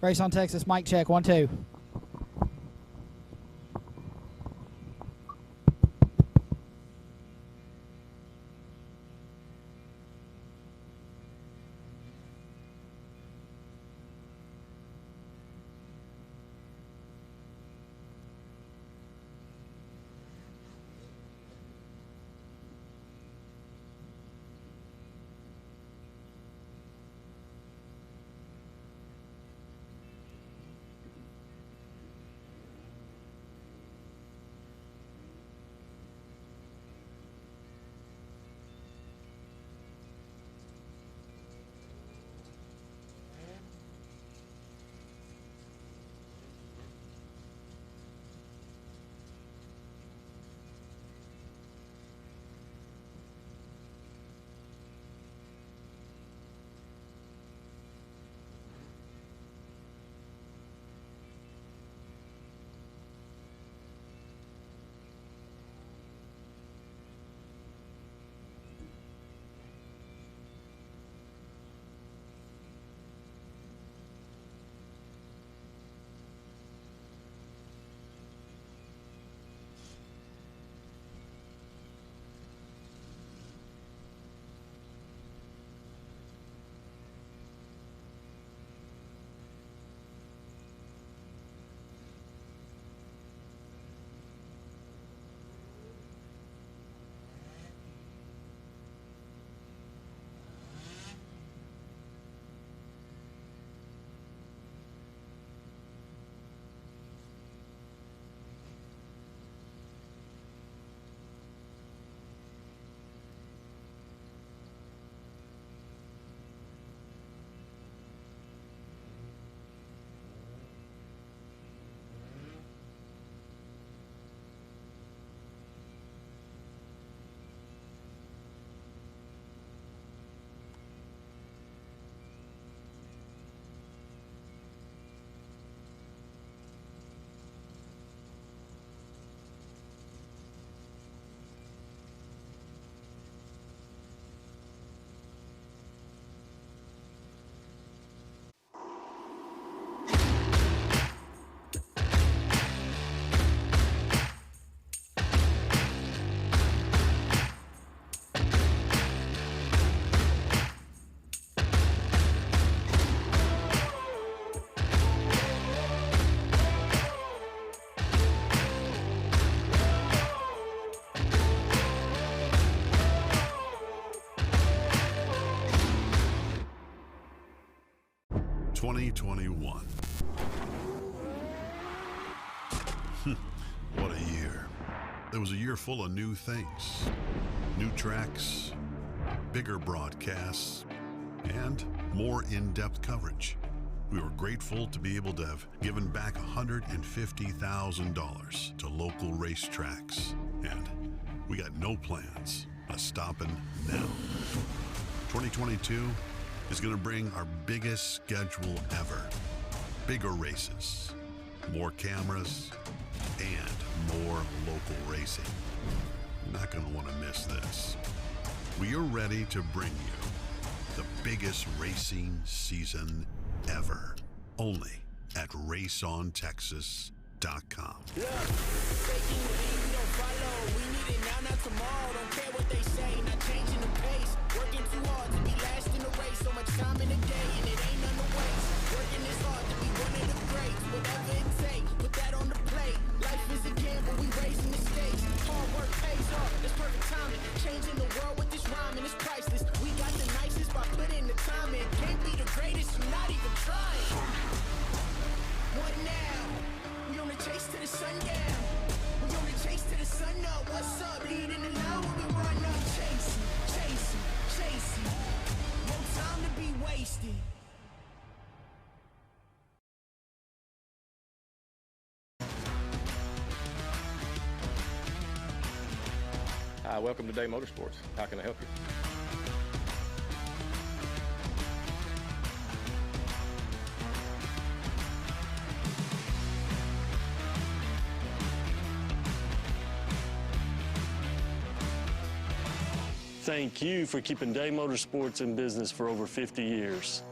Race on Texas, mic check, 1, 2. What a year. It was a year full of new things, new tracks, bigger broadcasts, and more in-depth coverage. We were grateful to be able to have given back $150,000 to local racetracks, and we got no plans of stopping now. 2022 is going to bring our biggest schedule ever. Bigger races, more cameras, and more local racing. You're not going to want to miss this. We are ready to bring you the biggest racing season ever, only at raceontexas.com. Look, taking the lead, we don't follow. We need it now, not tomorrow. Don't care what they say, not changing the pace. Working too hard to be last in the race. So much time in the day, and it ain't none to waste. Working this hard to be one of the greats. Whatever it takes, put that on the plate. Life is a gamble, we raising the stakes. Hard work pays off, that's perfect timing. Changing the world with this rhyme, and it's priceless. We got the nicest by putting the time in. Can't be the greatest, you're not even trying. What now? We on the chase to the sundown. We on the chase to the sun up. What's up? Leading the line when we run up. Chasing, chasing, chasing. No time to be wasted. Hi, welcome to Day Motorsports. How can I help you? Thank you for keeping Day Motorsports in business for over 50 years.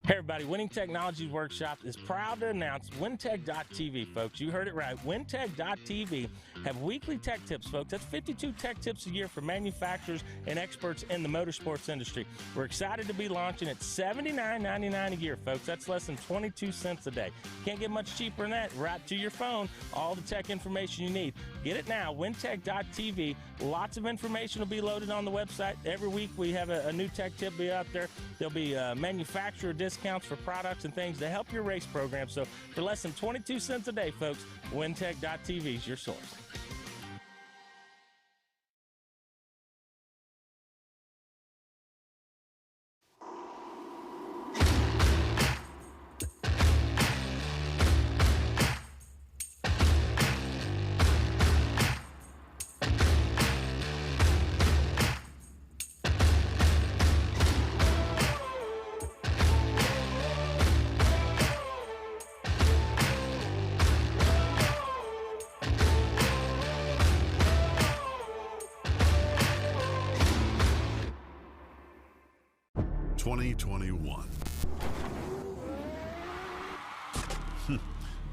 Hey everybody, Winning Technologies Workshop is proud to announce WinTech.tv, folks. You heard it right. WinTech.tv have weekly tech tips, folks. That's 52 tech tips a year for manufacturers and experts in the motorsports industry. We're excited to be launching at $79.99 a year, folks. That's less than 22 cents a day. Can't get much cheaper than that. Right to your phone, all the tech information you need. Get it now, WinTech.tv. Lots of information will be loaded on the website. Every week we have a new tech tip be out there. There'll be manufacturer discounts for products and things to help your race program. So for less than 22 cents a day, folks, WinTech.tv is your source.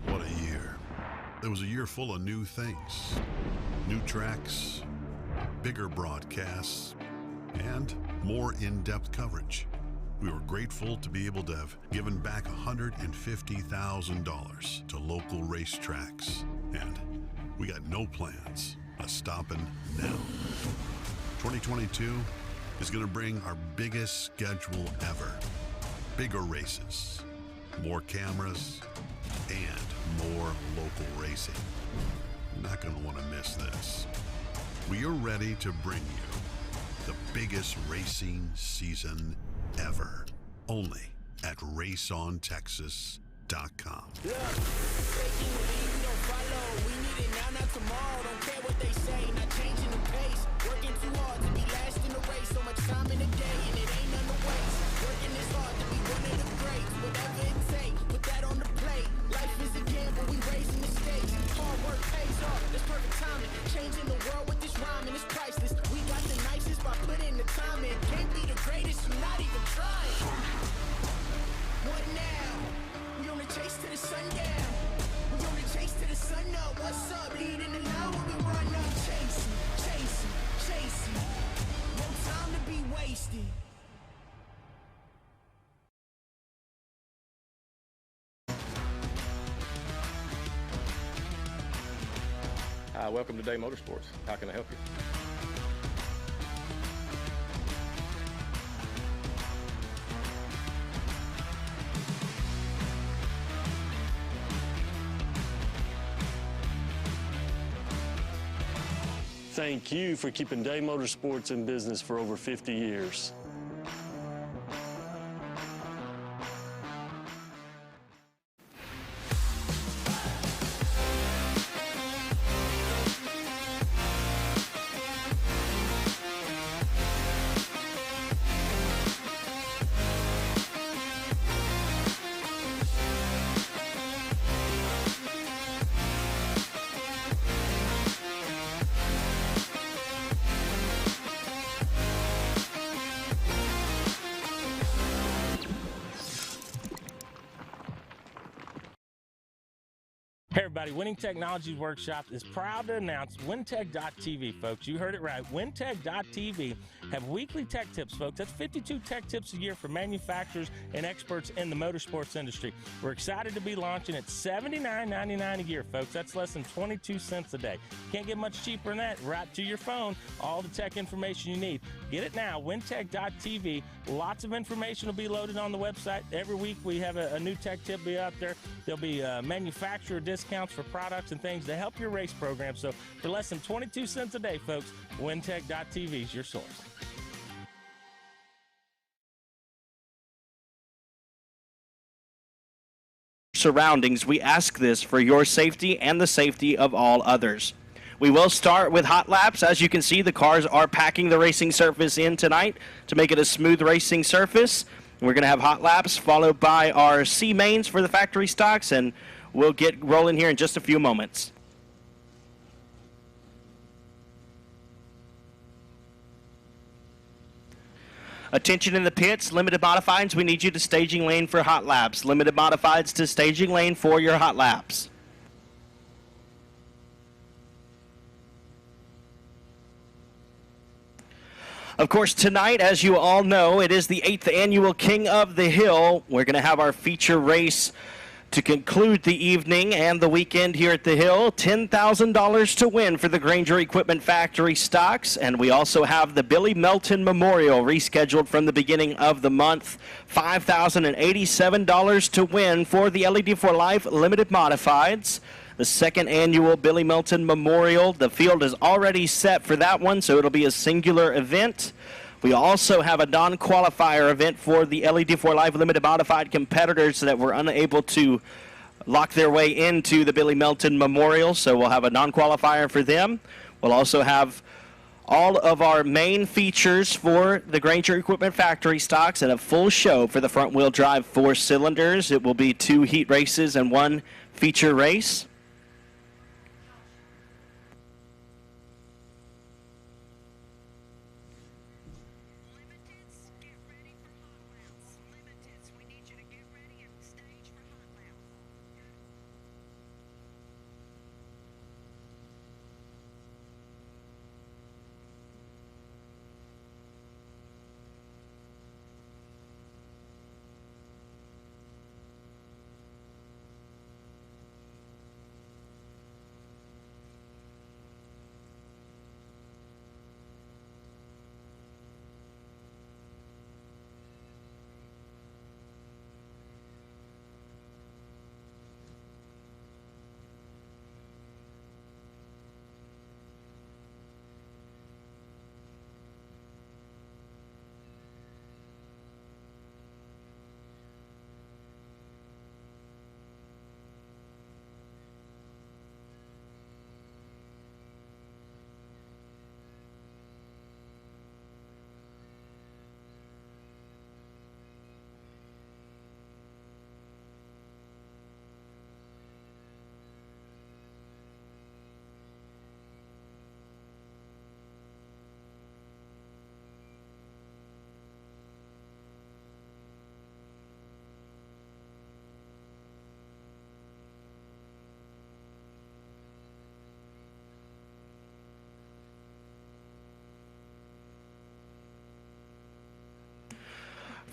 What a year. It was a year full of new things, new tracks, bigger broadcasts, and more in-depth coverage. We were grateful to be able to have given back $150,000 to local racetracks, and we got no plans of stopping now. 2022 is going to bring our biggest schedule ever. Bigger races, more cameras, and more local racing. You're not going to want to miss this. We are ready to bring you the biggest racing season ever, only at raceontexas.com. Changing the world with this rhyme and it's priceless. We got the nicest by putting the time in. Can't be the greatest, you're not even trying. What now? We on the chase to the sundown. We on the chase to the sun up. What's up? Leading the line when we run up. Chasing, chasing, chasing. No time to be wasted. Welcome to Day Motorsports. How can I help you? Thank you for keeping Day Motorsports in business for over 50 years. Hey everybody, Winning Technologies Workshop is proud to announce WinTech.tv, folks. You heard it right. WinTech.tv have weekly tech tips, folks. That's 52 tech tips a year for manufacturers and experts in the motorsports industry. We're excited to be launching at $79.99 a year, folks. That's less than 22 cents a day. Can't get much cheaper than that. Right to your phone, all the tech information you need. Get it now, WinTech.tv. Lots of information will be loaded on the website. Every week we have a new tech tip be out there. There'll be manufacturer discounts for products and things to help your race program. So for less than 22 cents a day, folks, WinTech.tv is your source. Surroundings, we ask this for your safety and the safety of all others. We will start with hot laps. As you can see, the cars are packing the racing surface in tonight to make it a smooth racing surface. We're going to have hot laps followed by our C mains for the factory stocks, and we'll get rolling here in just a few moments. Attention in the pits, limited modifieds, we need you to staging lane for hot laps. Limited modifieds to staging lane for your hot laps. Of course, tonight, as you all know, it is the 8th annual King of the Hill. We're going to have our feature race to conclude the evening and the weekend here at the Hill. $10,000 to win for the Granger Equipment Factory stocks. And we also have the Billy Melton Memorial rescheduled from the beginning of the month. $5,087 to win for the LED for Life Limited Modifieds. The second annual Billy Melton Memorial. The field is already set for that one, so it'll be a singular event. We also have a non-qualifier event for the LED for Life Limited Modified competitors that were unable to lock their way into the Billy Melton Memorial, so we'll have a non-qualifier for them. We'll also have all of our main features for the Granger Equipment Factory stocks and a full show for the front-wheel drive 4 cylinders. It will be 2 heat races and 1 feature race.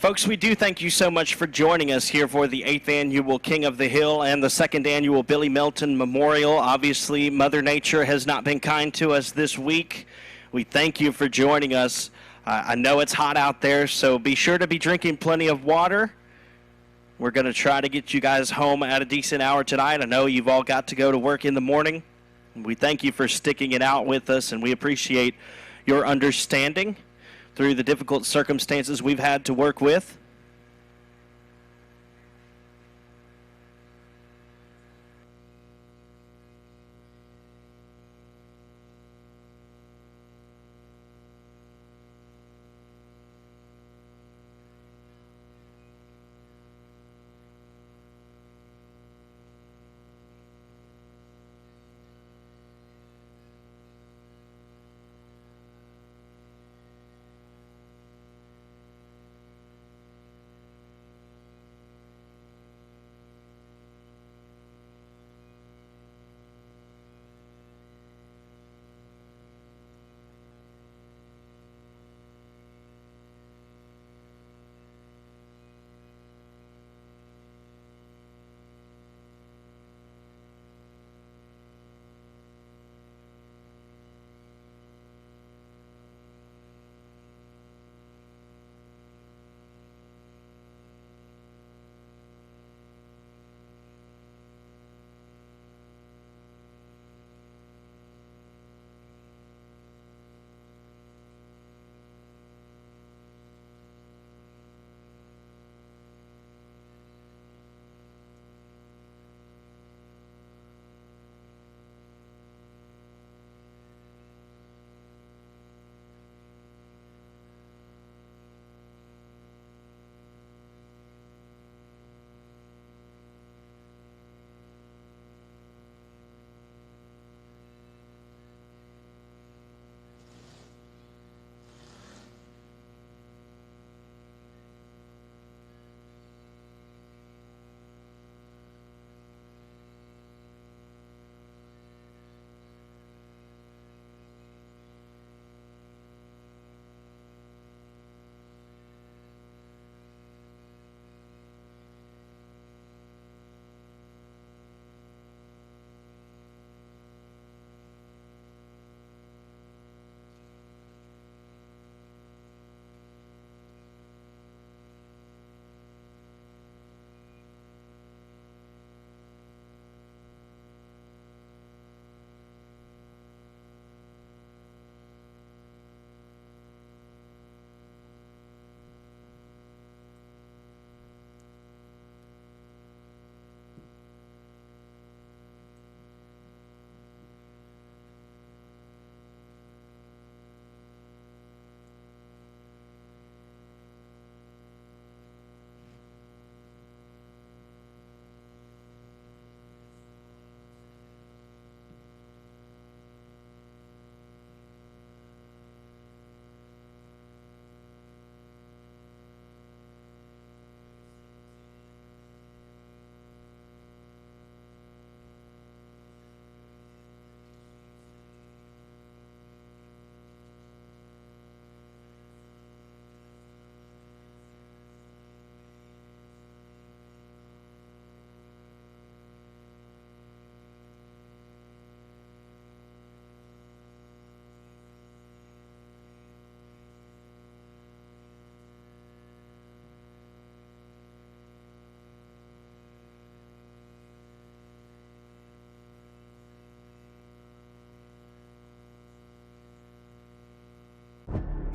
Folks, we do thank you so much for joining us here for the 8th annual King of the Hill and the 2nd annual Billy Melton Memorial. Obviously, Mother Nature has not been kind to us this week. We thank you for joining us. I know it's hot out there, so be sure to be drinking plenty of water. We're going to try to get you guys home at a decent hour tonight. I know you've all got to go to work in the morning. We thank you for sticking it out with us, and we appreciate your understanding through the difficult circumstances we've had to work with.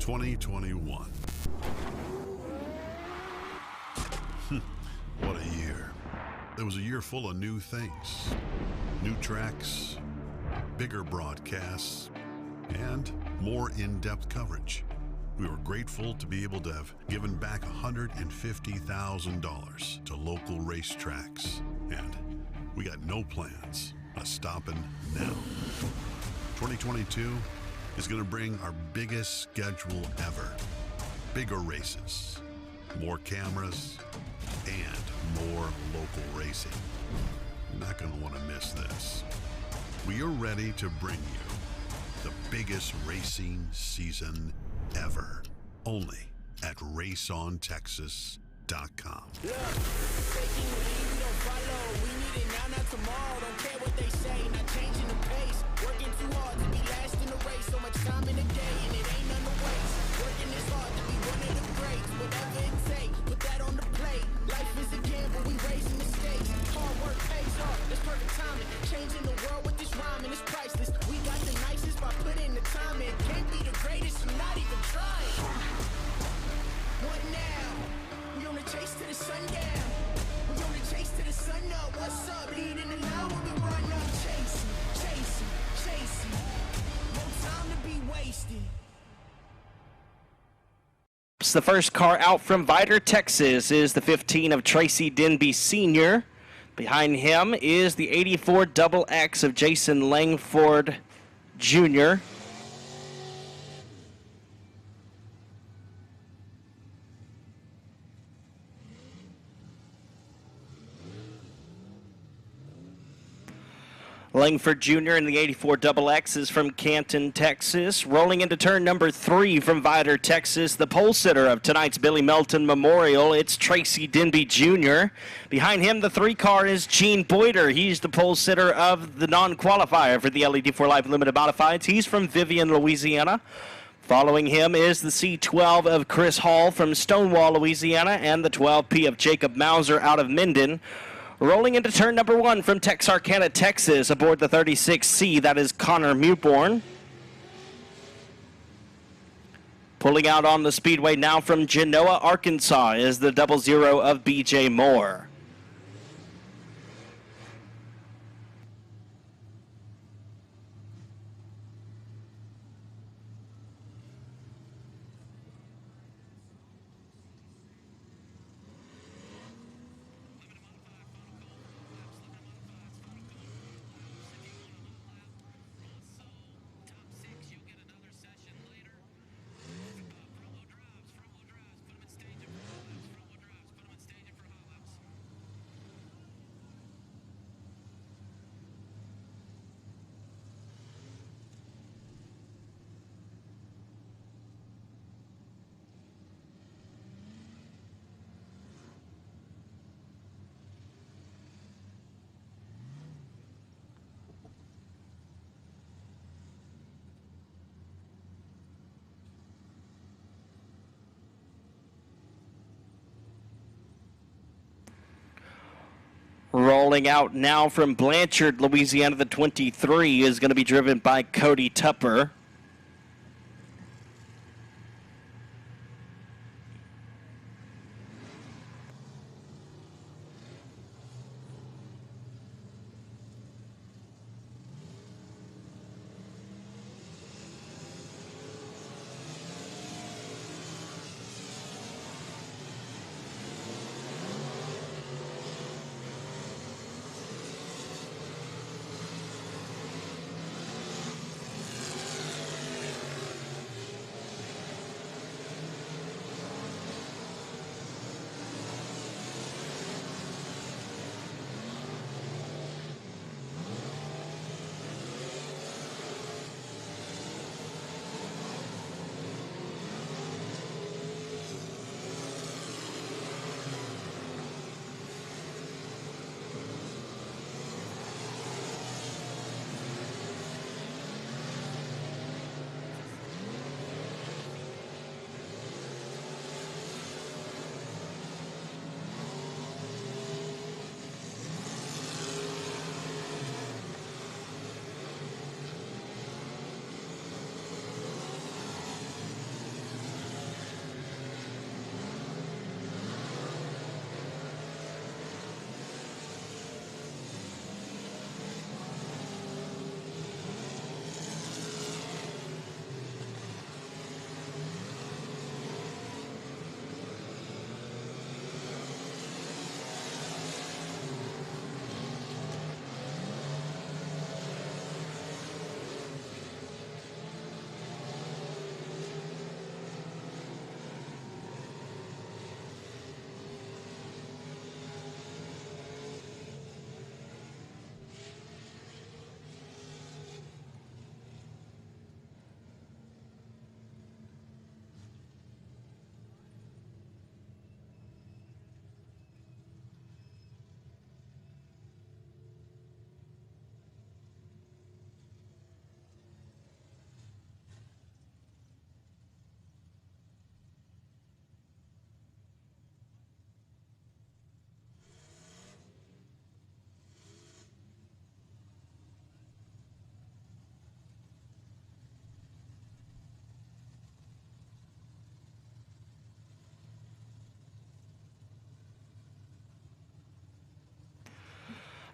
2021. What a year. It was a year full of new things, new tracks, bigger broadcasts, and more in-depth coverage. We were grateful to be able to have given back $150,000 to local racetracks, and we got no plans of stopping now. 2022 is going to bring our biggest schedule ever. Bigger races, more cameras, and more local racing. You're not going to want to miss this. We are ready to bring you the biggest racing season ever, only at raceontexas.com. Look, taking the lead, we don't follow. We need it now, not tomorrow. Don't care what they say, not changing the pace. Working too hard to be last in the race. So much time in the day, and it ain't none to waste. Working this hard to be one of the greats. Whatever it takes, put that on the plate. Life is a gamble, we raising the stakes. Hard work pays off, that's perfect timing. Changing the world with this rhyming, it's priceless. We got the nicest by putting the time in. Can't be the greatest, I'm not even trying. What now? We on the chase to the sundown. We on the chase to the sun up. What's up? Leading the line when we run up. Chasing, chasing, chasing. No time to be wasted. The first car out from Vidor, Texas is the 15 of Tracy Denby Sr. Behind him is the 84 XX of Jason Langford Jr. Langford Jr. in the 84 XX is from Canton, Texas. Rolling into turn number 3 from Vidor, Texas, the pole sitter of tonight's Billy Melton Memorial. It's Tracy Denby Jr. Behind him, the 3 car is Gene Boyder. He's the pole sitter of the non-qualifier for the LED4 Life Limited Modifieds. He's from Vivian, Louisiana. Following him is the C12 of Chris Hall from Stonewall, Louisiana, and the 12P of Jacob Mauser out of Minden. Rolling into turn number 1 from Texarkana, Texas, aboard the 36C, that is Connor Mewborn. Pulling out on the speedway now from Genoa, Arkansas, is the 00 of BJ Moore. Rolling out now from Blanchard, Louisiana, the 23 is going to be driven by Cody Tupper.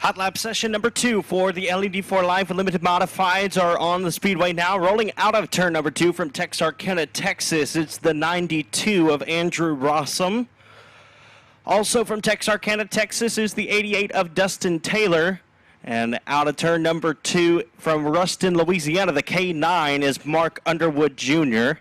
Hot lap session number 2 for the LED4 Live Limited Modifieds are on the Speedway now. Rolling out of turn number 2 from Texarkana, Texas, it's the 92 of Andrew Rossum. Also from Texarkana, Texas is the 88 of Dustin Taylor. And out of turn number 2 from Ruston, Louisiana, the K9 is Mark Underwood Jr.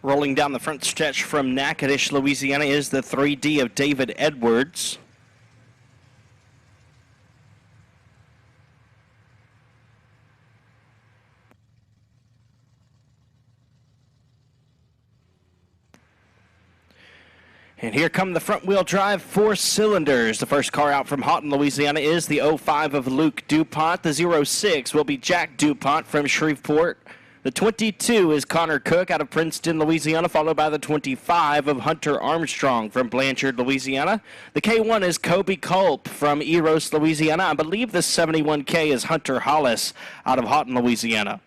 Rolling down the front stretch from Natchitoches, Louisiana is the 3D of David Edwards. And here come the front-wheel drive 4 cylinders. The first car out from Houghton, Louisiana is the 05 of Luke DuPont. The 06 will be Jack DuPont from Shreveport. The 22 is Connor Cook out of Princeton, Louisiana, followed by the 25 of Hunter Armstrong from Blanchard, Louisiana. The K1 is Kobe Culp from Eros, Louisiana. I believe the 71K is Hunter Hollis out of Houghton, Louisiana.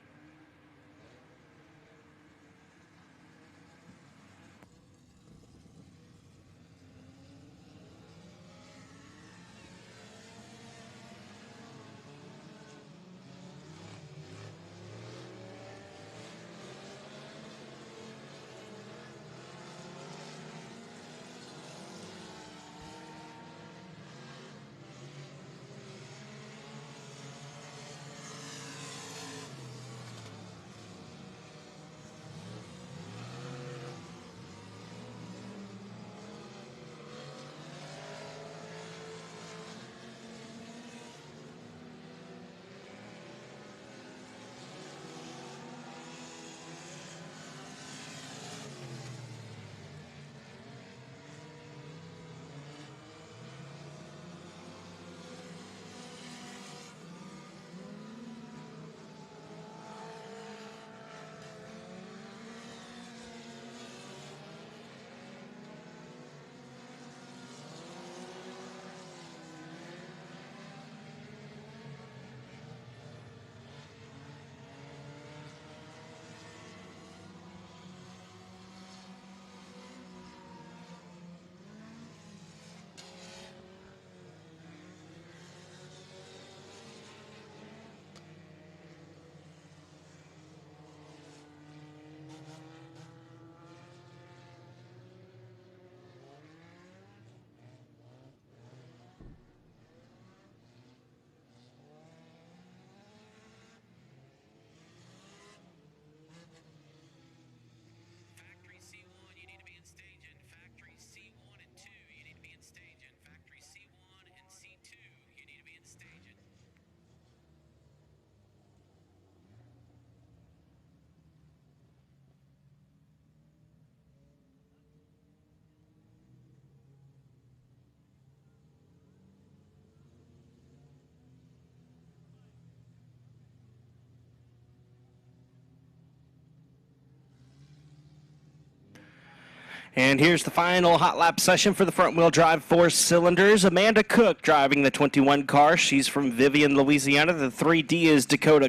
And here's the final hot lap session for the front-wheel drive 4 cylinders. Amanda Cook driving the 21 car. She's from Vivian, Louisiana. The 3D is Dakota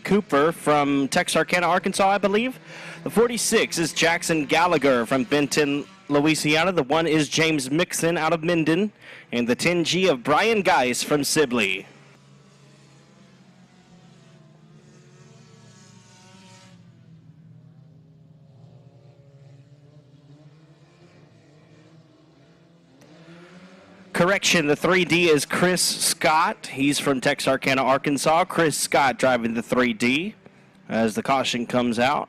Cooper from Texarkana, Arkansas, I believe. The 46 is Jackson Gallagher from Benton, Louisiana. The 1 is James Mixon out of Minden. And the 10G of Brian Geis from Sibley. Correction, the 3D is Chris Scott. He's from Texarkana, Arkansas. Chris Scott driving the 3D as the caution comes out.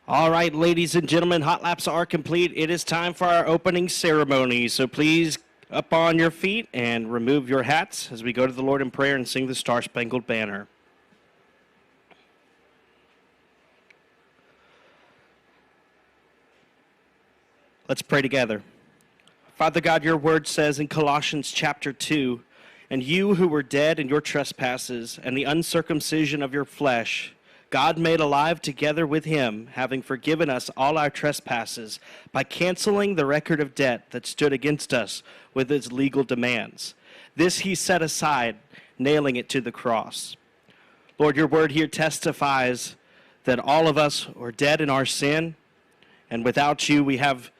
All right, ladies and gentlemen, hot laps are complete. It is time for our opening ceremony. So please up on your feet and remove your hats as we go to the Lord in prayer and sing the Star-Spangled Banner. Let's pray together. Father God, your word says in Colossians chapter 2, "And you who were dead in your trespasses and the uncircumcision of your flesh, God made alive together with him, having forgiven us all our trespasses by canceling the record of debt that stood against us with its legal demands. This he set aside, nailing it to the cross." Lord, your word here testifies that all of us are dead in our sin, and without you we have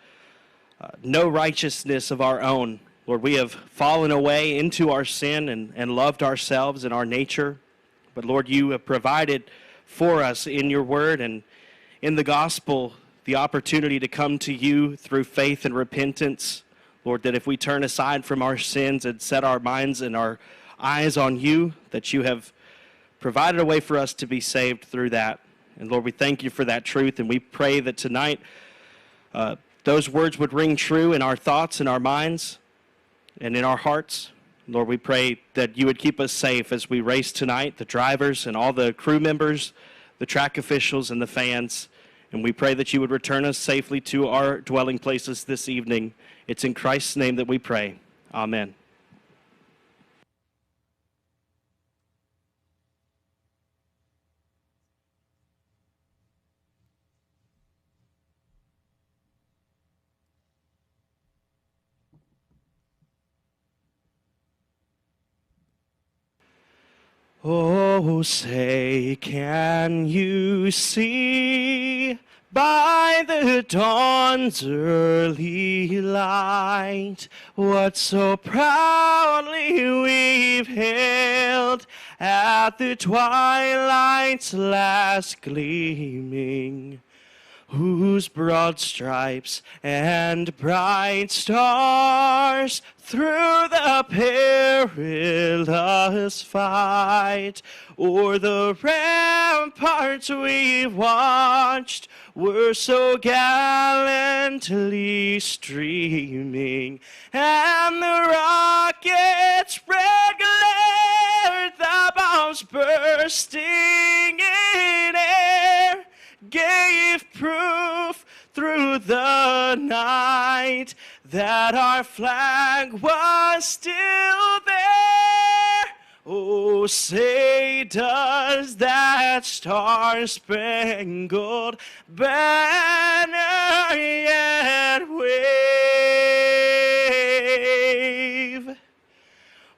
no righteousness of our own. Lord, we have fallen away into our sin and loved ourselves and our nature. But Lord, you have provided for us in your word and in the gospel the opportunity to come to you through faith and repentance. Lord, that if we turn aside from our sins and set our minds and our eyes on you, that you have provided a way for us to be saved through that. And Lord, we thank you for that truth, and we pray that tonight those words would ring true in our thoughts and our minds and in our hearts. Lord, we pray that you would keep us safe as we race tonight, the drivers and all the crew members, the track officials and the fans. And we pray that you would return us safely to our dwelling places this evening. It's in Christ's name that we pray. Amen. Oh, say, can you see by the dawn's early light what so proudly we've hailed at the twilight's last gleaming, whose broad stripes and bright stars through the perilous fight o'er the ramparts we've watched were so gallantly streaming, and the rockets' red glare, the bombs bursting in air, gave proof through the night that our flag was still there. Oh, say, does that star-spangled banner yet wave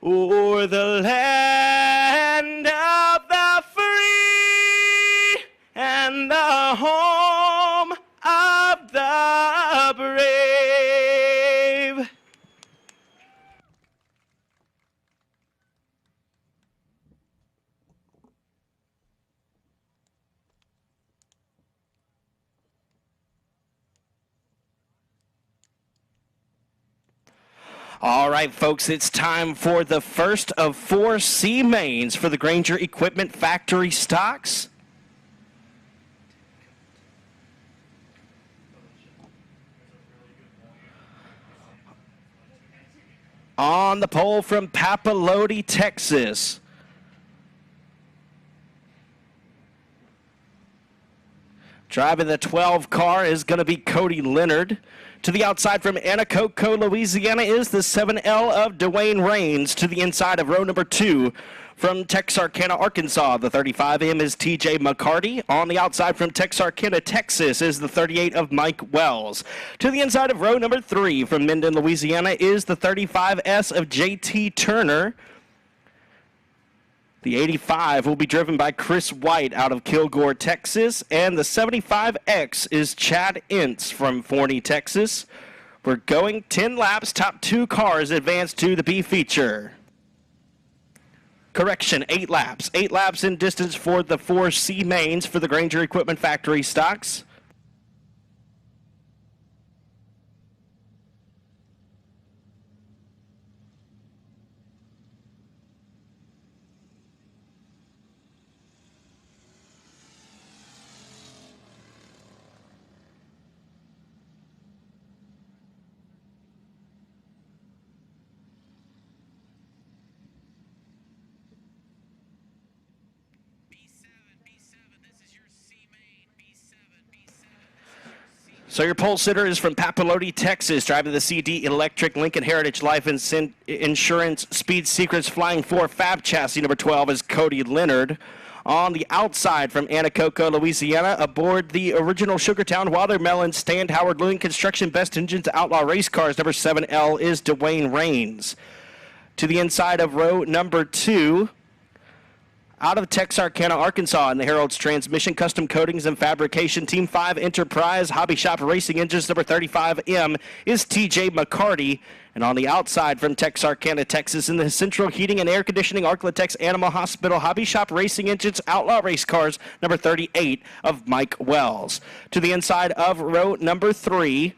o'er the land of the free and the home of the brave? All right, folks, it's time for the first of 4 C mains for the Granger Equipment Factory stocks. On the pole from Papalote, Texas, driving the 12 car is going to be Cody Leonard. To the outside from Anacoco, Louisiana is the 7L of Dwayne Rains. To the inside of row number 2 from Texarkana, Arkansas, the 35M is TJ McCarty. On the outside from Texarkana, Texas is the 38 of Mike Wells. To the inside of row number 3 from Minden, Louisiana is the 35S of JT Turner. The 85 will be driven by Chris White out of Kilgore, Texas, and the 75X is Chad Ince from Forney, Texas. We're going 10 laps. Top 2 cars advance to the B feature. Correction, 8 laps. 8 laps in distance for the 4 C mains for the Granger Equipment Factory stocks. So your pole sitter is from Papalote, Texas, driving the CD Electric Lincoln Heritage Life Insurance Speed Secrets Flying 4 Fab Chassis. Number 12 is Cody Leonard. On the outside from Anacoco, Louisiana, aboard the original Sugartown Watermelon Stand Howard Lewin Construction Best Engines Outlaw Race Cars. Number 7L is Dwayne Rains. To the inside of row number 2, out of Texarkana, Arkansas, in the Herald's Transmission, Custom Coatings and Fabrication, Team 5 Enterprise Hobby Shop Racing Engines, number 35M is TJ McCarty. And on the outside from Texarkana, Texas, in the Central Heating and Air Conditioning, Arklatex Animal Hospital Hobby Shop Racing Engines, Outlaw Race Cars, number 38 of Mike Wells. To the inside of row number 3,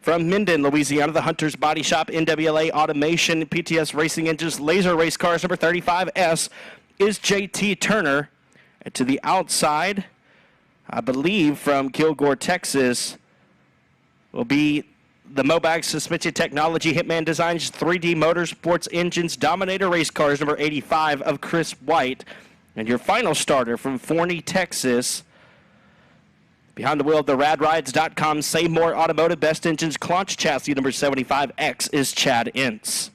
from Minden, Louisiana, the Hunter's Body Shop, NWLA Automation, PTS Racing Engines, Laser Race Cars, number 35S, is JT Turner. And to the outside, I believe from Kilgore, Texas, will be the Mobag Suspension Technology Hitman Designs 3D Motorsports Engines Dominator Race Cars, number 85 of Chris White. And your final starter from Forney, Texas, behind the wheel of the RadRides.com Say More Automotive Best Engines Claunch Chassis, number 75X, is Chad Ince.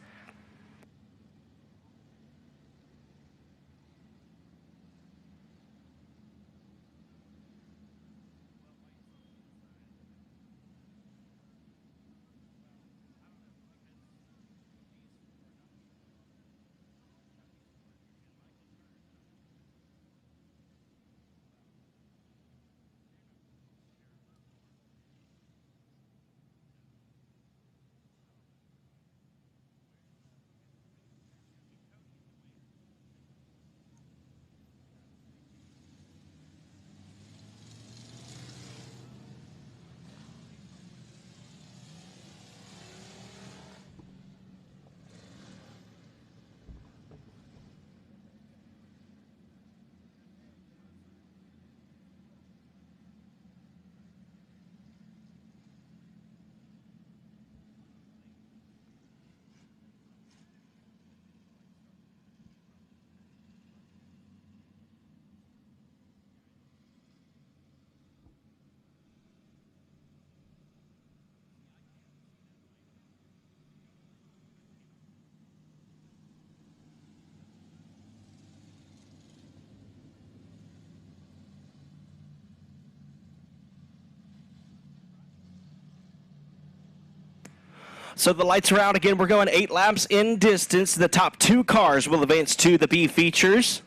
So the lights are out again. We're going 8 laps in distance. The top 2 cars will advance to the B features.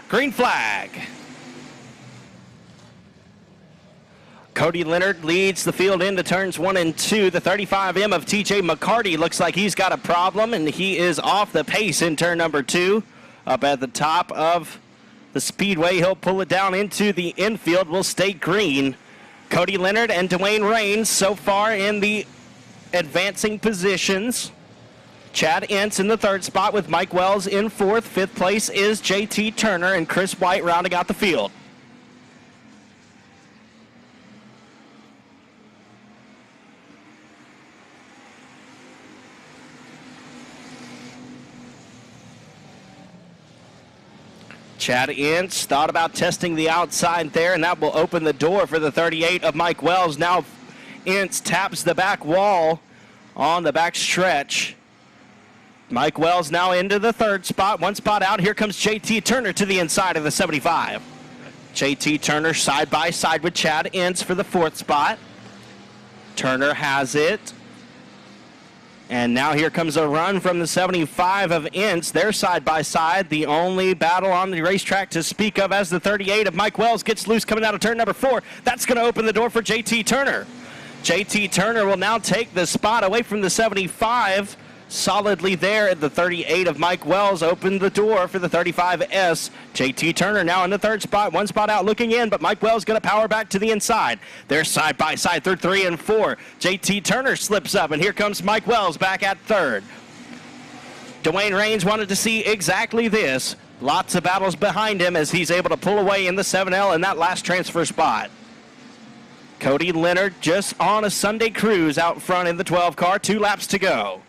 Green flag. Cody Leonard leads the field into turns 1 and 2. The 35M of TJ McCarty looks like he's got a problem, and he is off the pace in turn number 2. Up at the top of the Speedway, he'll pull it down into the infield. Will stay green. Cody Leonard and Dwayne Raines so far in the advancing positions. Chad Ince in the 3rd spot with Mike Wells in 4th. 5th place is JT Turner and Chris White rounding out the field. Chad Ince thought about testing the outside there, and that will open the door for the 38 of Mike Wells. Now Ince taps the back wall on the back stretch. Mike Wells now into the 3rd spot. 1 spot out. Here comes JT Turner to the inside of the 75. JT Turner side by side with Chad Ince for the 4th spot. Turner has it. And now here comes a run from the 75 of Ince. They're side by side. The only battle on the racetrack to speak of as the 38 of Mike Wells gets loose coming out of turn number 4. That's going to open the door for JT Turner. JT Turner will now take the spot away from the 75. Solidly there at the 38 of Mike Wells opened the door for the 35S. JT Turner now in the 3rd spot. 1 spot out looking in, but Mike Wells going to power back to the inside. They're side by side through 3 and 4. JT Turner slips up, and here comes Mike Wells back at 3rd. Dwayne Raines wanted to see exactly this. Lots of battles behind him as he's able to pull away in the 7L in that last transfer spot. Cody Leonard just on a Sunday cruise out front in the 12 car. 2 laps to go.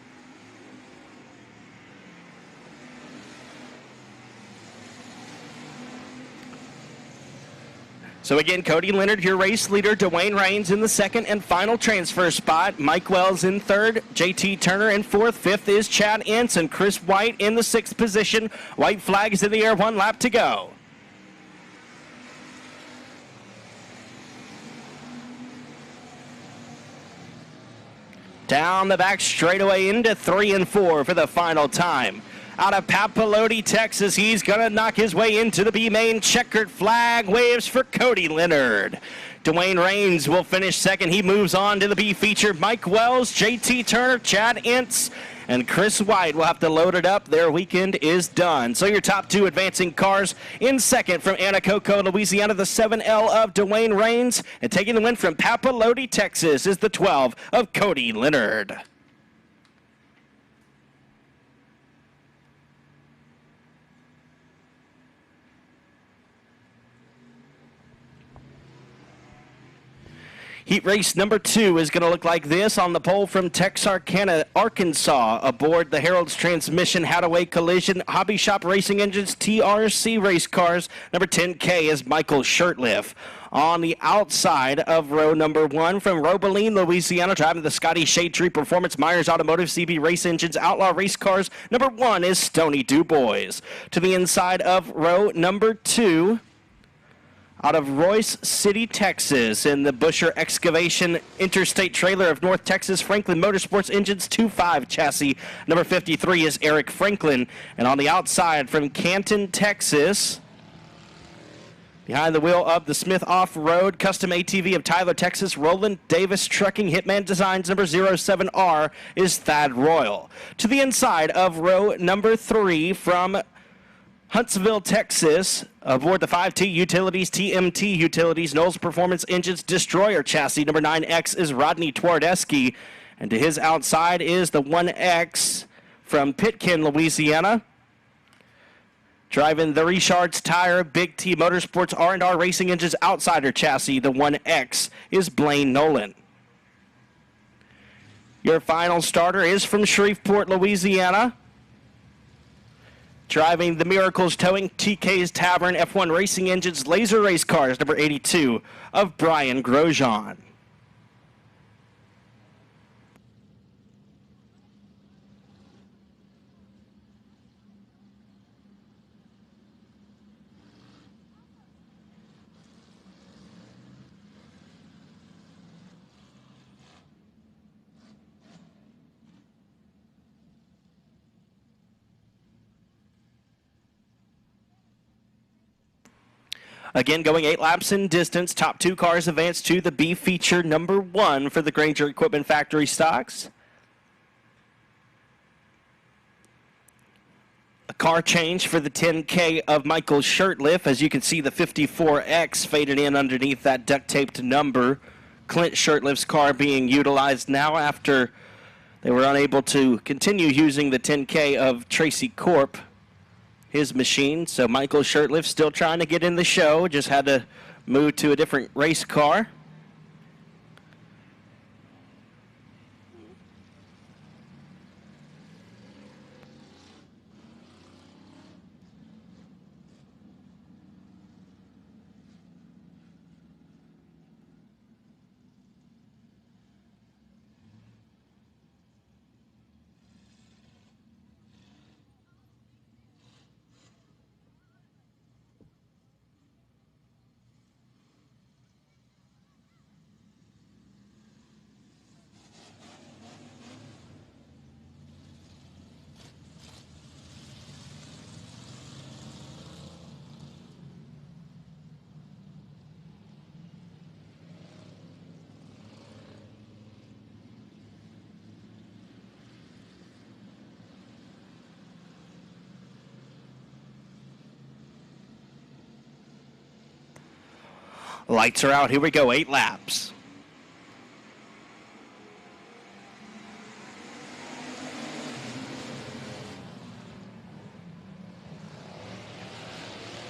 So again, Cody Leonard, your race leader. Dwayne Raines in the 2nd and final transfer spot. Mike Wells in 3rd. JT Turner in 4th. 5th is Chad Ince and Chris White in the 6th position. White flag is in the air. 1 lap to go. Down the back straightaway into 3 and 4 for the final time. Out of Papalote, Texas, he's going to knock his way into the B main. Checkered flag waves for Cody Leonard. Dwayne Raines will finish 2nd. He moves on to the B feature. Mike Wells, JT Turner, Chad Ince, and Chris White will have to load it up. Their weekend is done. So your top 2 advancing cars in 2nd from Anacoco, Louisiana, the 7L of Dwayne Raines. And taking the win from Papalote, Texas is the 12 of Cody Leonard. Heat race number 2 is going to look like this on the pole from Texarkana, Arkansas. Aboard the Herald's Transmission Hadaway Collision Hobby Shop Racing Engines TRC race cars. Number 10K is Michael Shirtliff. On the outside of row number 1 from Robeline, Louisiana, driving the Scotty Shade Tree Performance Myers Automotive CB Race Engines Outlaw Race Cars. Number 1 is Stoney DuBois. To the inside of row number 2, out of Royce City, Texas, in the Busher Excavation Interstate Trailer of North Texas, Franklin Motorsports Engines 2.5 chassis. Number 53 is Eric Franklin. And on the outside from Canton, Texas, behind the wheel of the Smith Off-Road Custom ATV of Tyler, Texas, Roland Davis Trucking Hitman Designs number 07R is Thad Royal. To the inside of row number 3 from Huntsville, Texas, aboard the 5T Utilities, TMT Utilities, Knowles Performance Engines Destroyer chassis. Number 9X is Rodney Twardesky. And to his outside is the 1X from Pitkin, Louisiana. Driving the Richards Tire Big T Motorsports R&R Racing Engines Outsider chassis, the 1X is Blaine Nolan. Your final starter is from Shreveport, Louisiana. driving the Miracles Towing, TK's Tavern, F1 Racing Engines, Laser Race Cars, number 82 of Brian Grosjean. Again, going 8 laps in distance. Top 2 cars advance to the B feature number 1 for the Granger Equipment Factory stocks. A car change for the 10K of Michael Shirtliff. As you can see, the 54X faded in underneath that duct-taped number. Clint Shirtliff's car being utilized now after they were unable to continue using the 10K of Tracy Corp, his machine. So Michael Shirtliff still trying to get in the show, just had to move to a different race car. Lights are out. Here we go. 8 laps.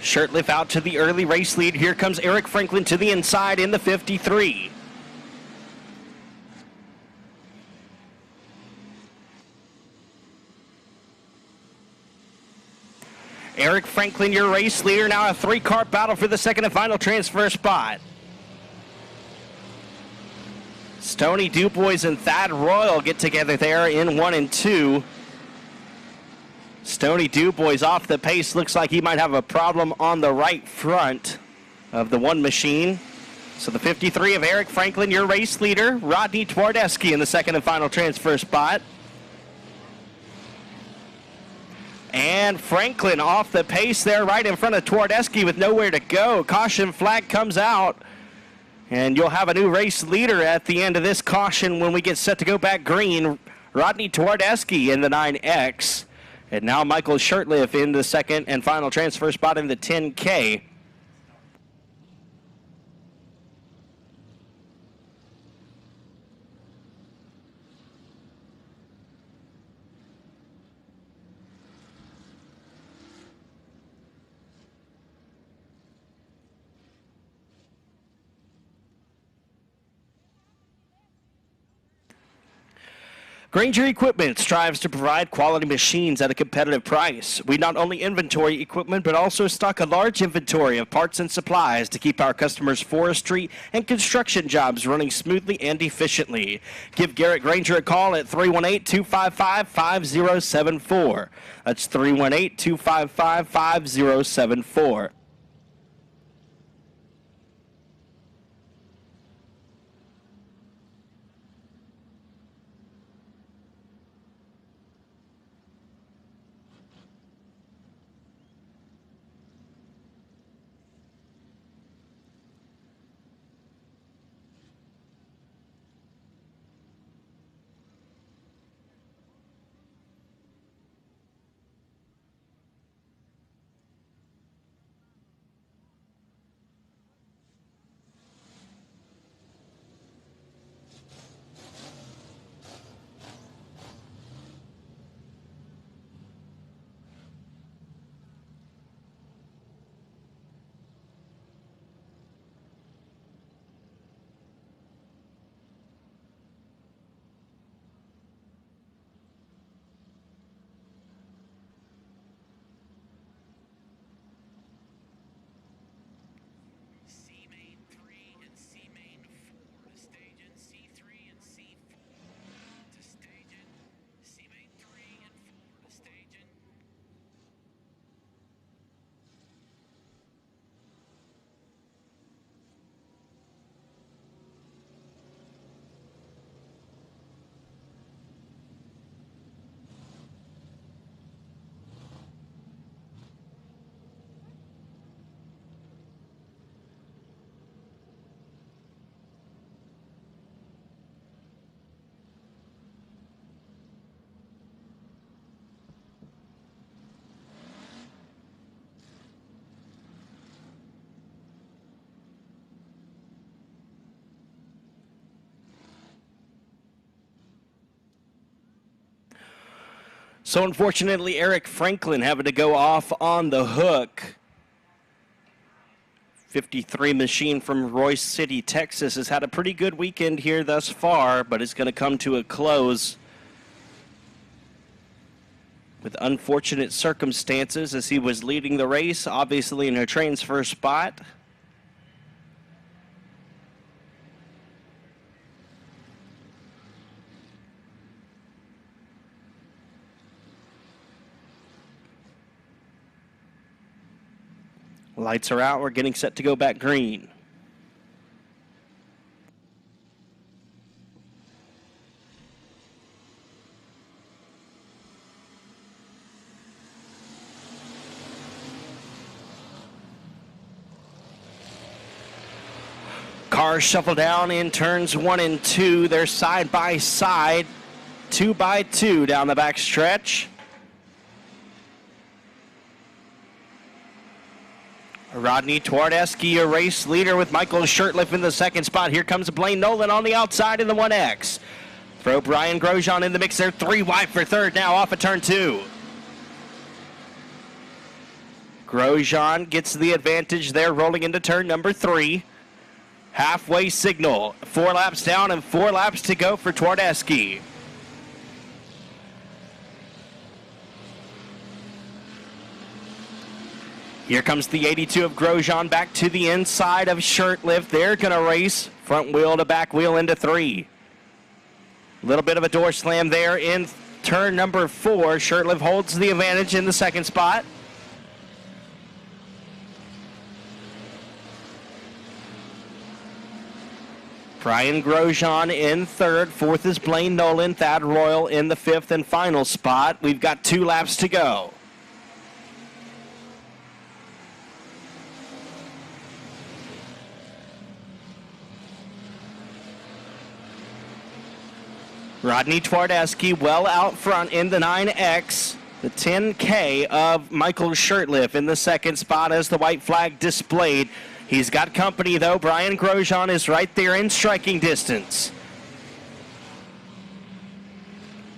Shirtliff out to the early race lead. Here comes Eric Franklin to the inside in the 53. Eric Franklin, your race leader. Now a 3-car battle for the second and final transfer spot. Stoney Dubois and Thad Royal get together there in 1 and 2. Stoney Dubois off the pace. Looks like he might have a problem on the right front of the one machine. So the 53 of Eric Franklin, your race leader. Rodney Twardesky in the second and final transfer spot. And Franklin off the pace there right in front of Twardesky with nowhere to go. Caution flag comes out. And you'll have a new race leader at the end of this caution when we get set to go back green. Rodney Twardesky in the 9X. And now Michael Shirtliff in the second and final transfer spot in the 10K. Granger Equipment strives to provide quality machines at a competitive price. We not only inventory equipment, but also stock a large inventory of parts and supplies to keep our customers' forestry and construction jobs running smoothly and efficiently. Give Garrett Granger a call at 318-255-5074. That's 318-255-5074. So unfortunately, Eric Franklin having to go off on the hook. 53 machine from Royce City, Texas, has had a pretty good weekend here thus far, but it's going to come to a close with unfortunate circumstances as he was leading the race, obviously in a transfer spot. Lights are out. We're getting set to go back green. Cars shuffle down in turns 1 and 2. They're side by side, 2 by 2 down the back stretch. Rodney Twardesky, a race leader with Michael Shurtleff in the second spot. Here comes Blaine Nolan on the outside in the 1X. Throw Brian Grosjean in the mix there. 3 wide for third now off of turn 2. Grosjean gets the advantage there rolling into turn number 3. Halfway signal. 4 laps down and 4 laps to go for Twardesky. Here comes the 82 of Grosjean back to the inside of Shurtleff. They're going to race front wheel to back wheel into 3. A little bit of a door slam there in turn number 4. Shurtleff holds the advantage in the second spot. Brian Grosjean in third. Fourth is Blaine Nolan. Thad Royal in the fifth and final spot. We've got 2 laps to go. Rodney Twardesky well out front in the 9X. The 10K of Michael Shurtleff in the second spot as the white flag displayed. He's got company, though. Brian Grosjean is right there in striking distance.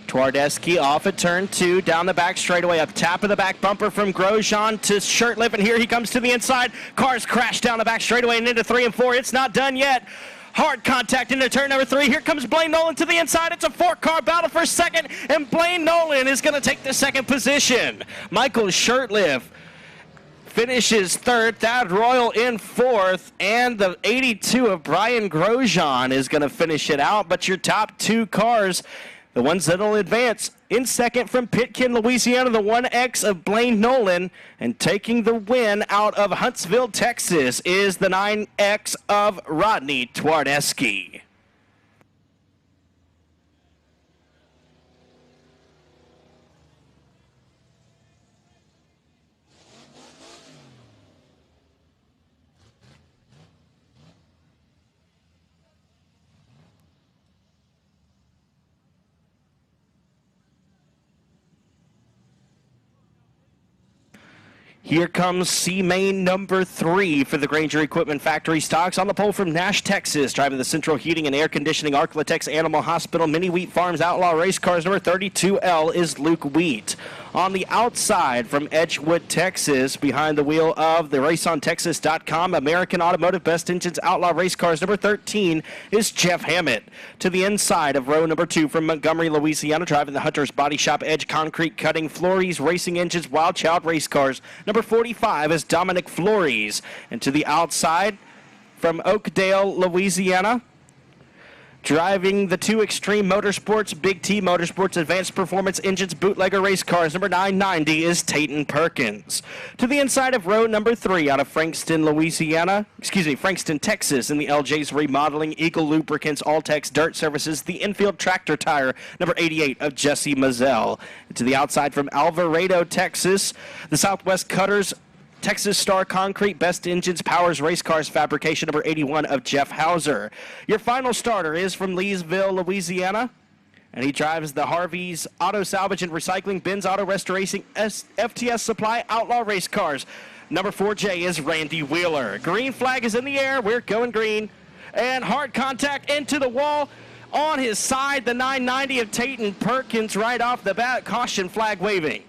Twardesky off at turn 2, down the back straightaway, up tap of the back bumper from Grosjean to Shurtleff, and here he comes to the inside. Cars crash down the back straightaway and into 3 and 4. It's not done yet. Hard contact into turn number 3. Here comes Blaine Nolan to the inside. It's a 4-car battle for second, and Blaine Nolan is going to take the second position. Michael Shurtleff finishes third. Thad Royal in fourth, and the 82 of Brian Grosjean is going to finish it out. But your top 2 cars, the ones that will advance, in second from Pitkin, Louisiana, the 1X of Blaine Nolan. And taking the win out of Huntsville, Texas, is the 9X of Rodney Twardesky. Here comes C-Main number 3 for the Granger Equipment Factory stocks. On the pole from Nash, Texas, driving the Central Heating and Air Conditioning Arklatex Animal Hospital Mini Wheat Farms Outlaw Race Cars number 32L is Luke Wheat. On the outside from Edgewood, Texas, behind the wheel of the RaceOnTexas.com American Automotive Best Engines Outlaw Race Cars number 13 is Jeff Hammett. To the inside of row number 2 from Montgomery, Louisiana, driving the Hunter's Body Shop Edge Concrete Cutting Flores Racing Engines Wild Child Race Cars number 45 is Dominic Flores. And to the outside from Oakdale, Louisiana, driving the 2 Extreme Motorsports, Big T Motorsports Advanced Performance Engines Bootlegger Race Cars number 990 is Tayton Perkins. To the inside of row number 3 out of Frankston, Texas, in the LJ's Remodeling Eagle Lubricants All-Tex Dirt Services, the Infield Tractor Tire number 88 of Jesse Mazzell. And to the outside from Alvarado, Texas, the Southwest Cutters Texas Star Concrete Best Engines Powers Race Cars Fabrication number 81 of Jeff Hauser. Your final starter is from Leesville, Louisiana, and he drives the Harvey's Auto Salvage and Recycling, Ben's Auto Restoration, FTS Supply Outlaw Race Cars. Number 4J is Randy Wheeler. Green flag is in the air. We're going green. And hard contact into the wall. On his side, the 990 of Tayton Perkins right off the bat. Caution flag waving.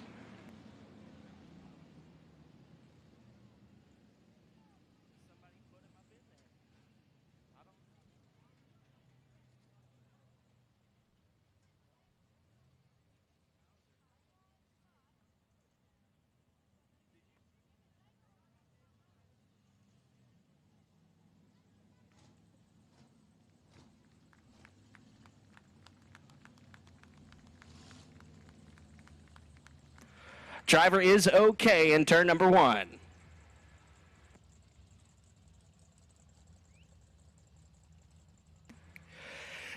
Driver is okay in turn number 1.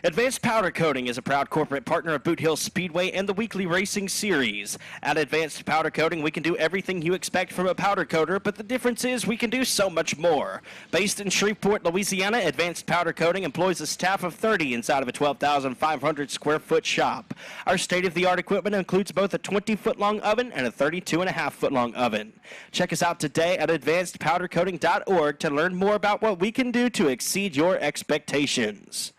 Advanced Powder Coating is a proud corporate partner of Boothill Speedway and the weekly racing series. At Advanced Powder Coating, we can do everything you expect from a powder coater, but the difference is we can do so much more. Based in Shreveport, Louisiana, Advanced Powder Coating employs a staff of 30 inside of a 12,500 square foot shop. Our state-of-the-art equipment includes both a 20-foot-long oven and a 32.5-foot-long oven. Check us out today at advancedpowdercoating.org to learn more about what we can do to exceed your expectations.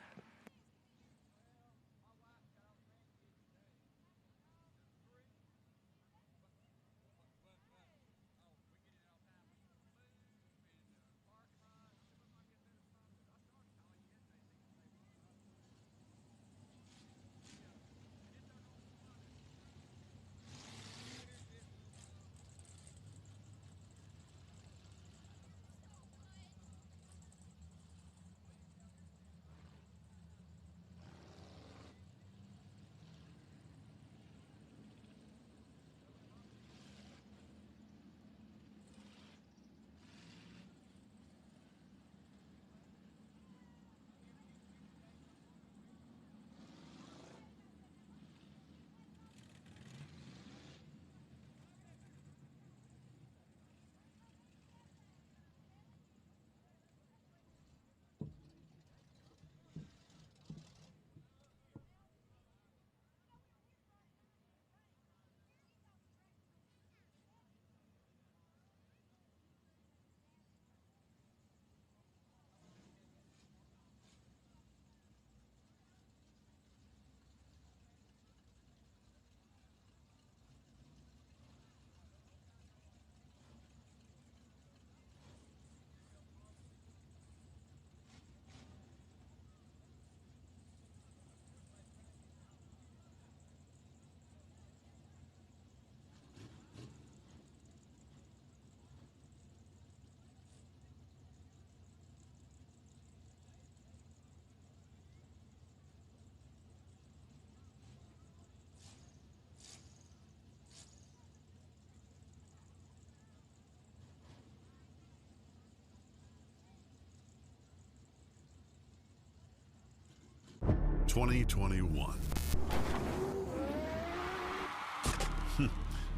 "2021.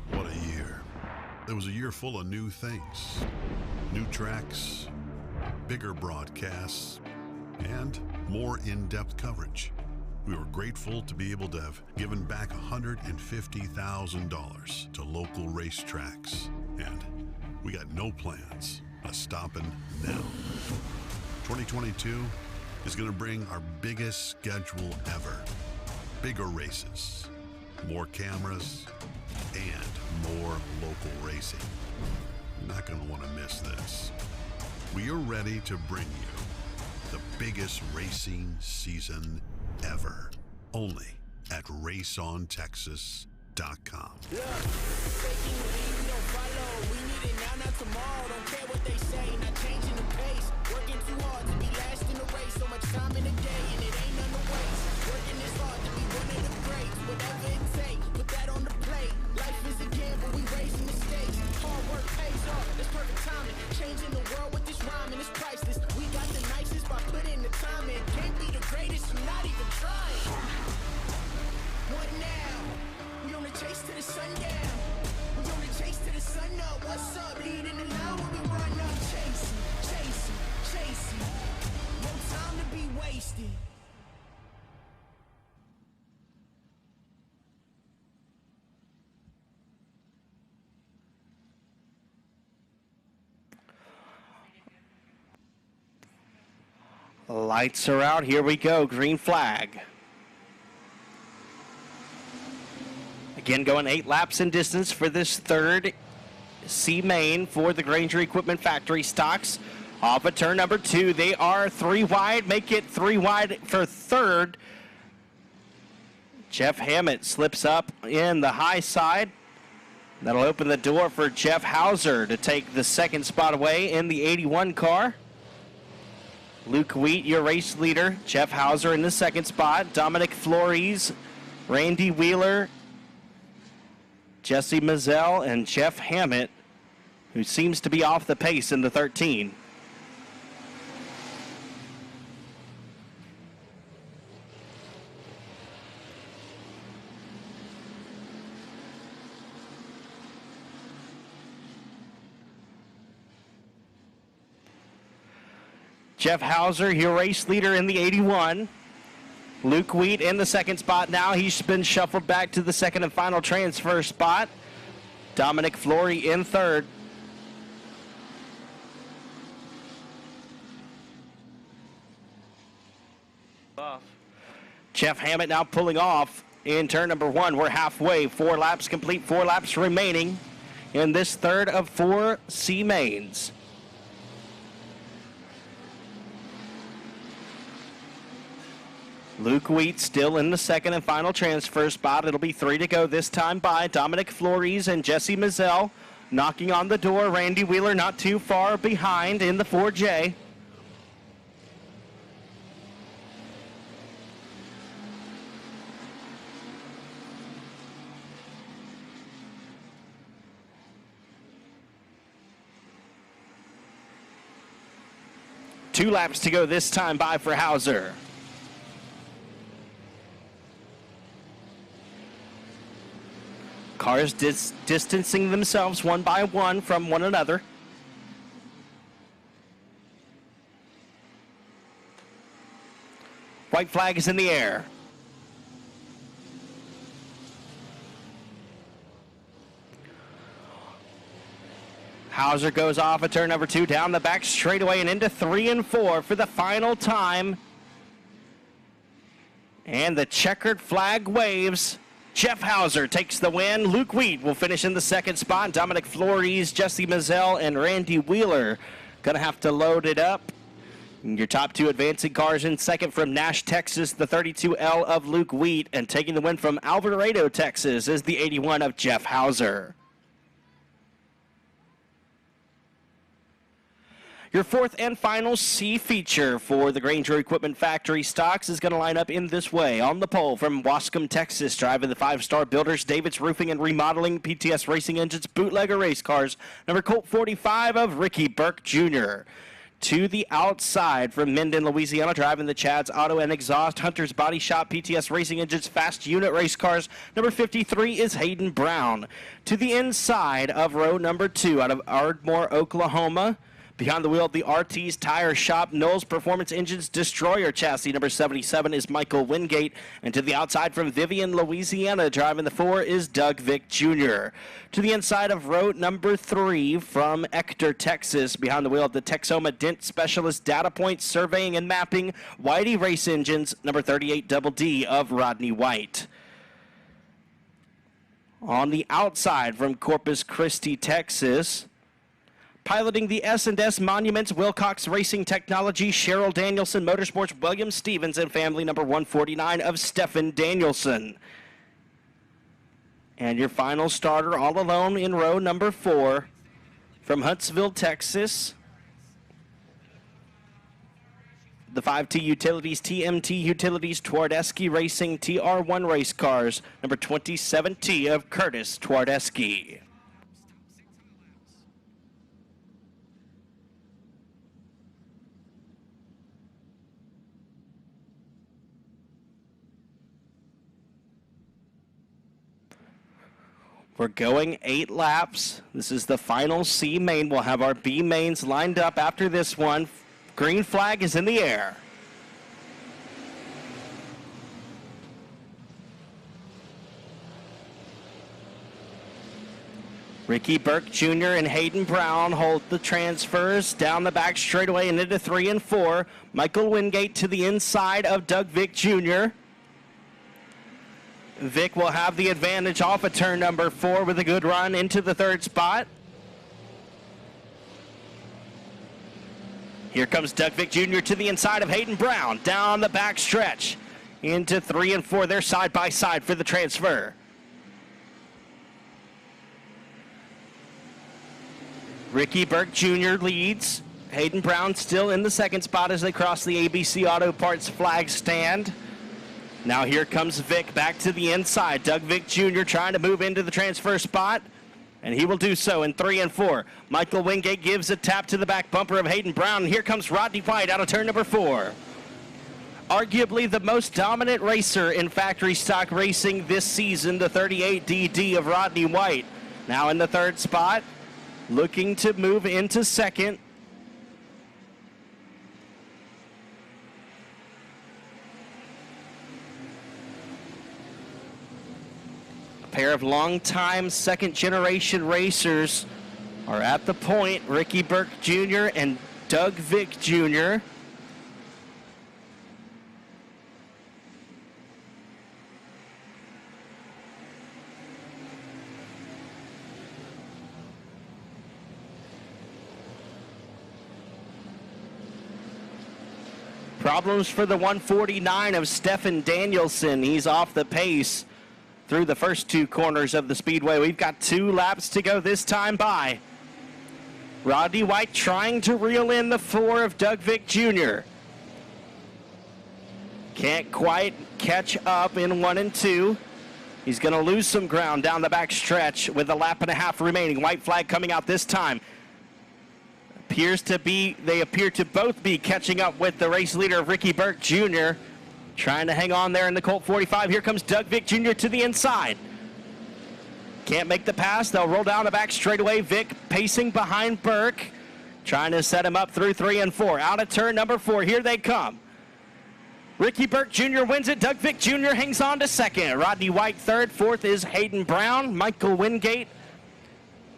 What a year. It was a year full of new things, new tracks, bigger broadcasts, and more in-depth coverage. We were grateful to be able to have given back $150,000 to local racetracks, and we got no plans of stopping now. 2022 is going to bring our biggest schedule ever. Bigger races, more cameras, and more local racing. You're not going to want to miss this. We are ready to bring you the biggest racing season ever, only at raceontexas.com. Look, faking lead, no follow. We need it now, not tomorrow. Don't care what they say, not changing the pace. Working too hard to be last in the race. So much time in the day, and it ain't none to waste. Working this hard to be one of the greats. Whatever it takes, put that on the plate. Life is a gamble, we raising the stakes. Hard work pays off, that's perfect timing. Changing the world with this rhyming, it's priceless. We got the nicest by putting the time in. Can't be the greatest, you're not even trying. What now? We on the chase to the sundown. We on the chase to the sun up. What's up? Leading the line when we run up. Chasing, chasing, chasing. No time to be wasted. Lights are out. Here we go. Green flag. Again, going 8 laps in distance for this third C main for the Granger Equipment Factory stocks. Off of turn number 2. They are 3 wide. Make it 3 wide for third. Jeff Hammett slips up in the high side. That'll open the door for Jeff Hauser to take the second spot away in the 81 car. Luke Wheat, your race leader. Jeff Hauser in the second spot. Dominic Flores, Randy Wheeler, Jesse Mazzell, and Jeff Hammett, who seems to be off the pace in the 13. Jeff Hauser, your race leader in the 81. Luke Wheat in the second spot now. He's been shuffled back to the second and final transfer spot. Dominic Flory in third. Jeff Hammett now pulling off in turn number 1. We're halfway. 4 laps complete, 4 laps remaining in this third of 4 C mains. Luke Wheat still in the second and final transfer spot. It'll be 3 to go this time by Dominic Flores and Jesse Mazzell knocking on the door. Randy Wheeler not too far behind in the 4J. Two laps to go this time by for Hauser. Cars distancing themselves one by one from one another. White flag is in the air. Hauser goes off at turn number 2, down the back straightaway and into 3 and 4 for the final time. And the checkered flag waves. Jeff Hauser takes the win. Luke Wheat will finish in the second spot. Dominic Flores, Jesse Mazzell, and Randy Wheeler gonna have to load it up. And your top 2 advancing cars in second from Nash, Texas, the 32L of Luke Wheat, and taking the win from Alvarado, Texas, is the 81 of Jeff Hauser. Your fourth and final C feature for the Granger Equipment Factory stocks is going to line up in this way. On the pole from Wascom, Texas, driving the 5-star builders, David's Roofing and Remodeling, PTS Racing Engines, Bootlegger Race Cars, number Colt 45 of Ricky Burke Jr. To the outside from Minden, Louisiana, driving the Chad's Auto and Exhaust, Hunter's Body Shop, PTS Racing Engines, Fast Unit Race Cars, number 53 is Hayden Brown. To the inside of row number 2 out of Ardmore, Oklahoma, behind the wheel of the RT's Tire Shop, Knowles Performance Engines Destroyer Chassis, number 77 is Michael Wingate. And to the outside from Vivian, Louisiana, driving the 4 is Doug Vick Jr. To the inside of row number 3 from Ector, Texas, behind the wheel of the Texoma Dent Specialist Data Point Surveying and Mapping, Whitey Race Engines, number 38 Double D of Rodney White. On the outside from Corpus Christi, Texas, piloting the S&S Monuments, Wilcox Racing Technology, Cheryl Danielson Motorsports, William Stevens and family, number 149 of Stephen Danielson. And your final starter all alone in row number 4 from Huntsville, Texas, the 5T Utilities, TMT Utilities, Twardesky Racing, TR1 Race Cars, number 27T of Curtis Twardesky. We're going 8 laps. This is the final C main. We'll have our B mains lined up after this one. Green flag is in the air. Ricky Burke Jr. and Hayden Brown hold the transfers down the back straightaway and into 3 and 4. Michael Wingate to the inside of Doug Vick Jr. Vick will have the advantage off of turn number 4 with a good run into the 3rd spot. Here comes Doug Vick Jr. to the inside of Hayden Brown down the back stretch into 3 and 4. They're side by side for the transfer. Ricky Burke Jr. leads. Hayden Brown still in the 2nd spot as they cross the ABC Auto Parts flag stand. Now here comes Vick back to the inside. Doug Vick Jr. trying to move into the transfer spot, and he will do so in 3 and 4. Michael Wingate gives a tap to the back bumper of Hayden Brown, and here comes Rodney White out of turn number 4. Arguably the most dominant racer in factory stock racing this season, the 38DD of Rodney White. Now in the 3rd spot, looking to move into 2nd. A pair of longtime 2nd-generation racers are at the point. Ricky Burke Jr. and Doug Vick Jr. Problems for the 149 of Stefan Danielson. He's off the pace through the first 2 corners of the Speedway. We've got 2 laps to go this time by. Rodney White trying to reel in the 4 of Doug Vick Jr. Can't quite catch up in 1 and 2. He's going to lose some ground down the back stretch with a lap and a half remaining. White flag coming out this time. They appear to both be catching up with the race leader, Ricky Burke Jr. Trying to hang on there in the Colt 45. Here comes Doug Vick Jr. to the inside. Can't make the pass. They'll roll down the back straightaway. Vick pacing behind Burke, trying to set him up through 3 and 4. Out of turn number 4. Here they come. Ricky Burke Jr. wins it. Doug Vick Jr. hangs on to 2nd. Rodney White 3rd. 4th is Hayden Brown. Michael Wingate,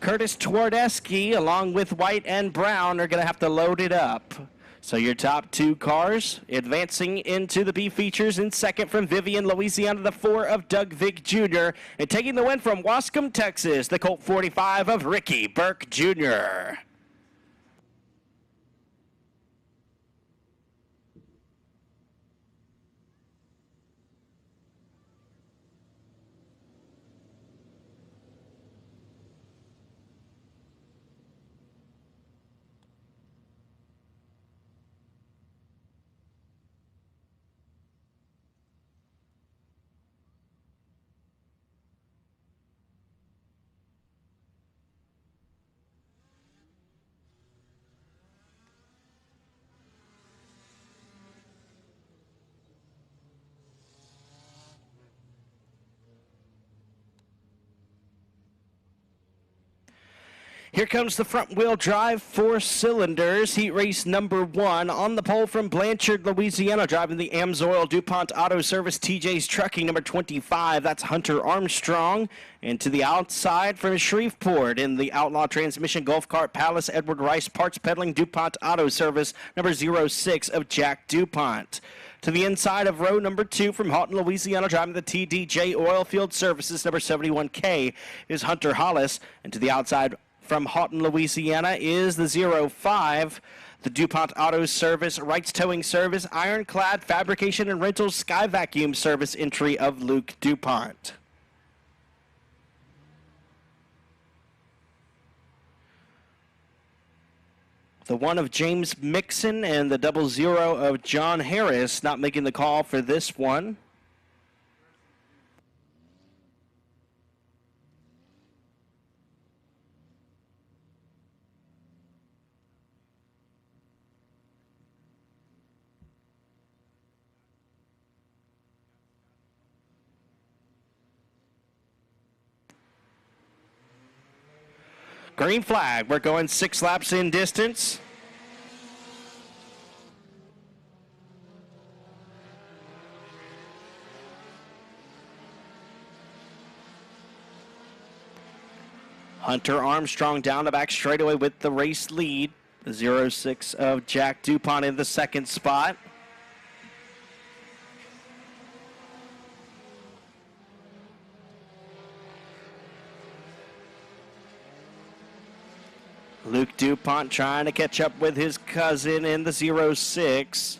Curtis Twardesky, along with White and Brown, are going to have to load it up. So your top 2 cars advancing into the B features in 2nd from Vivian, Louisiana, the 4 of Doug Vick Jr. And taking the win from Wascom, Texas, the Colt 45 of Ricky Burke Jr. Here comes the front-wheel drive 4 cylinders. Heat race number 1 on the pole from Blanchard, Louisiana, driving the Amsoil DuPont Auto Service TJ's Trucking number 25. That's Hunter Armstrong. And to the outside from Shreveport in the Outlaw Transmission Golf Cart Palace Edward Rice Parts Peddling DuPont Auto Service number 06 of Jack DuPont. To the inside of row number 2 from Houghton, Louisiana, driving the TDJ Oilfield Services number 71K is Hunter Hollis. And to the outside from Houghton, Louisiana is the 05, the DuPont Auto Service, Wright's Towing Service, Ironclad Fabrication and Rentals Sky Vacuum Service entry of Luke DuPont. The 1 of James Mixon and the 00 of John Harris not making the call for this one. Green flag. We're going 6 laps in distance. Hunter Armstrong down the back straightaway with the race lead. The 0-6 of Jack DuPont in the second spot. Luke DuPont trying to catch up with his cousin in the 0-6.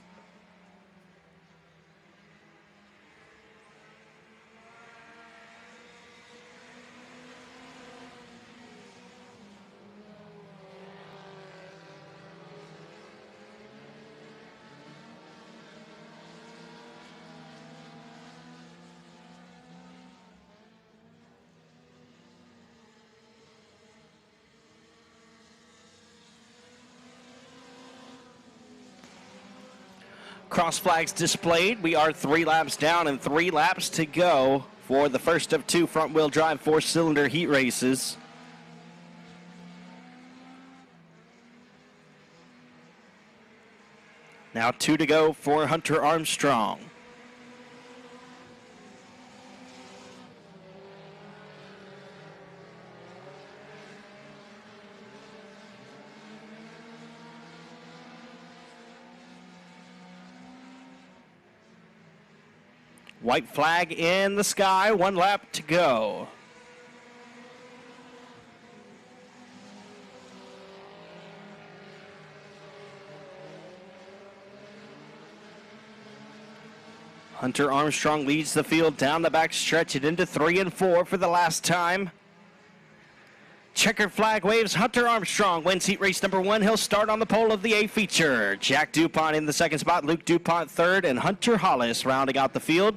Cross flags displayed. We are 3 laps down and 3 laps to go for the first of 2 front-wheel drive 4-cylinder heat races. Now 2 to go for Hunter Armstrong. White flag in the sky, 1 lap to go. Hunter Armstrong leads the field down the back stretch and into 3 and 4 for the last time. Checkered flag waves. Hunter Armstrong wins heat race number 1. He'll start on the pole of the A feature. Jack DuPont in the second spot, Luke DuPont third, and Hunter Hollis rounding out the field.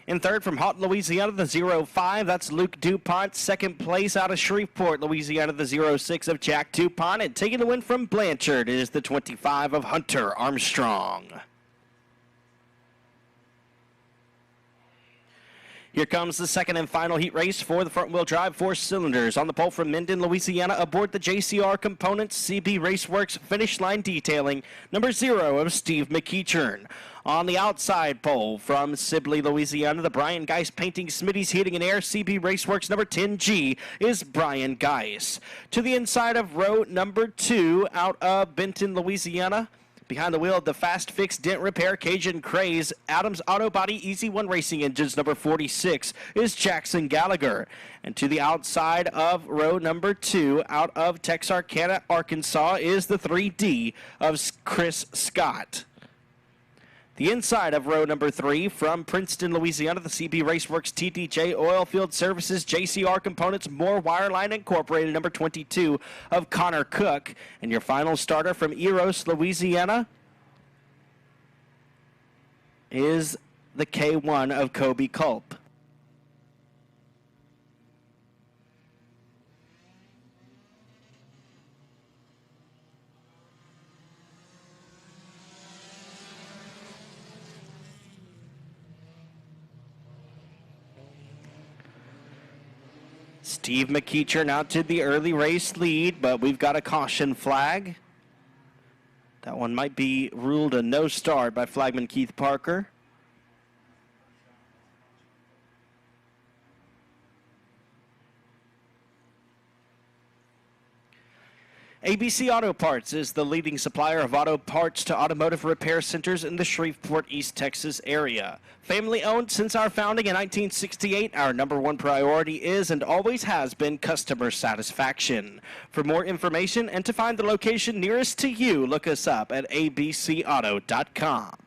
In third from Houghton, Louisiana, the 0-5, that's Luke DuPont. Second place out of Shreveport, Louisiana, the 0-6 of Jack DuPont. And taking the win from Blanchard is the 25 of Hunter Armstrong. Here comes the second and final heat race for the front-wheel drive 4 cylinders. On the pole from Minden, Louisiana, aboard the JCR Components CB Raceworks finish line detailing, number 0 of Steve McEachern. On the outside pole from Sibley, Louisiana, the Brian Geis Painting, Smitty's Heating and Air CB Raceworks number 10G is Brian Geis. To the inside of row number 2 out of Benton, Louisiana, behind the wheel of the Fast Fix Dent Repair Cajun Craze, Adams Auto Body Easy One Racing Engines number 46 is Jackson Gallagher. And to the outside of row number 2 out of Texarkana, Arkansas is the 3D of Chris Scott. The inside of row number 3 from Princeton, Louisiana, the CB Raceworks TDJ Oilfield Services JCR Components More Wireline Incorporated number 22 of Connor Cook. And your final starter from Eros, Louisiana is the K1 of Kobe Culp. Steve McEachern out to the early race lead, but we've got a caution flag. That one might be ruled a no start by flagman Keith Parker. ABC Auto Parts is the leading supplier of auto parts to automotive repair centers in the Shreveport, East Texas area. Family owned since our founding in 1968, our number 1 priority is and always has been customer satisfaction. For more information and to find the location nearest to you, look us up at abcauto.com.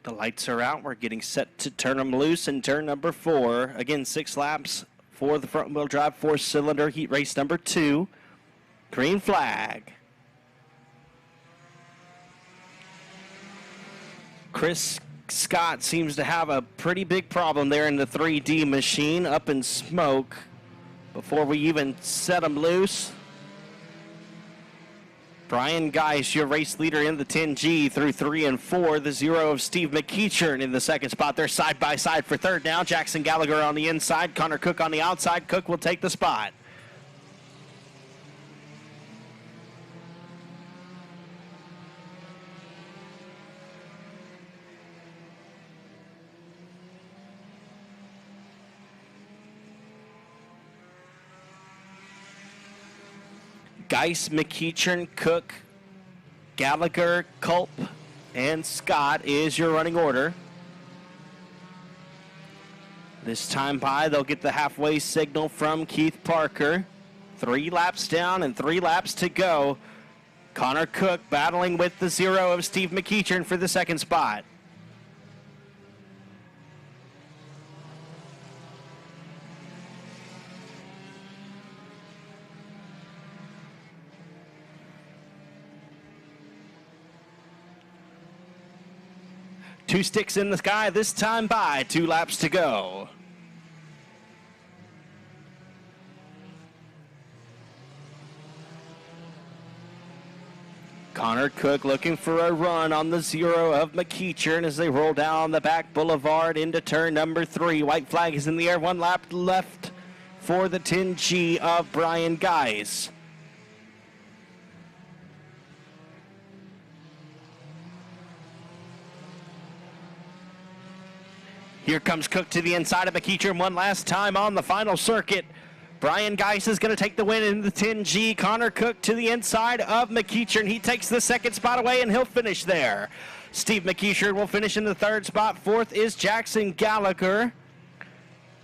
The lights are out. We're getting set to turn them loose in turn number 4. Again, 6 laps for the front-wheel drive 4-cylinder heat race number 2. Green flag. Chris Scott seems to have a pretty big problem there in the 3D machine, up in smoke before we even set him loose. Brian Geis, your race leader in the 10G through 3 and 4. The 0 of Steve McEachern in the second spot. They're side by side for third now. Jackson Gallagher on the inside. Connor Cook on the outside. Cook will take the spot. Geis, McEachern, Cook, Gallagher, Culp, and Scott is your running order. This time by, they'll get the halfway signal from Keith Parker. 3 laps down and 3 laps to go. Connor Cook battling with the 0 of Steve McEachern for the second spot. Two sticks in the sky this time by. 2 laps to go. Connor Cook looking for a run on the 0 of McEachern as they roll down the back boulevard into turn number 3. White flag is in the air. 1 lap left for the 10G of Brian Geis. Here comes Cook to the inside of McEachern one last time on the final circuit. Brian Geis is going to take the win in the 10G. Connor Cook to the inside of McEachern. He takes the second spot away, and he'll finish there. Steve McEachern will finish in the third spot. Fourth is Jackson Gallagher.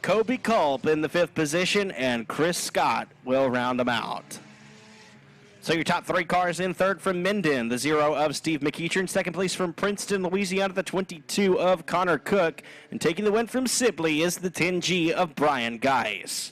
Kobe Culp in the 5th position, and Chris Scott will round them out. So your top 3 cars in third from Minden, the 0 of Steve McEachern. Second place from Princeton, Louisiana, the 22 of Connor Cook. And taking the win from Sibley is the 10G of Brian Geis.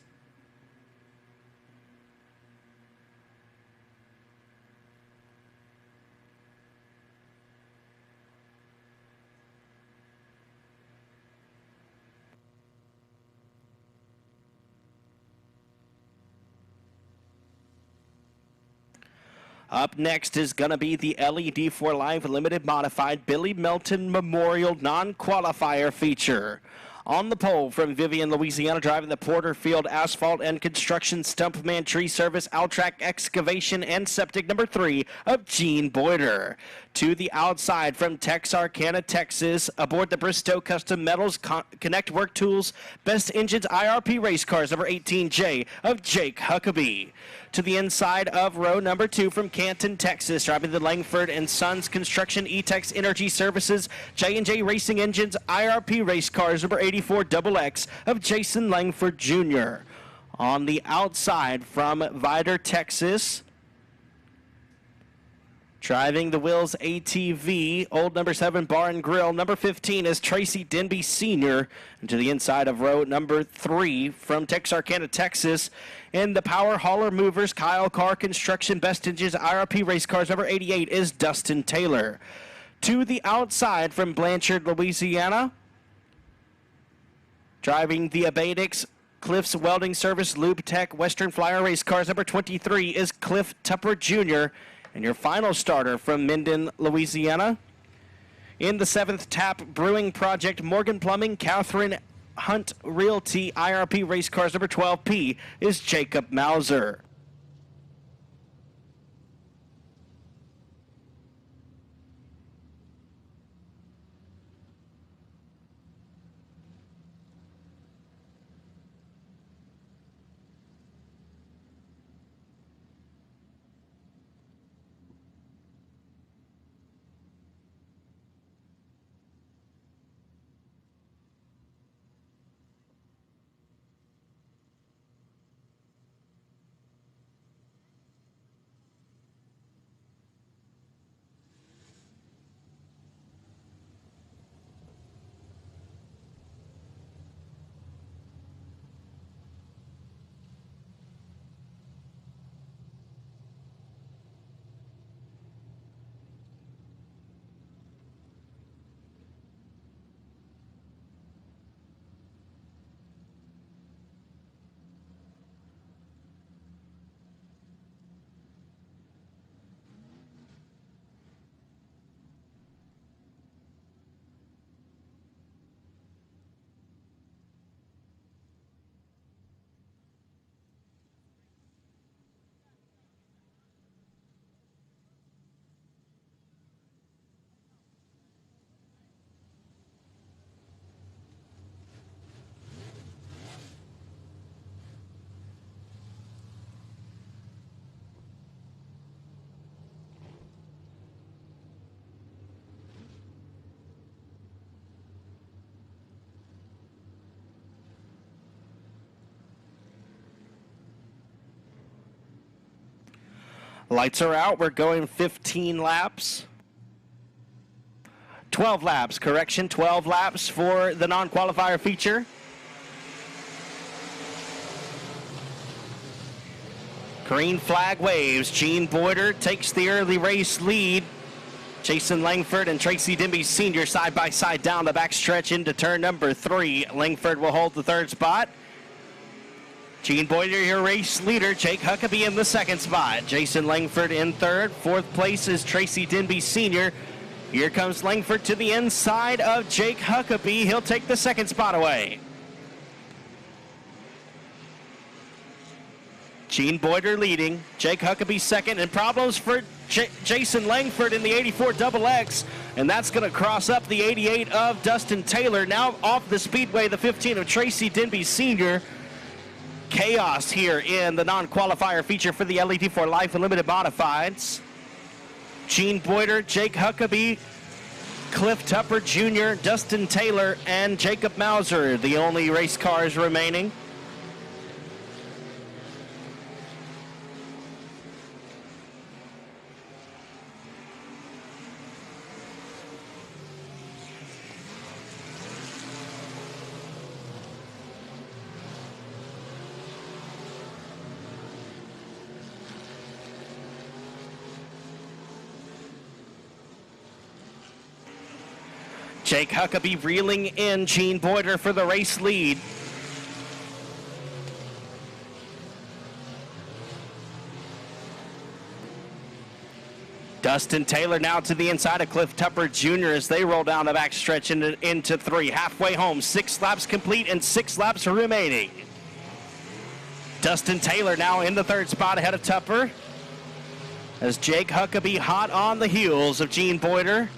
Up next is going to be the LED for Life Limited Modified Billy Melton Memorial Non-Qualifier feature. On the pole from Vivian, Louisiana, driving the Porterfield Asphalt and Construction Stumpman Tree Service Altrac Excavation and Septic number 3 of Gene Boyder. To the outside from Texarkana, Texas, aboard the Bristow Custom Metals Connect Work Tools Best Engines IRP Race Cars number 18J of Jake Huckabee. To the inside of row number 2 from Canton, Texas, driving the Langford and Sons Construction E-Tex Energy Services J&J Racing Engines IRP Race Cars number 84 XX of Jason Langford Jr. On the outside from Vidor, Texas, driving the Wills ATV, old number 7 Bar and Grill, number 15 is Tracy Denby Sr. And to the inside of row number 3 from Texarkana, Texas, in the Power Hauler Movers Kyle Carr Construction Best Engines IRP Race Cars number 88 is Dustin Taylor. To the outside from Blanchard, Louisiana, driving the Abadix Cliff's Welding Service Lube Tech Western Flyer Race Cars number 23 is Cliff Tupper Jr. And your final starter from Minden, Louisiana, in the 7th Tap Brewing Project Morgan Plumbing Catherine Hunt Realty IRP Race Cars number 12P is Jacob Mauser. Lights are out. We're going 15 laps. 12 laps, correction. 12 laps for the non-qualifier feature. Green flag waves. Gene Boyder takes the early race lead. Jason Langford and Tracy Denby Sr. side by side down the backstretch into turn number 3. Langford will hold the 3rd spot. Gene Boyder, your race leader. Jake Huckabee in the 2nd spot. Jason Langford in 3rd. 4th place is Tracy Denby Sr. Here comes Langford to the inside of Jake Huckabee. He'll take the 2nd spot away. Gene Boyder leading. Jake Huckabee 2nd, and problems for Jason Langford in the 84 XX, and that's going to cross up the 88 of Dustin Taylor. Now off the Speedway, the 15 of Tracy Denby Sr. Chaos here in the non-qualifier feature for the LED4 Life Unlimited Modifieds. Gene Boyder, Jake Huckabee, Cliff Tupper Jr., Dustin Taylor, and Jacob Mauser, the only race cars remaining. Jake Huckabee reeling in Gene Boyder for the race lead. Dustin Taylor now to the inside of Cliff Tupper Jr. as they roll down the backstretch into 3. Halfway home, 6 laps complete and 6 laps remaining. Dustin Taylor now in the 3rd spot ahead of Tupper as Jake Huckabee hot on the heels of Gene Boyder.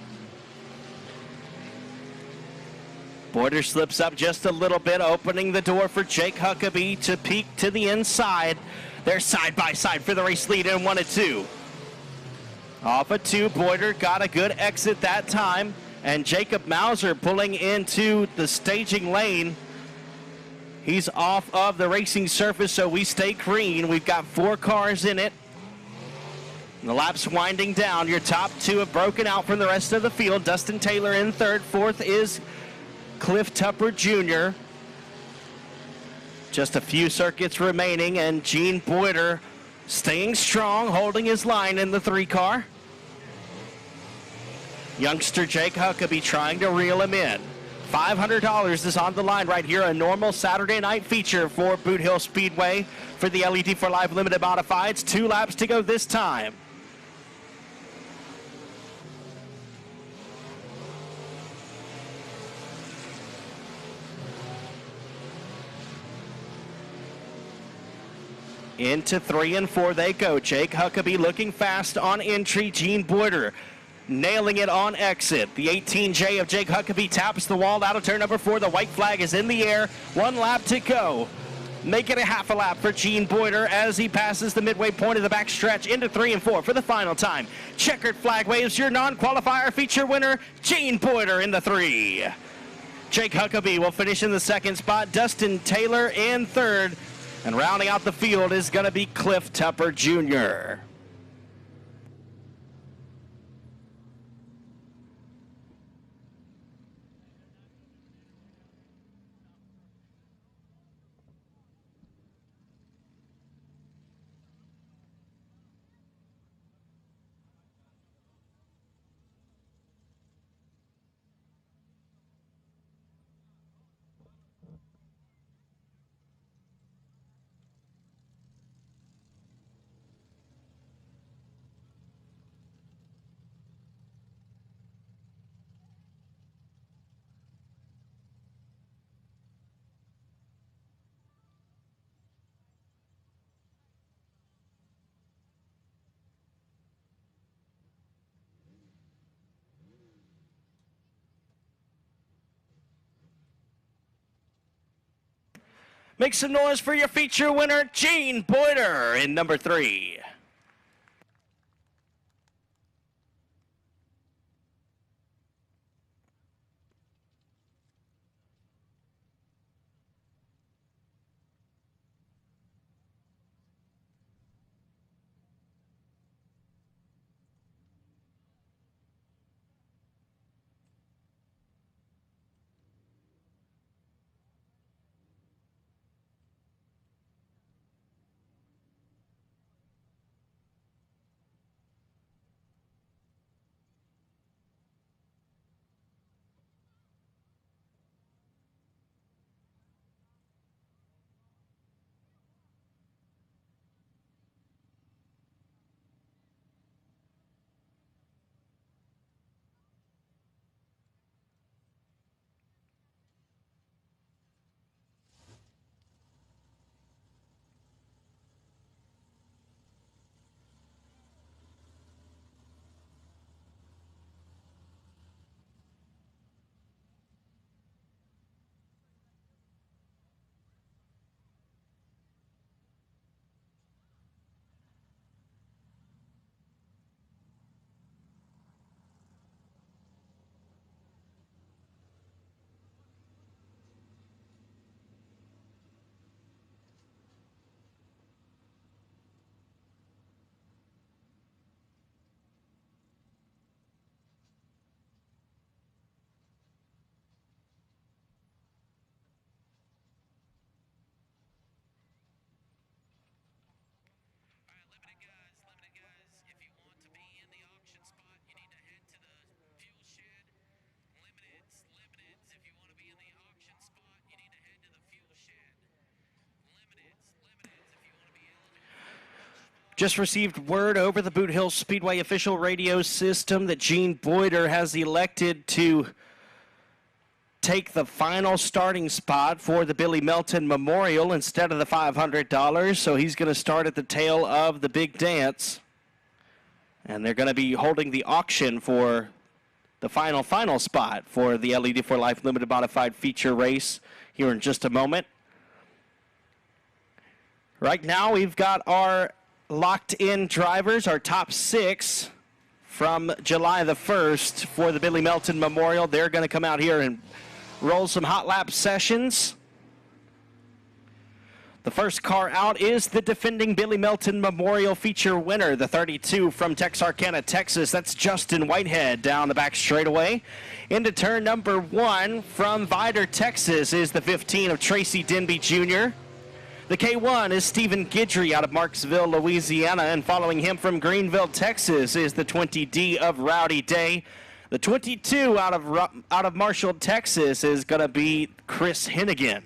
Boyder slips up just a little bit, opening the door for Jake Huckabee to peek to the inside. They're side by side for the race lead in 1 and 2. Off of 2, Boyder got a good exit that time, and Jacob Mauser pulling into the staging lane. He's off of the racing surface, so we stay green. We've got 4 cars in it. The lap's winding down. Your top 2 have broken out from the rest of the field. Dustin Taylor in 3rd. 4th is Cliff Tupper Jr. Just a few circuits remaining, and Gene Boyder staying strong, holding his line in the 3 car. Youngster Jake Huckabee trying to reel him in. $500 is on the line right here, a normal Saturday night feature for Boothill Speedway for the LED4 Live Limited Modifieds. 2 laps to go this time. Into 3 and 4 they go. Jake Huckabee looking fast on entry. Gene Boyder nailing it on exit. The 18J of Jake Huckabee taps the wall out of turn number 4. The white flag is in the air. 1 lap to go. Make it a half a lap for Gene Boyder as he passes the midway point of the backstretch into 3 and 4 for the final time. Checkered flag waves, your non-qualifier feature winner, Gene Boyder in the 3. Jake Huckabee will finish in the 2nd spot. Dustin Taylor in 3rd. And rounding out the field is going to be Cliff Tupper Jr. Make some noise for your feature winner, Gene Boyder in number 3. Limited guys. If you want to be in the auction spot, you need to head to the fuel shed. Limiteds. If you want to be in the auction spot, you need to head to the fuel shed. Limiteds. If you want to be eligible. Just received word over the Boothill Speedway official radio system that Gene Boyder has elected to take the final starting spot for the Billy Melton Memorial instead of the $500. So he's going to start at the tail of the big dance. And they're going to be holding the auction for the final spot for the LED for Life Limited Modified Feature Race here in just a moment. Right now we've got our locked-in drivers, our top 6 from July the 1st for the Billy Melton Memorial. They're going to come out here and roll some hot lap sessions. The first car out is the defending Billy Melton Memorial Feature winner, the 32 from Texarkana, Texas. That's Justin Whitehead down the back straightaway. Into turn number 1 from Vidor, Texas is the 15 of Tracy Denby Jr. The K1 is Stephen Guidry out of Marksville, Louisiana, and following him from Greenville, Texas is the 20D of Rowdy Day. The 22 out of Marshall, Texas is going to be Chris Hennigan.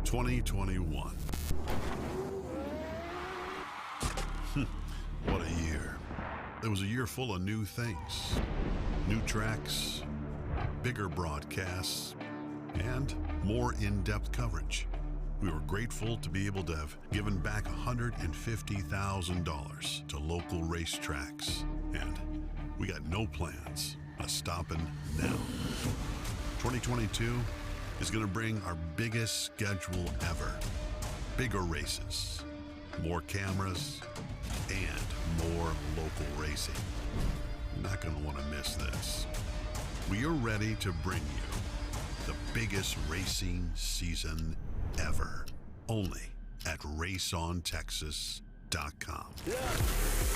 ...2021. What a year. It was a year full of new things. New tracks, bigger broadcasts, and more in-depth coverage. We were grateful to be able to have given back $150,000 to local racetracks. And we got no plans of stopping now. 2022 is going to bring our biggest schedule ever. Bigger races, more cameras, and more local racing. You're not going to want to miss this. We are ready to bring you the biggest racing season ever. Only at raceontexas.com. Look,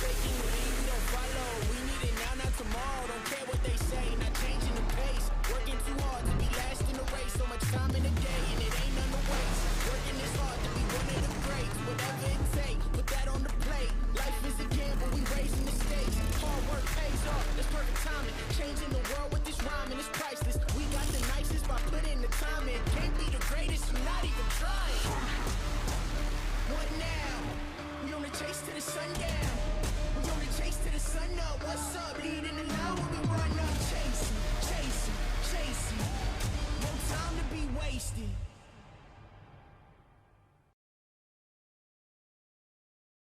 breaking the lead, we don't follow. We need it now, not tomorrow. Don't care what they say, not changing the pace. Working too hard to be last in the race. So much time in the day, and it ain't none to waste. Working this hard to be one of the greats. Whatever it takes, put that on the plate. Life is a gamble, we raising the stakes. Hard work pays off, that's perfect timing. Changing the world with this rhyming, it's priceless. We got the nicest by putting the time in. Can't be the greatest, you're not even trying. What now? We on the chase to the sundown. We on the chase to the sun up. What's up? Leading the line when we run up. Chasing, chasing, chasing. No time to be wasted.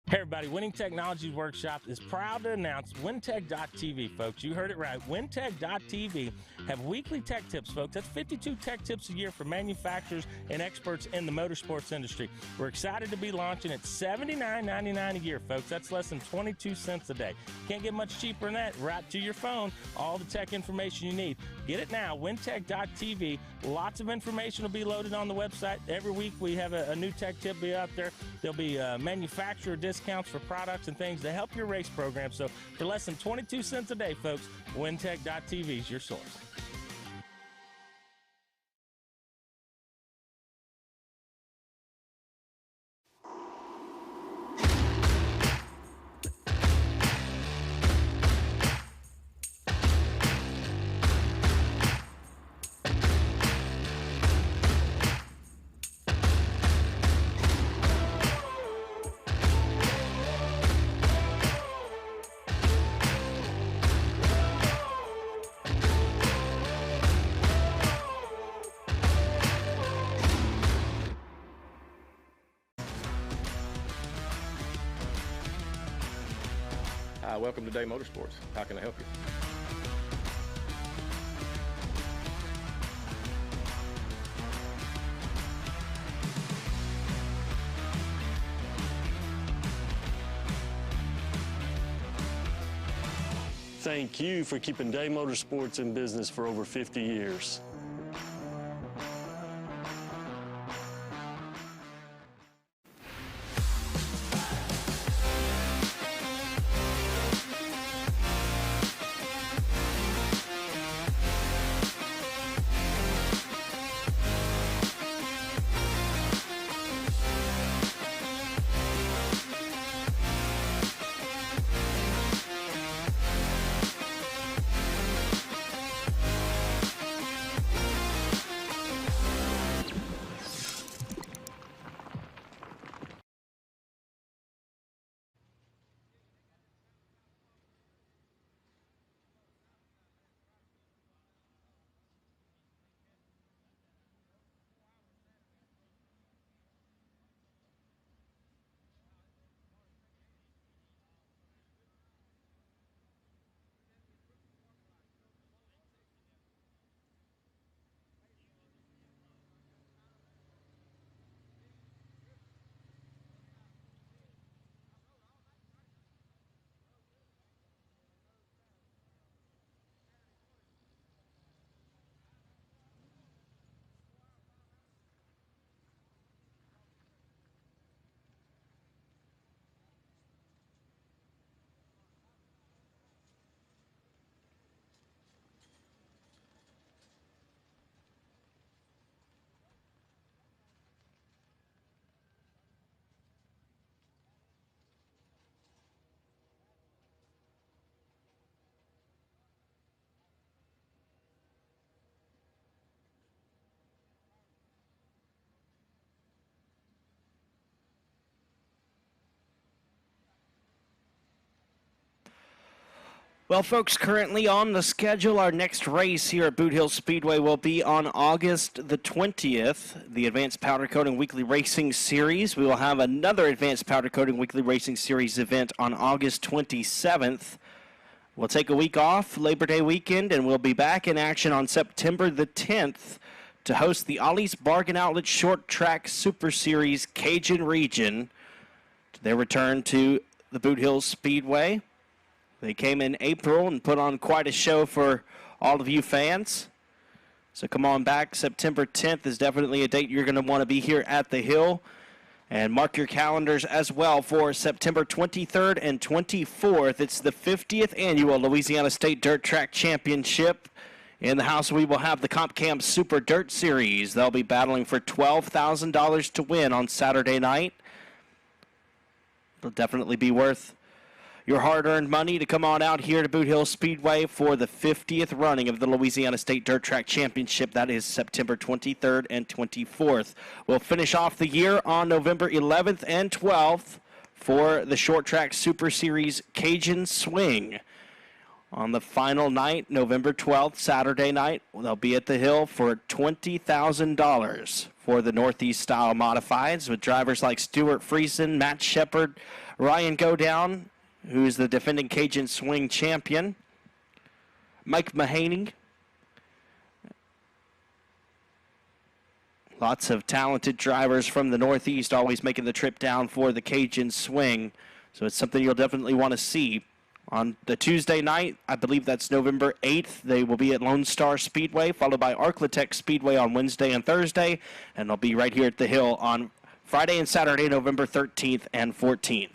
Hey everybody, Winning Technologies Workshop is proud to announce WinTech.tv, folks. You heard it right. WinTech.tv have weekly tech tips, folks. That's 52 tech tips a year for manufacturers and experts in the motorsports industry. We're excited to be launching at $79.99 a year, folks. That's less than 22 cents a day. Can't get much cheaper than that. Right to your phone, all the tech information you need. Get it now, WinTech.tv. Lots of information will be loaded on the website. Every week we have a new tech tip be out there. There'll be manufacturer discounts for products and things to help your race program. So for less than 22 cents a day, folks, WinTech.tv is your source. Welcome to Day Motorsports. How can I help you? Thank you for keeping Day Motorsports in business for over 50 years. Well, folks, currently on the schedule, our next race here at Boothill Speedway will be on August the 20th, the Advanced Powder Coating Weekly Racing Series. We will have another Advanced Powder Coating Weekly Racing Series event on August 27th. We'll take a week off, Labor Day weekend, and we'll be back in action on September the 10th to host the Ollie's Bargain Outlet Short Track Super Series Cajun Region. Their return to the Boothill Speedway. They came in April and put on quite a show for all of you fans. So come on back. September 10th is definitely a date you're going to want to be here at the Hill. And mark your calendars as well for September 23rd and 24th. It's the 50th annual Louisiana State Dirt Track Championship. In the house, we will have the Comp Cam Super Dirt Series. They'll be battling for $12,000 to win on Saturday night. It'll definitely be worth your hard-earned money to come on out here to Boothill Speedway for the 50th running of the Louisiana State Dirt Track Championship. That is September 23rd and 24th. We'll finish off the year on November 11th and 12th for the Short Track Super Series Cajun Swing. On the final night, November 12th, Saturday night, they'll be at the Hill for $20,000 for the Northeast Style Modifieds with drivers like Stuart Friesen, Matt Shepard, Ryan Godown, who is the defending Cajun Swing champion, Mike Mahaney. Lots of talented drivers from the Northeast always making the trip down for the Cajun Swing. So it's something you'll definitely want to see. On the Tuesday night, I believe that's November 8th, they will be at Lone Star Speedway, followed by Arclatech Speedway on Wednesday and Thursday. And they'll be right here at the Hill on Friday and Saturday, November 13th and 14th.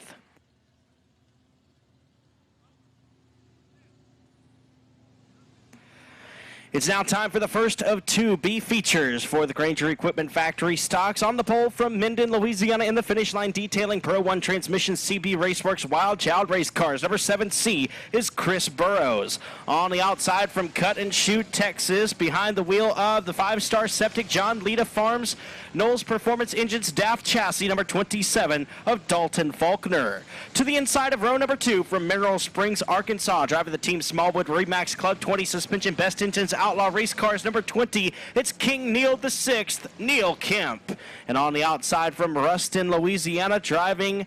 It's now time for the first of two B features for the Granger Equipment Factory stocks. On the pole from Minden, Louisiana, in the finish line detailing Pro 1 Transmission CB Raceworks Wild Child Race Cars. Number 7C is Chris Burrows. On the outside from Cut and Shoot, Texas, behind the wheel of the 5-star Septic John Lita Farms, Knowles Performance Engines DAF Chassis, number 27 of Dalton Faulkner. To the inside of row number 2 from Mineral Springs, Arkansas, driving the Team Smallwood Remax Club 20 Suspension Best Engines Outlaw Race Cars, number 20, it's King Neil the 6th, Neil Kemp. And on the outside from Ruston, Louisiana, driving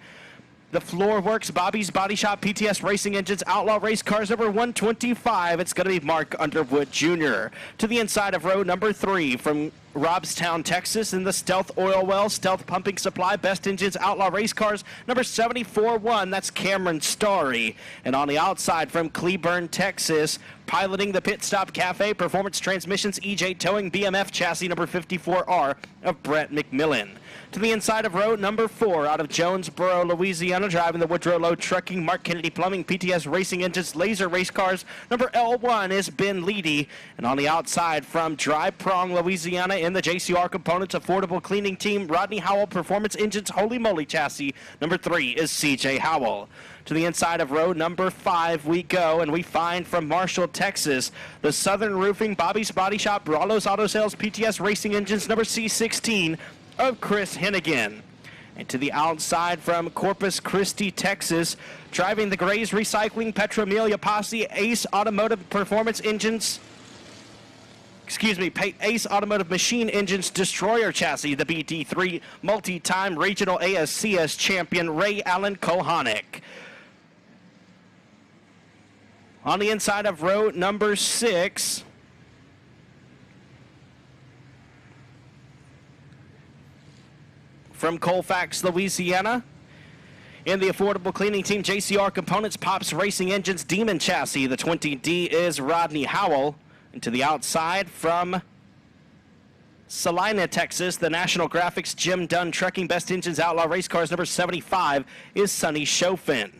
the Floorworks Bobby's Body Shop PTS Racing Engines Outlaw Race Cars, number 125, it's going to be Mark Underwood Jr. To the inside of row number 3 from Robstown, Texas, in the Stealth Oil Well, Stealth Pumping Supply, Best Engines Outlaw Race Cars, number 74-1, that's Cameron Starry. And on the outside from Cleburne, Texas, piloting the Pit Stop Cafe Performance Transmissions EJ Towing BMF Chassis, number 54R of Brett McMillan. To the inside of row number 4 out of Jonesboro, Louisiana, driving the Woodrow Lowe Trucking, Mark Kennedy Plumbing, PTS Racing Engines, Laser Race Cars, number L1 is Ben Leedy. And on the outside from Dry Prong, Louisiana, in the JCR Components Affordable Cleaning Team, Rodney Howell Performance Engines Holy Moly Chassis, number 3 is CJ Howell. To the inside of row number 5 we go, and we find from Marshall, Texas, the Southern Roofing, Bobby's Body Shop, Bralo's Auto Sales, PTS Racing Engines, number C16 of Chris Hennigan. And to the outside from Corpus Christi, Texas, driving the Grays Recycling, Petromelia Posse, Ace Automotive Performance Engines, Ace Automotive Machine Engines Destroyer Chassis, the BT3 multi-time regional ASCS champion Ray Allen Kohanek. On the inside of row number 6, from Colfax, Louisiana, in the Affordable Cleaning Team, JCR Components, Pops Racing Engines, Demon Chassis, the 20D is Rodney Howell. And to the outside from Salina, Texas, the National Graphics, Jim Dunn Trucking, Best Engines Outlaw Race Cars, number 75 is Sonny Chofin.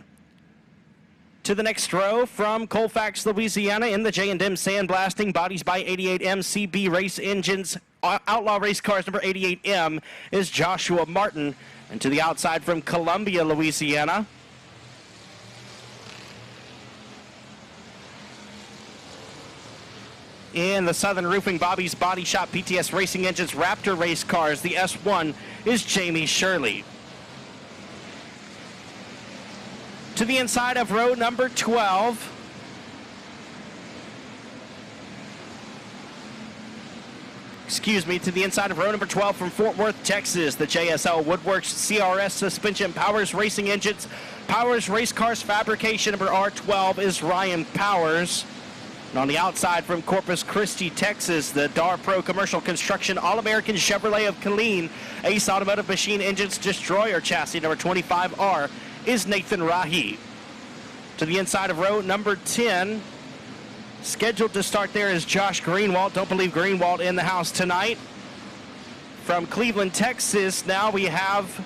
To the next row from Colfax, Louisiana, in the J&M Sandblasting, Bodies by 88M CB Race Engines, Outlaw Race Cars, number 88M is Joshua Martin. And to the outside from Columbia, Louisiana, in the Southern Roofing, Bobby's Body Shop, PTS Racing Engines, Raptor Race Cars, the S1 is Jamie Shirley. To the inside of row number 12, to the inside of row number 12 from Fort Worth, Texas, the JSL Woodworks CRS Suspension Powers Racing Engines, Powers Race Cars Fabrication, number R12 is Ryan Powers. And on the outside from Corpus Christi, Texas, the Dar Pro Commercial Construction All-American Chevrolet of Killeen, Ace Automotive Machine Engines Destroyer Chassis, number 25R is Nathan Rahi. To the inside of row number 10 Scheduled to start there is Josh Greenwald. Don't believe Greenwald in the house tonight. From Cleveland, Texas, now we have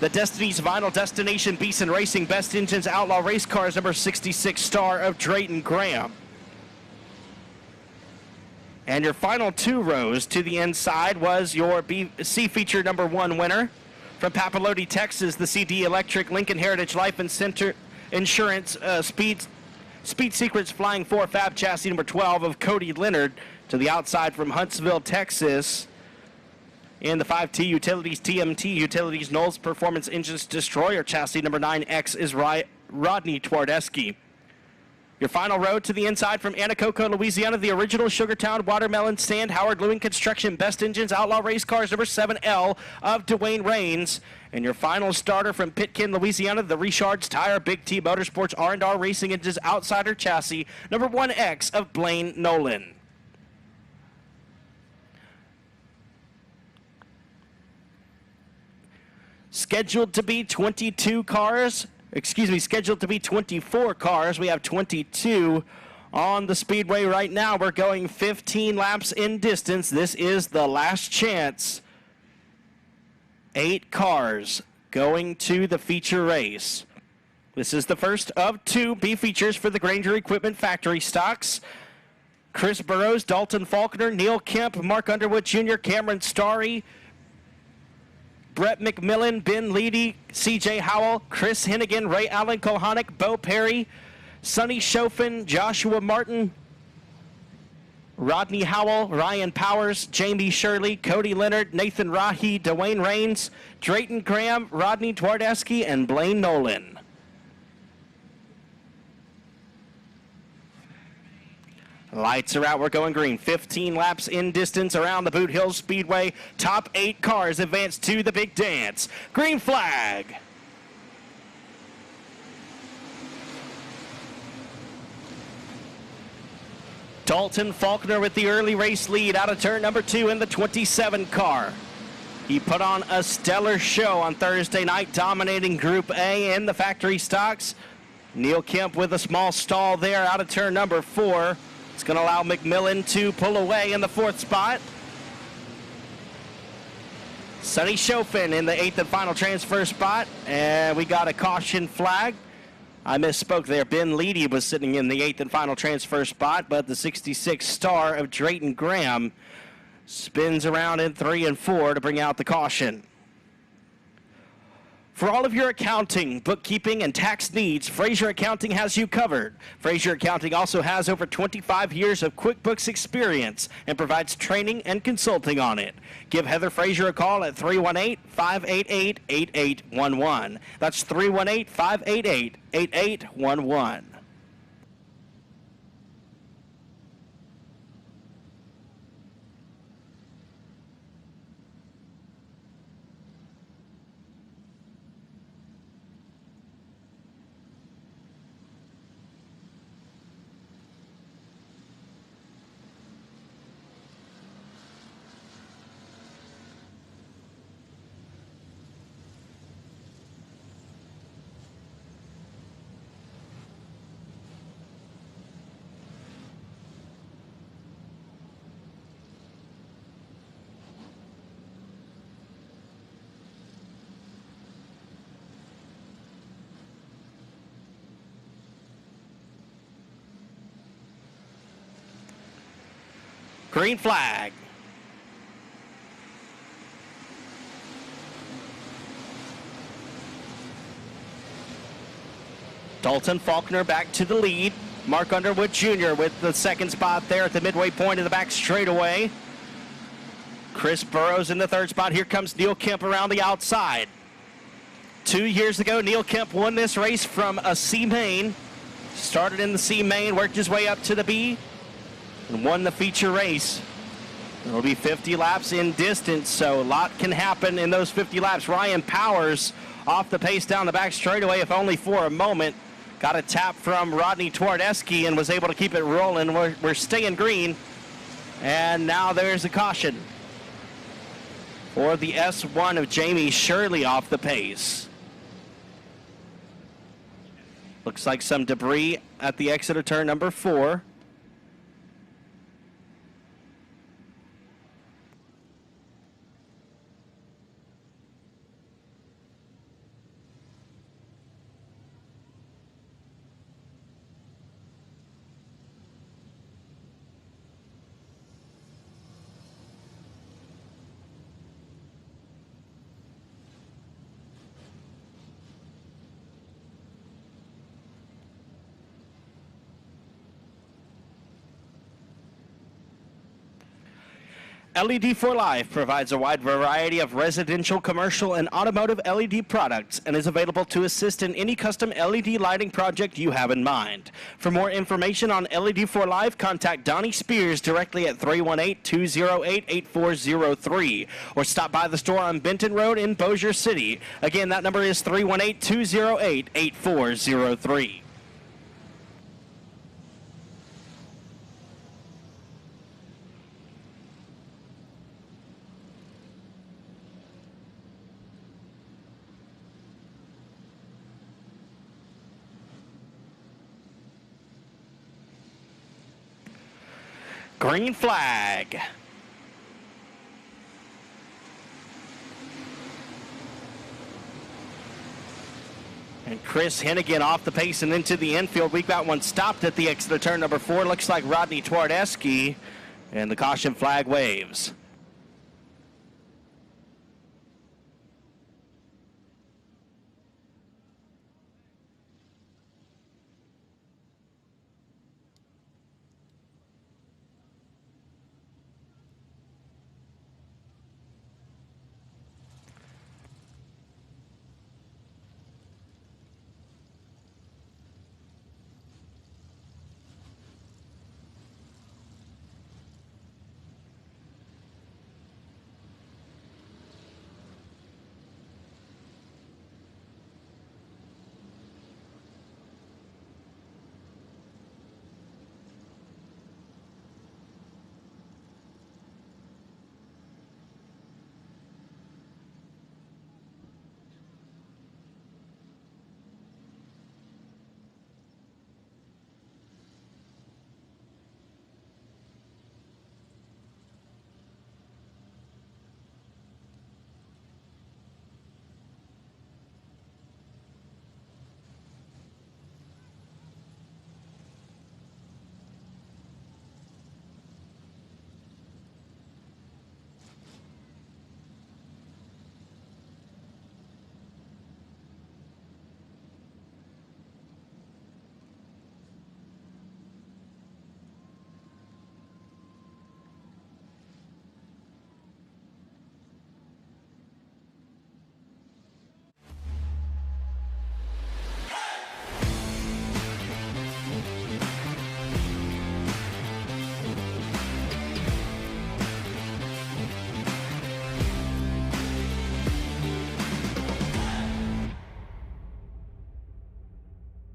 the Destiny's Vinyl Destination Beeson Racing Best Engines Outlaw Race Cars, number 66 star of Drayton Graham. And your final 2 rows to the inside was your C feature number 1 winner. From Papalote, Texas, the CD Electric Lincoln Heritage Life and Center Insurance Speed Secrets Flying 4 Fab Chassis number 12 of Cody Leonard. To the outside from Huntsville, Texas, in the 5T Utilities TMT Utilities Knowles Performance Engines Destroyer Chassis number 9X is Rodney Twardesky. Your final row to the inside from Anacoco, Louisiana, the original Sugartown Watermelon Stand Howard Lewin Construction Best Engines Outlaw Race Cars number 7L of Dwayne Rains. And your final starter from Pitkin, Louisiana, the Richards Tire Big T Motorsports R&R Racing Engines Outsider Chassis number 1X of Blaine Nolan. Scheduled to be 24 cars. We have 22 on the Speedway right now. We're going 15 laps in distance. This is the last chance. 8 cars going to the feature race. This is the first of 2 B features for the Granger Equipment Factory stocks. Chris Burrows, Dalton Faulkner, Neil Kemp, Mark Underwood Jr., Cameron Starry, Brett McMillan, Ben Leedy, C.J. Howell, Chris Hennigan, Ray Allen Kohanek, Bo Perry, Sonny Chofin, Joshua Martin, Rodney Howell, Ryan Powers, Jamie Shirley, Cody Leonard, Nathan Rahi, Dwayne Rains, Drayton Graham, Rodney Twardesky, and Blaine Nolan. Lights are out, we're going green. 15 laps in distance around the Boothill Speedway. Top 8 cars advance to the big dance. Green flag. Dalton Faulkner with the early race lead out of turn number 2 in the 27 car. He put on a stellar show on Thursday night, dominating Group A in the factory stocks. Neil Kemp with a small stall there out of turn number 4. It's going to allow McMillan to pull away in the 4th spot. Sonny Chofin in the 8th and final transfer spot. And we got a caution flag. I misspoke there. Ben Leedy was sitting in the 8th and final transfer spot, but the 66 star of Drayton Graham spins around in 3 and 4 to bring out the caution. For all of your accounting, bookkeeping, and tax needs, Frazier Accounting has you covered. Frazier Accounting also has over 25 years of QuickBooks experience and provides training and consulting on it. Give Heather Frazier a call at 318-588-8811. That's 318-588-8811. Green flag. Dalton Faulkner back to the lead. Mark Underwood Jr. with the 2nd spot there at the midway point of the back straightaway. Chris Burrows in the 3rd spot. Here comes Neil Kemp around the outside. 2 years ago, Neil Kemp won this race from a C main. Started in the C main, worked his way up to the B, and won the feature race. It'll be 50 laps in distance, so a lot can happen in those 50 laps. Ryan Powers off the pace down the back straightaway, if only for a moment. Got a tap from Rodney Twardesky and was able to keep it rolling. We're staying green. And now there's a caution for the S1 of Jamie Shirley off the pace. Looks like some debris at the exit of turn number 4. LED for Life provides a wide variety of residential, commercial, and automotive LED products and is available to assist in any custom LED lighting project you have in mind. For more information on LED for Life, contact Donnie Spears directly at 318-208-8403 or stop by the store on Benton Road in Bossier City. Again, that number is 318-208-8403. Green flag. And Chris Hennigan off the pace and into the infield. We've got one stopped at the exit of turn number 4. Looks like Rodney Twardesky, and the caution flag waves.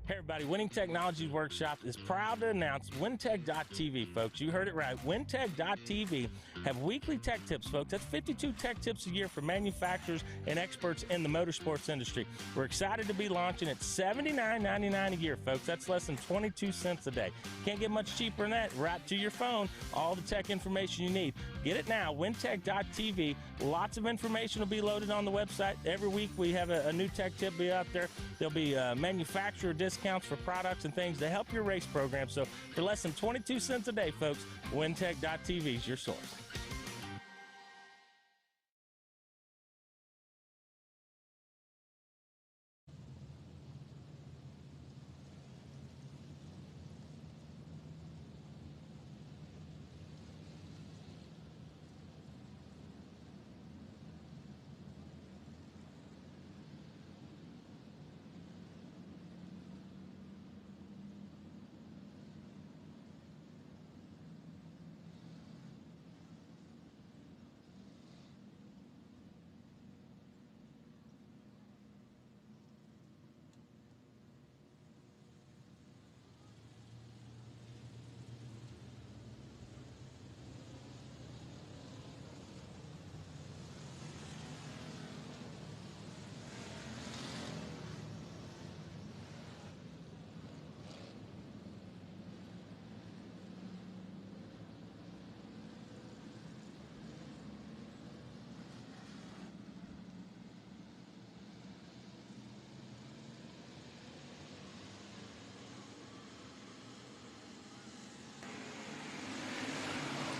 Hey everybody, Winning Technologies Workshop is proud to announce WinTech.tv, folks. You heard it right. WinTech.tv have weekly tech tips, folks. That's 52 tech tips a year for manufacturers and experts in the motorsports industry. We're excited to be launching at $79.99 a year, folks. That's less than 22 cents a day. Can't get much cheaper than that. Right to your phone, all the tech information you need. Get it now, WinTech.tv. Lots of information will be loaded on the website. Every week we have a new tech tip be out there. There'll be manufacturer discounts for products and things to help your race program. So for less than 22 cents a day, folks, WinTech.tv is your source.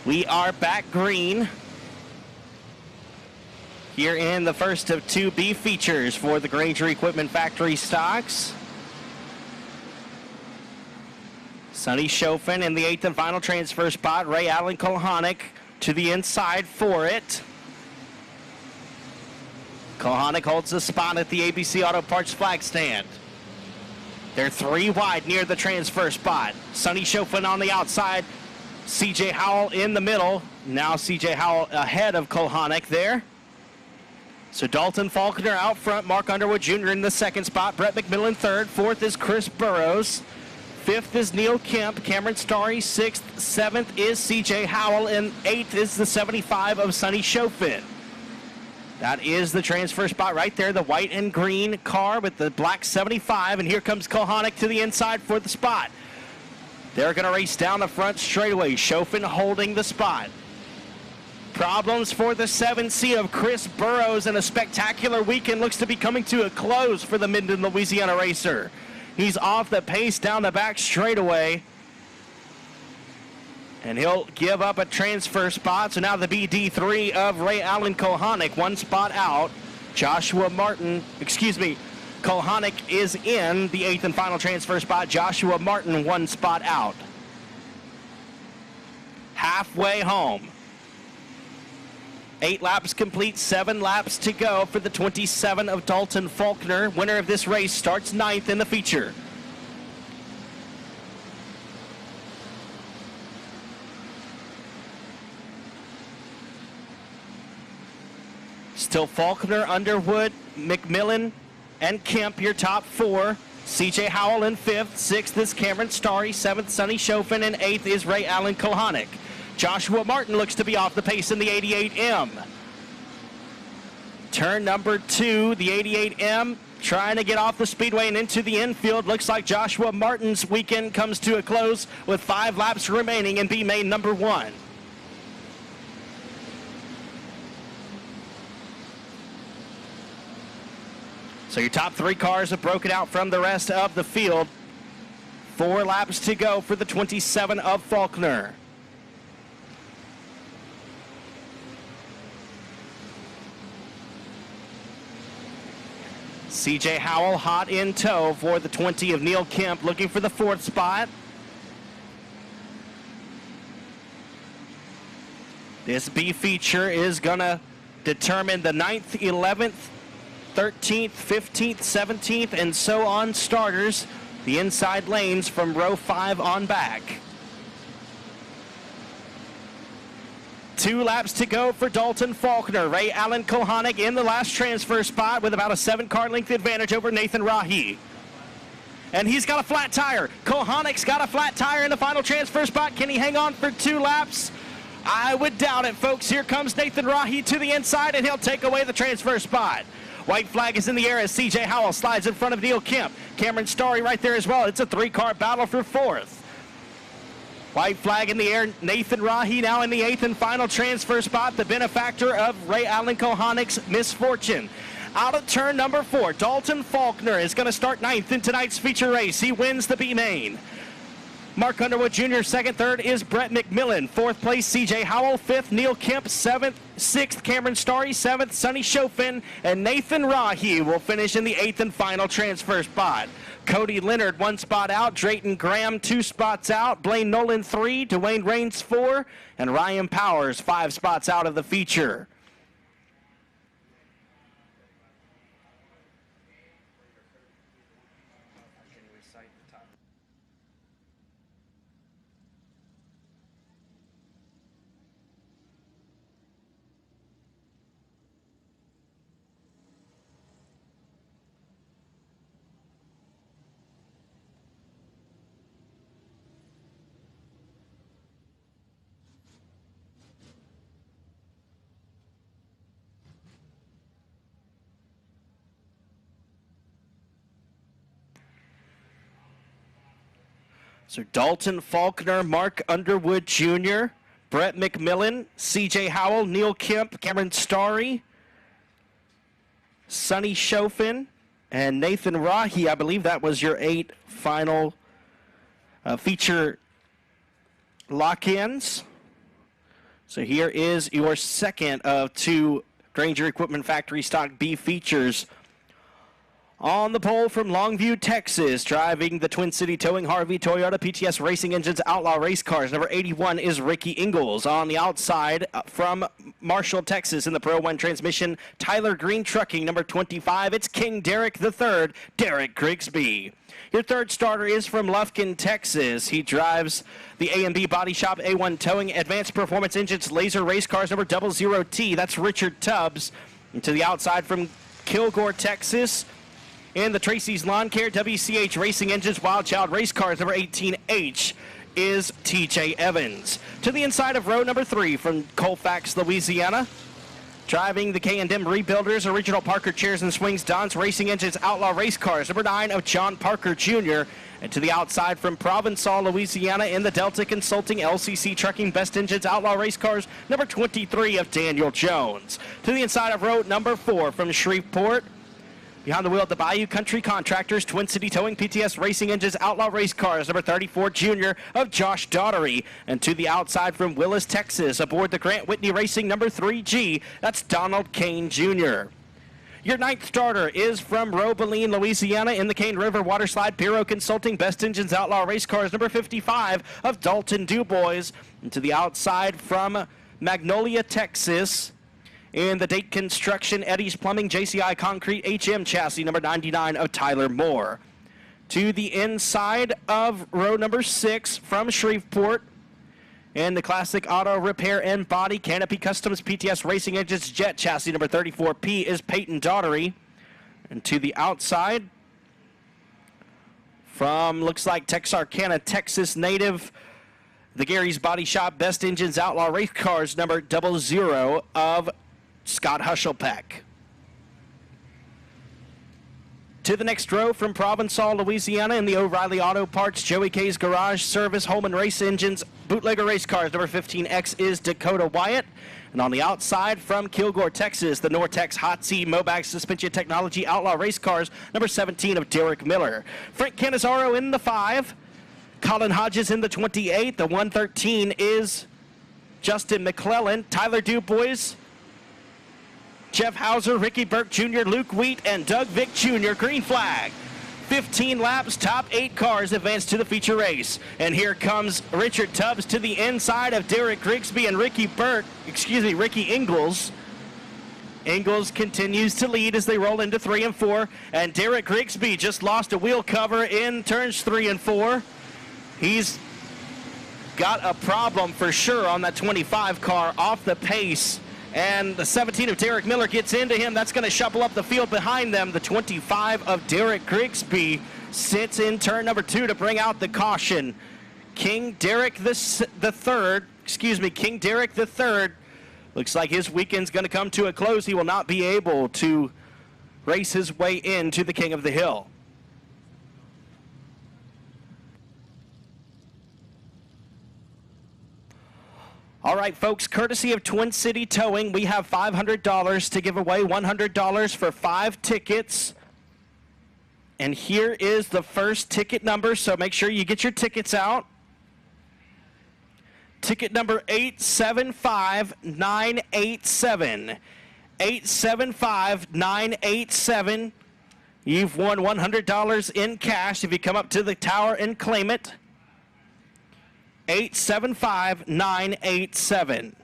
We are back green here in the first of 2 B features for the Granger Equipment Factory stocks. Sonny Chofin in the 8th and final transfer spot. Ray Allen Kohanic to the inside for it. Kohanic holds the spot at the ABC Auto Parts flag stand. They're 3 wide near the transfer spot. Sonny Chofin on the outside. C.J. Howell in the middle. Now C.J. Howell ahead of Kohanic there. So Dalton Faulkner out front. Mark Underwood Jr. in the 2nd spot. Brett McMillan 3rd. 4th is Chris Burrows. 5th is Neil Kemp. Cameron Starry 6th. 7th is C.J. Howell. And 8th is the 75 of Sonny Chofin. That is the transfer spot right there. The white and green car with the black 75. And here comes Kohanic to the inside for the spot. They're going to race down the front straightaway. Chofin holding the spot. Problems for the 7C of Chris Burrows, and a spectacular weekend looks to be coming to a close for the Minden, Louisiana racer. He's off the pace down the back straightaway, and he'll give up a transfer spot. So now the BD3 of Ray Allen Kohanic, 1 spot out. Kohanic is in the 8th and final transfer spot. Joshua Martin 1 spot out. Halfway home. 8 laps complete, 7 laps to go for the 27 of Dalton Faulkner. Winner of this race starts 9th in the feature. Still Faulkner, Underwood, McMillan, and Kemp, your top 4. C.J. Howell in 5th. 6th is Cameron Starry. 7th, Sonny Chofin. And 8th is Ray Allen Kohanic. Joshua Martin looks to be off the pace in the 88M. Turn number 2, the 88M, trying to get off the speedway and into the infield. Looks like Joshua Martin's weekend comes to a close with 5 laps remaining in B main number 1. So your top 3 cars have broken out from the rest of the field. 4 laps to go for the 27 of Faulkner. C.J. Howell hot in tow for the 20 of Neil Kemp, looking for the 4th spot. This B feature is going to determine the 9th, 11th, 13th, 15th, 17th, and so on starters. The inside lanes from row 5 on back. 2 laps to go for Dalton Faulkner. Ray Allen Kohanic in the last transfer spot with about a 7-car length advantage over Nathan Rahi. And he's got a flat tire. Kohanic's got a flat tire in the final transfer spot. Can he hang on for 2 laps? I would doubt it, folks. Here comes Nathan Rahi to the inside, and he'll take away the transfer spot. White flag is in the air as C.J. Howell slides in front of Neil Kemp. Cameron Starry right there as well. It's a 3-car battle for 4th. White flag in the air. Nathan Rahi now in the 8th and final transfer spot, the benefactor of Ray Allen Kohanic's misfortune. Out of turn number 4, Dalton Faulkner is going to start 9th in tonight's feature race. He wins the B main. Mark Underwood Jr. 2nd, 3rd is Brett McMillan. 4th place, C.J. Howell. 5th, Neil Kemp. 7th, 6th, Cameron Starry. 7th, Sonny Chofin. And Nathan Rahi will finish in the 8th and final transfer spot. Cody Leonard 1 spot out. Drayton Graham 2 spots out. Blaine Nolan 3. Dwayne Raines 4. And Ryan Powers 5 spots out of the feature. So Dalton Faulkner, Mark Underwood Jr., Brett McMillan, C.J. Howell, Neil Kemp, Cameron Starry, Sonny Chofin, and Nathan Rahi. I believe that was your 8 final feature lock-ins. So here is your second of two Granger Equipment Factory Stock B features. On the pole from Longview, Texas, driving the Twin City Towing Harvey Toyota PTS Racing Engines Outlaw Race Cars. Number 81 is Ricky Ingalls. On the outside from Marshall, Texas, in the Pro 1 transmission, Tyler Green Trucking. Number 25, it's King Derek III, Derek Grigsby. Your third starter is from Lufkin, Texas. He drives the A&B Body Shop A1 Towing Advanced Performance Engines Laser Race Cars number 00T. That's Richard Tubbs. And to the outside from Kilgore, Texas, in the Tracy's Lawn Care WCH Racing Engines Wild Child Race Cars number 18H is TJ Evans. To the inside of row number 3 from Colfax, Louisiana, driving the K&M Rebuilders Original Parker Chairs and Swings Don's Racing Engines Outlaw Race Cars number 9 of John Parker Jr. And to the outside from Provençal, Louisiana, in the Delta Consulting LCC Trucking Best Engines Outlaw Race Cars number 23 of Daniel Jones. To the inside of row number 4 from Shreveport, behind the wheel of the Bayou Country Contractors, Twin City Towing PTS Racing Engines Outlaw Race Cars, number 34 Junior of Josh Daughtery. And to the outside from Willis, Texas, aboard the Grant Whitney Racing number 3G, that's Donald Kane Jr. Your ninth starter is from Robeline, Louisiana, in the Cane River Waterslide Piro Consulting Best Engines Outlaw Race Cars, number 55 of Dalton Dubois. And to the outside from Magnolia, Texas, in the Date Construction, Eddie's Plumbing, JCI Concrete, HM Chassis, number 99 of Tyler Moore. To the inside of row number 6 from Shreveport, in the Classic Auto Repair and Body, Canopy Customs PTS Racing Engines Jet Chassis, number 34P is Peyton Daughtery. And to the outside, from, looks like Texarkana, Texas native, the Gary's Body Shop Best Engines Outlaw Race Cars, number 00 of Scott Hushelpeck. To the next row from Provençal, Louisiana, in the O'Reilly Auto Parts, Joey K's Garage Service, Holman Race Engines, Bootlegger Race Cars, number 15X is Dakota Wyatt. And on the outside from Kilgore, Texas, the Nortex Hot Seat Mobac Suspension Technology Outlaw Race Cars, number 17 of Derek Miller. Frank Canizaro in the 5. Colin Hodges in the 28. The 113 is Justin McClellan. Tyler Dubois, Jeff Hauser, Ricky Burke Jr., Luke Wheat, and Doug Vick Jr. Green flag. 15 laps, top 8 cars advance to the feature race. And here comes Richard Tubbs to the inside of Derek Grigsby and Ricky Ingalls. Ingalls continues to lead as they roll into 3 and 4. And Derek Grigsby just lost a wheel cover in turns 3 and 4. He's got a problem for sure on that 25 car, off the pace. And the 17 of Derek Miller gets into him. That's going to shuffle up the field behind them. The 25 of Derek Grigsby sits in turn number 2 to bring out the caution. King Derek the third looks like his weekend's going to come to a close. He will not be able to race his way into the King of the Hill. All right, folks, courtesy of Twin City Towing, we have $500 to give away, $100 for 5 tickets. And here is the first ticket number, so make sure you get your tickets out. Ticket number 875987. 875987. You've won $100 in cash if you come up to the tower and claim it. 875987.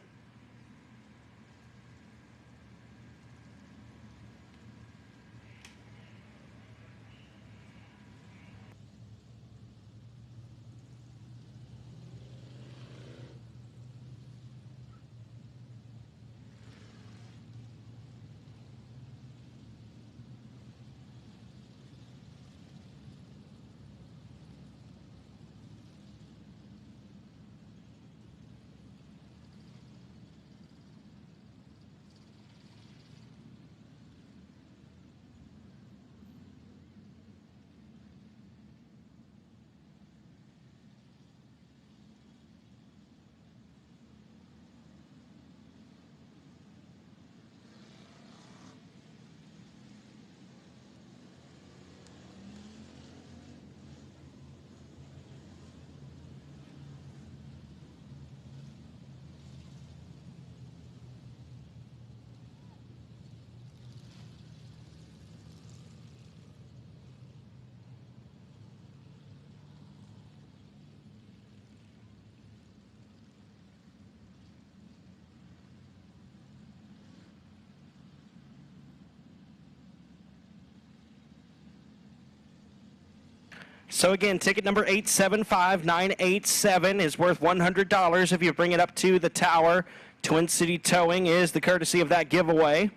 So again, ticket number 875987 is worth $100 if you bring it up to the tower. Twin City Towing is the courtesy of that giveaway.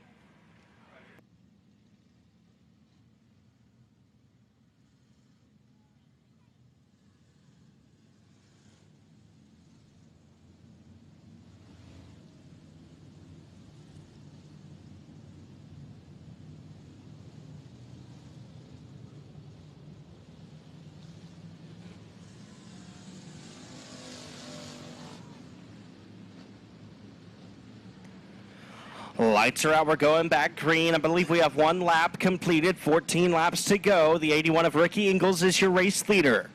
Lights are out. We're going back green. I believe we have one lap completed, 14 laps to go. The 81 of Ricky Ingles is your race leader.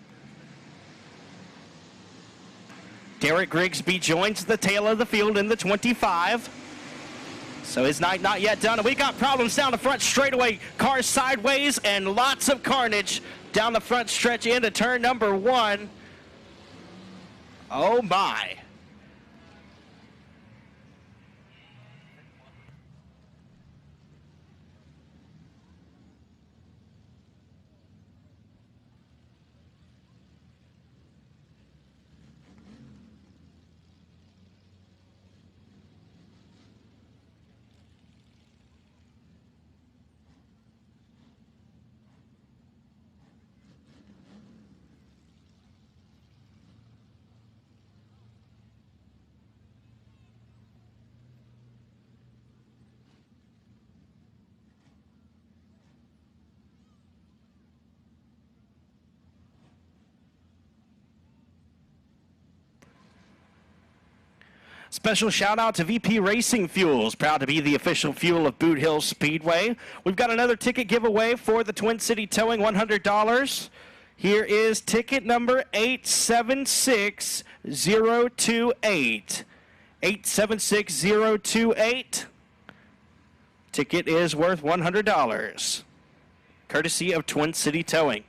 Derek Grigsby joins the tail of the field in the 25. So his night not yet done. And we got problems down the front straightaway. Cars sideways and lots of carnage down the front stretch into turn number 1. Oh my. Special shout out to VP Racing Fuels, proud to be the official fuel of Boothill Speedway. We've got another ticket giveaway for the Twin City Towing, $100. Here is ticket number 876028. 876028. Ticket is worth $100. Courtesy of Twin City Towing.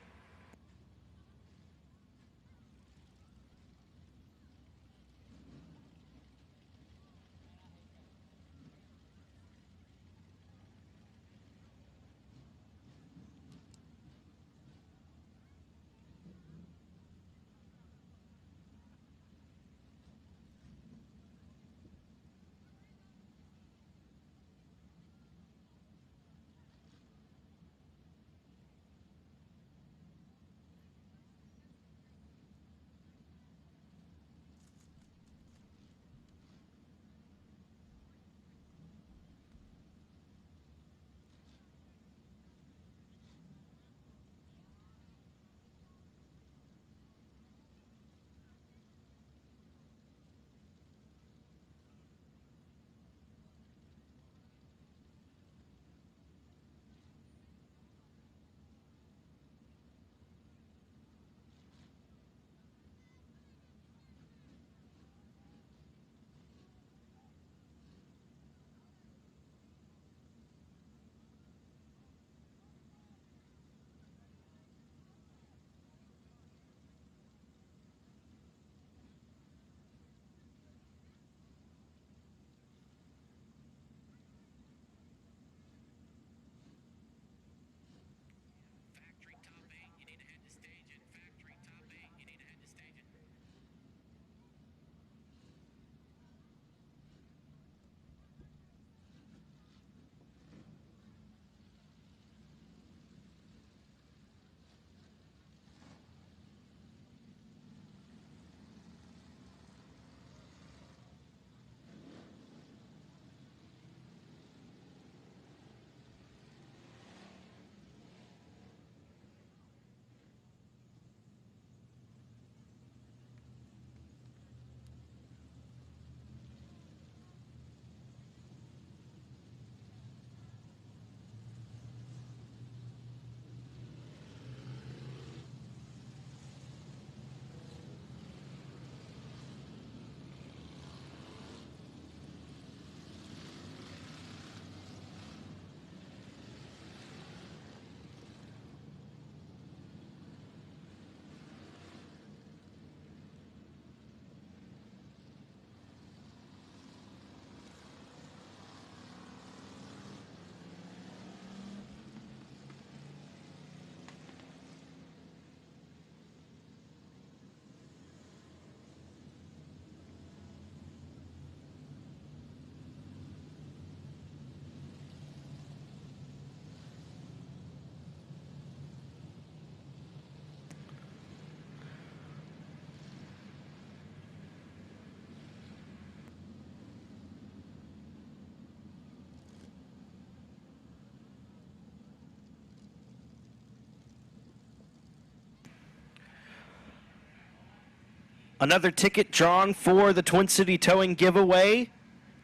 Another ticket drawn for the Twin City Towing giveaway.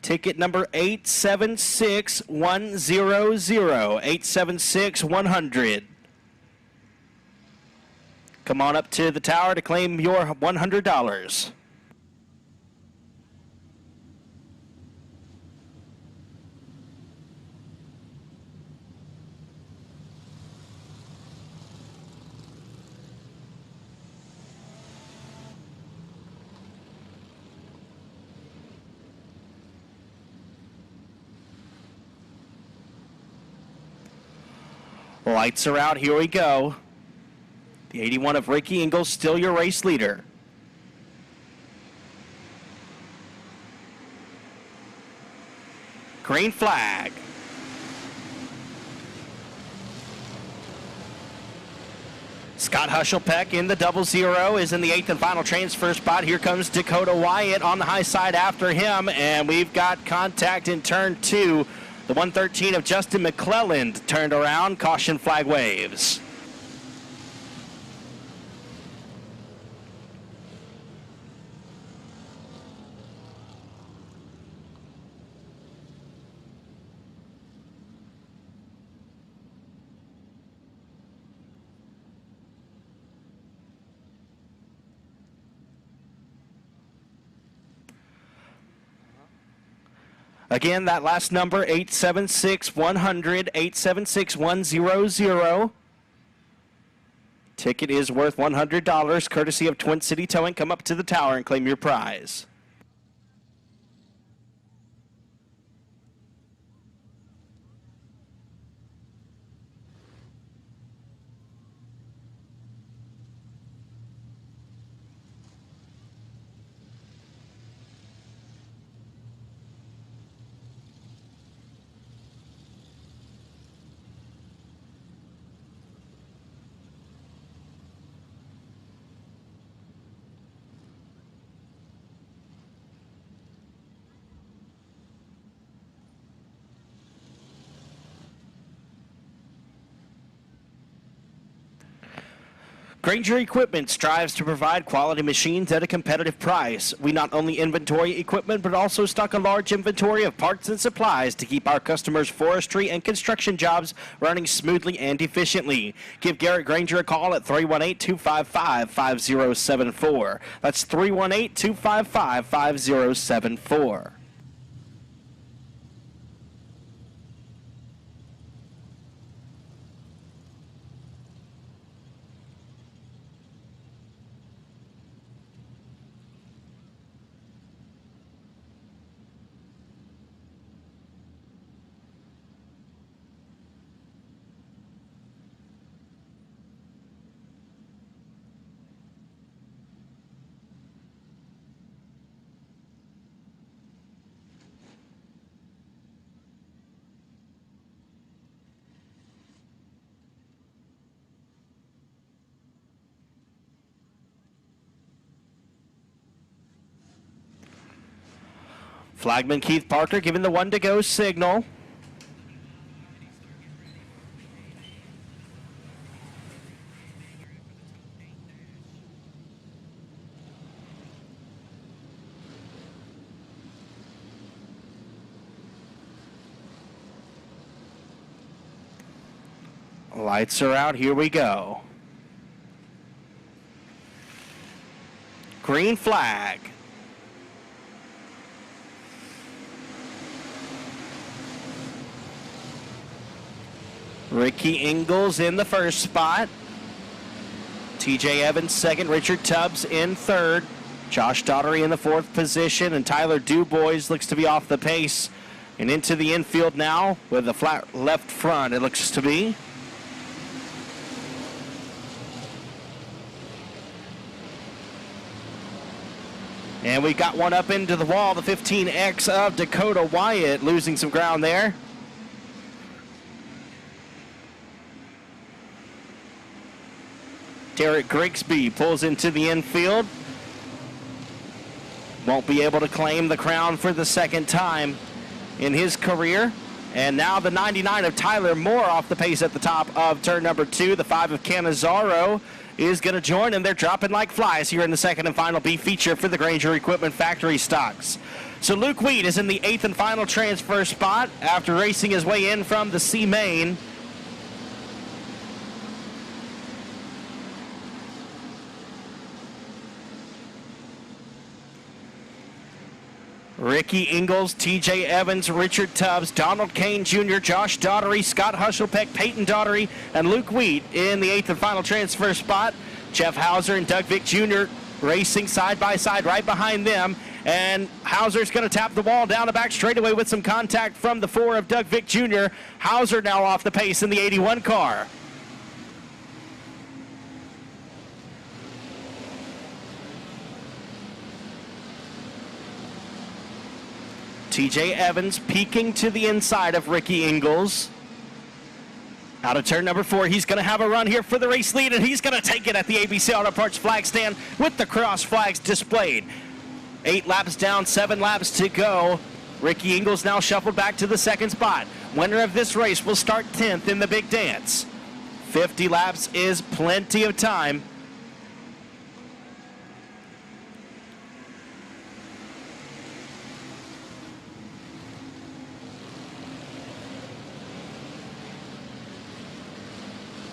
Ticket number 876100, 876100. Come on up to the tower to claim your $100. Lights are out. Here we go. The 81 of Ricky Ingles, still your race leader. Green flag. Scott Hushelpeck in the 00 is in the 8th and final transfer spot. Here comes Dakota Wyatt on the high side after him, and we've got contact in turn 2. The 113 of Justin McClelland turned around. Caution flag waves. Again, that last number, 876-100, 876-100. Ticket is worth $100, courtesy of Twin City Towing. Come up to the tower and claim your prize. Granger Equipment strives to provide quality machines at a competitive price. We not only inventory equipment, but also stock a large inventory of parts and supplies to keep our customers' forestry and construction jobs running smoothly and efficiently. Give Garrett Granger a call at 318-255-5074. That's 318-255-5074. Flagman Keith Parker giving the 1 to go signal. Lights are out. Here we go. Green flag. Ricky Ingles in the first spot. TJ Evans second. Richard Tubbs in third. Josh Daughtery in the fourth position. And Tyler Dubois looks to be off the pace. And into the infield now with a flat left front, it looks to be. And we got one up into the wall. The 15X of Dakota Wyatt losing some ground there. Derek Grigsby pulls into the infield. Won't be able to claim the crown for the second time in his career. And now the 99 of Tyler Moore off the pace at the top of turn number 2. The 5 of Canizaro is going to join, and they're dropping like flies here in the second and final B feature for the Granger Equipment Factory stocks. So Luke Weed is in the 8th and final transfer spot after racing his way in from the C main. Ricky Ingalls, TJ Evans, Richard Tubbs, Donald Kane Jr., Josh Daughtery, Scott Hushelpeck, Peyton Daughtery, and Luke Wheat in the 8th and final transfer spot. Jeff Hauser and Doug Vick Jr. racing side by side right behind them. And Hauser's going to tap the wall down the back straightaway with some contact from the 4 of Doug Vick Jr. Hauser now off the pace in the 81 car. TJ Evans peeking to the inside of Ricky Ingalls. Out of turn number 4, he's going to have a run here for the race lead, and he's going to take it at the ABC Auto Parts flag stand with the cross flags displayed. 8 laps down, 7 laps to go. Ricky Ingalls now shuffled back to the second spot. Winner of this race will start 10th in the big dance. 50 laps is plenty of time.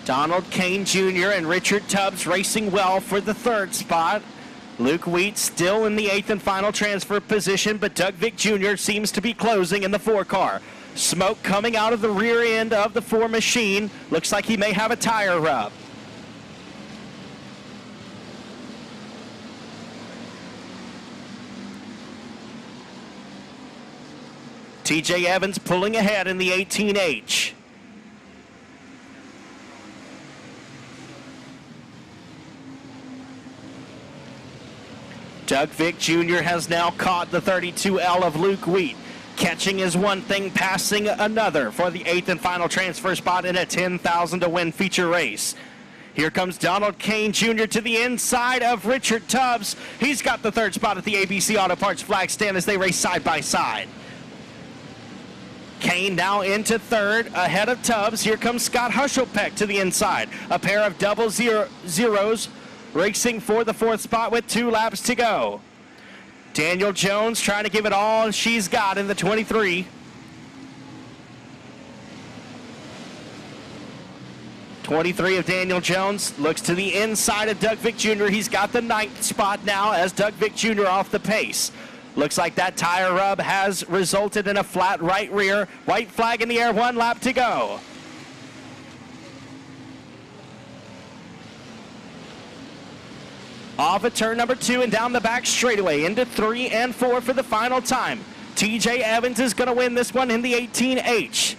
Donald Kane Jr. and Richard Tubbs racing well for the 3rd spot. Luke Wheat still in the 8th and final transfer position, but Doug Vick Jr. seems to be closing in the 4 car. Smoke coming out of the rear end of the 4 machine. Looks like he may have a tire rub. TJ Evans pulling ahead in the 18H. Doug Vick Jr. has now caught the 32L of Luke Wheat. Catching is one thing, passing another for the 8th and final transfer spot in a $10,000 to win feature race. Here comes Donald Kane Jr. to the inside of Richard Tubbs. He's got the 3rd spot at the ABC Auto Parts flag stand as they race side by side. Kane now into 3rd ahead of Tubbs. Here comes Scott Hushelpeck to the inside. A pair of double zeros racing for the 4th spot with 2 laps to go. Daniel Jones trying to give it all she's got in the 23. 23 of Daniel Jones looks to the inside of Doug Vick Jr. He's got the 9th spot now as Doug Vick Jr. off the pace. Looks like that tire rub has resulted in a flat right rear. White flag in the air, 1 lap to go. Off at turn number 2 and down the back straightaway into 3 and 4 for the final time. TJ Evans is going to win this one in the 18H.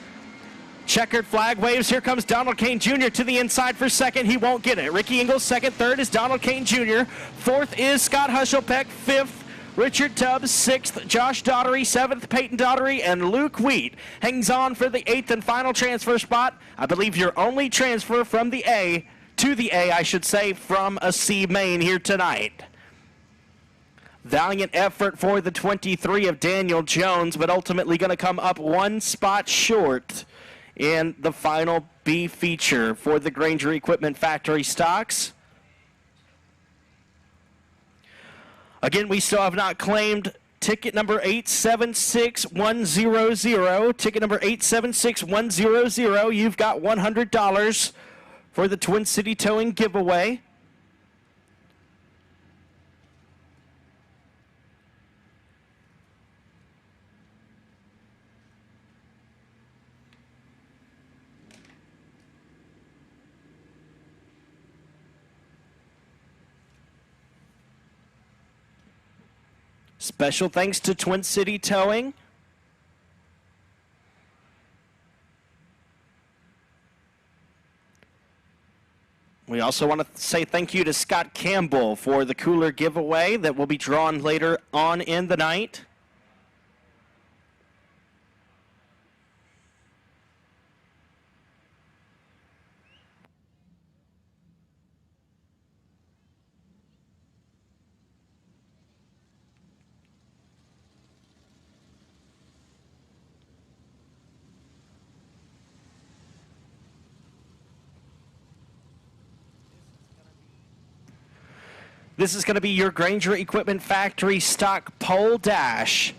Checkered flag waves. Here comes Donald Kane Jr. to the inside for 2nd. He won't get it. Ricky Ingalls 2nd. 3rd is Donald Kane Jr. 4th is Scott Hushelpeck. 5th, Richard Tubbs. 6th, Josh Daughtery. 7th, Peyton Daughtery. And Luke Wheat hangs on for the 8th and final transfer spot. I believe your only transfer from the A to the A, I should say, from a C main here tonight. Valiant effort for the 23 of Daniel Jones, but ultimately going to come up 1 spot short in the final B feature for the Granger Equipment Factory stocks. Again, we still have not claimed ticket number 876100. Ticket number 876100. You've got $100 for the Twin City Towing giveaway. Special thanks to Twin City Towing. We also want to say thank you to Scott Campbell for the cooler giveaway that will be drawn later on in the night. This is going to be your Granger Equipment Factory stock pole dash.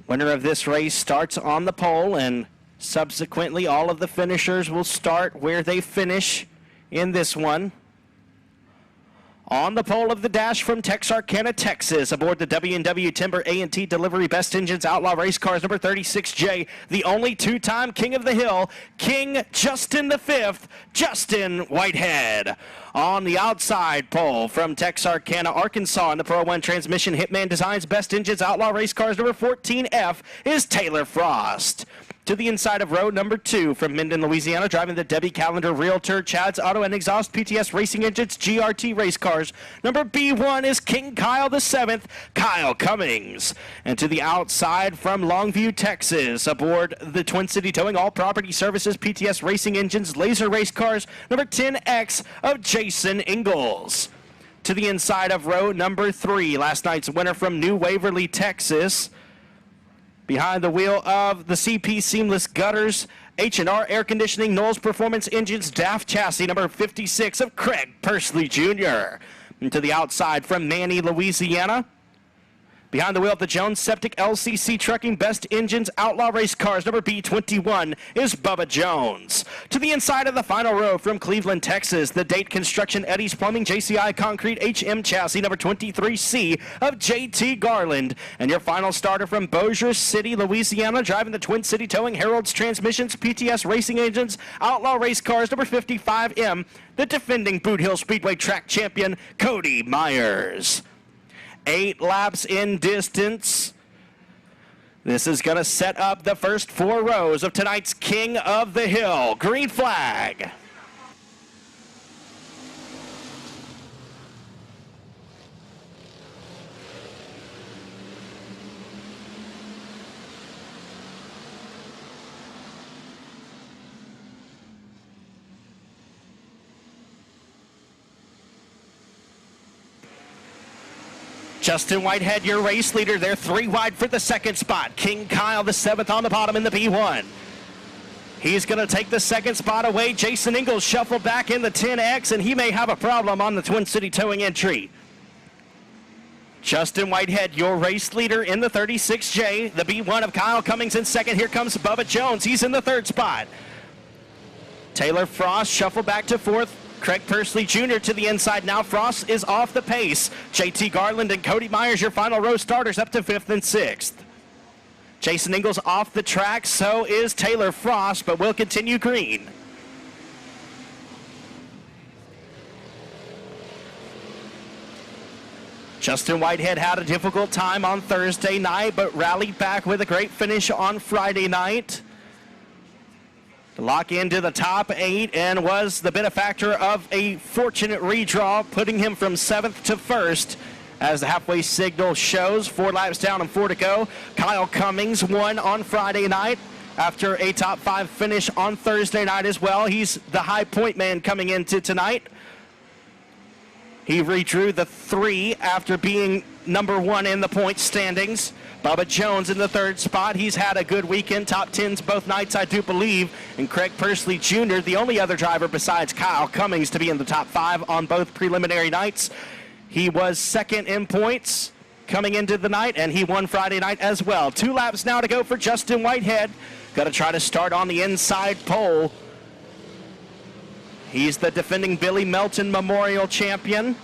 Winner of this race starts on the pole, and subsequently all of the finishers will start where they finish in this one. On the pole of the dash from Texarkana, Texas, aboard the W&W Timber A&T Delivery Best Engines Outlaw Race Cars number 36J, the only two-time King of the Hill, King Justin V, Justin Whitehead. On the outside pole from Texarkana, Arkansas, in the Pro 1 Transmission Hitman Designs Best Engines Outlaw Race Cars number 14F is Taylor Frost. To the inside of row number 2 from Minden, Louisiana, driving the Debbie Calendar Realtor, Chad's Auto and Exhaust PTS Racing Engines GRT Race Cars. Number B1 is King Kyle VII, Kyle Cummings. And to the outside from Longview, Texas, aboard the Twin City Towing All Property Services PTS Racing Engines Laser Race Cars, number 10X of Jason Ingalls. To the inside of row number 3, last night's winner from New Waverly, Texas, behind the wheel of the CP Seamless Gutters, H&R Air Conditioning, Knowles Performance Engines, DAF Chassis, number 56 of Craig Persley Jr. And to the outside from Manny, Louisiana, behind the wheel of the Jones Septic LCC Trucking Best Engines Outlaw Race Cars, number B21 is Bubba Jones. To the inside of the final row from Cleveland, Texas, the Date Construction Eddie's Plumbing JCI Concrete HM Chassis, number 23C of JT Garland. And your final starter from Bossier City, Louisiana, driving the Twin City Towing Harold's Transmissions PTS Racing Engines Outlaw Race Cars, number 55M, the defending Boothill Speedway track champion, Cody Myers. 8 laps in distance. This is going to set up the first 4 rows of tonight's King of the Hill. Green flag. Justin Whitehead, your race leader. They're 3 wide for the second spot. King Kyle VII on the bottom in the B1. He's going to take the second spot away. Jason Ingalls shuffled back in the 10X, and he may have a problem on the Twin City Towing entry. Justin Whitehead, your race leader in the 36J. The B1 of Kyle Cummings in second. Here comes Bubba Jones. He's in the 3rd spot. Taylor Frost shuffled back to 4th. Craig Persley Jr. to the inside now. Frost is off the pace. JT Garland and Cody Myers, your final row starters, up to 5th and 6th. Jason Ingalls off the track, so is Taylor Frost, but will continue green. Justin Whitehead had a difficult time on Thursday night, but rallied back with a great finish on Friday night. Lock into the top 8 and was the benefactor of a fortunate redraw, putting him from 7th to 1st. As the halfway signal shows, 4 laps down and 4 to go. Kyle Cummings won on Friday night after a top 5 finish on Thursday night as well. He's the high point man coming into tonight. He redrew the 3 after being number 1 in the point standings. Bubba Jones in the 3rd spot. He's had a good weekend. Top 10s both nights, I do believe. And Craig Persley Jr., the only other driver besides Kyle Cummings to be in the top 5 on both preliminary nights. He was 2nd in points coming into the night, and he won Friday night as well. 2 laps now to go for Justin Whitehead. Got to try to start on the inside pole. He's the defending Billy Melton Memorial Champion.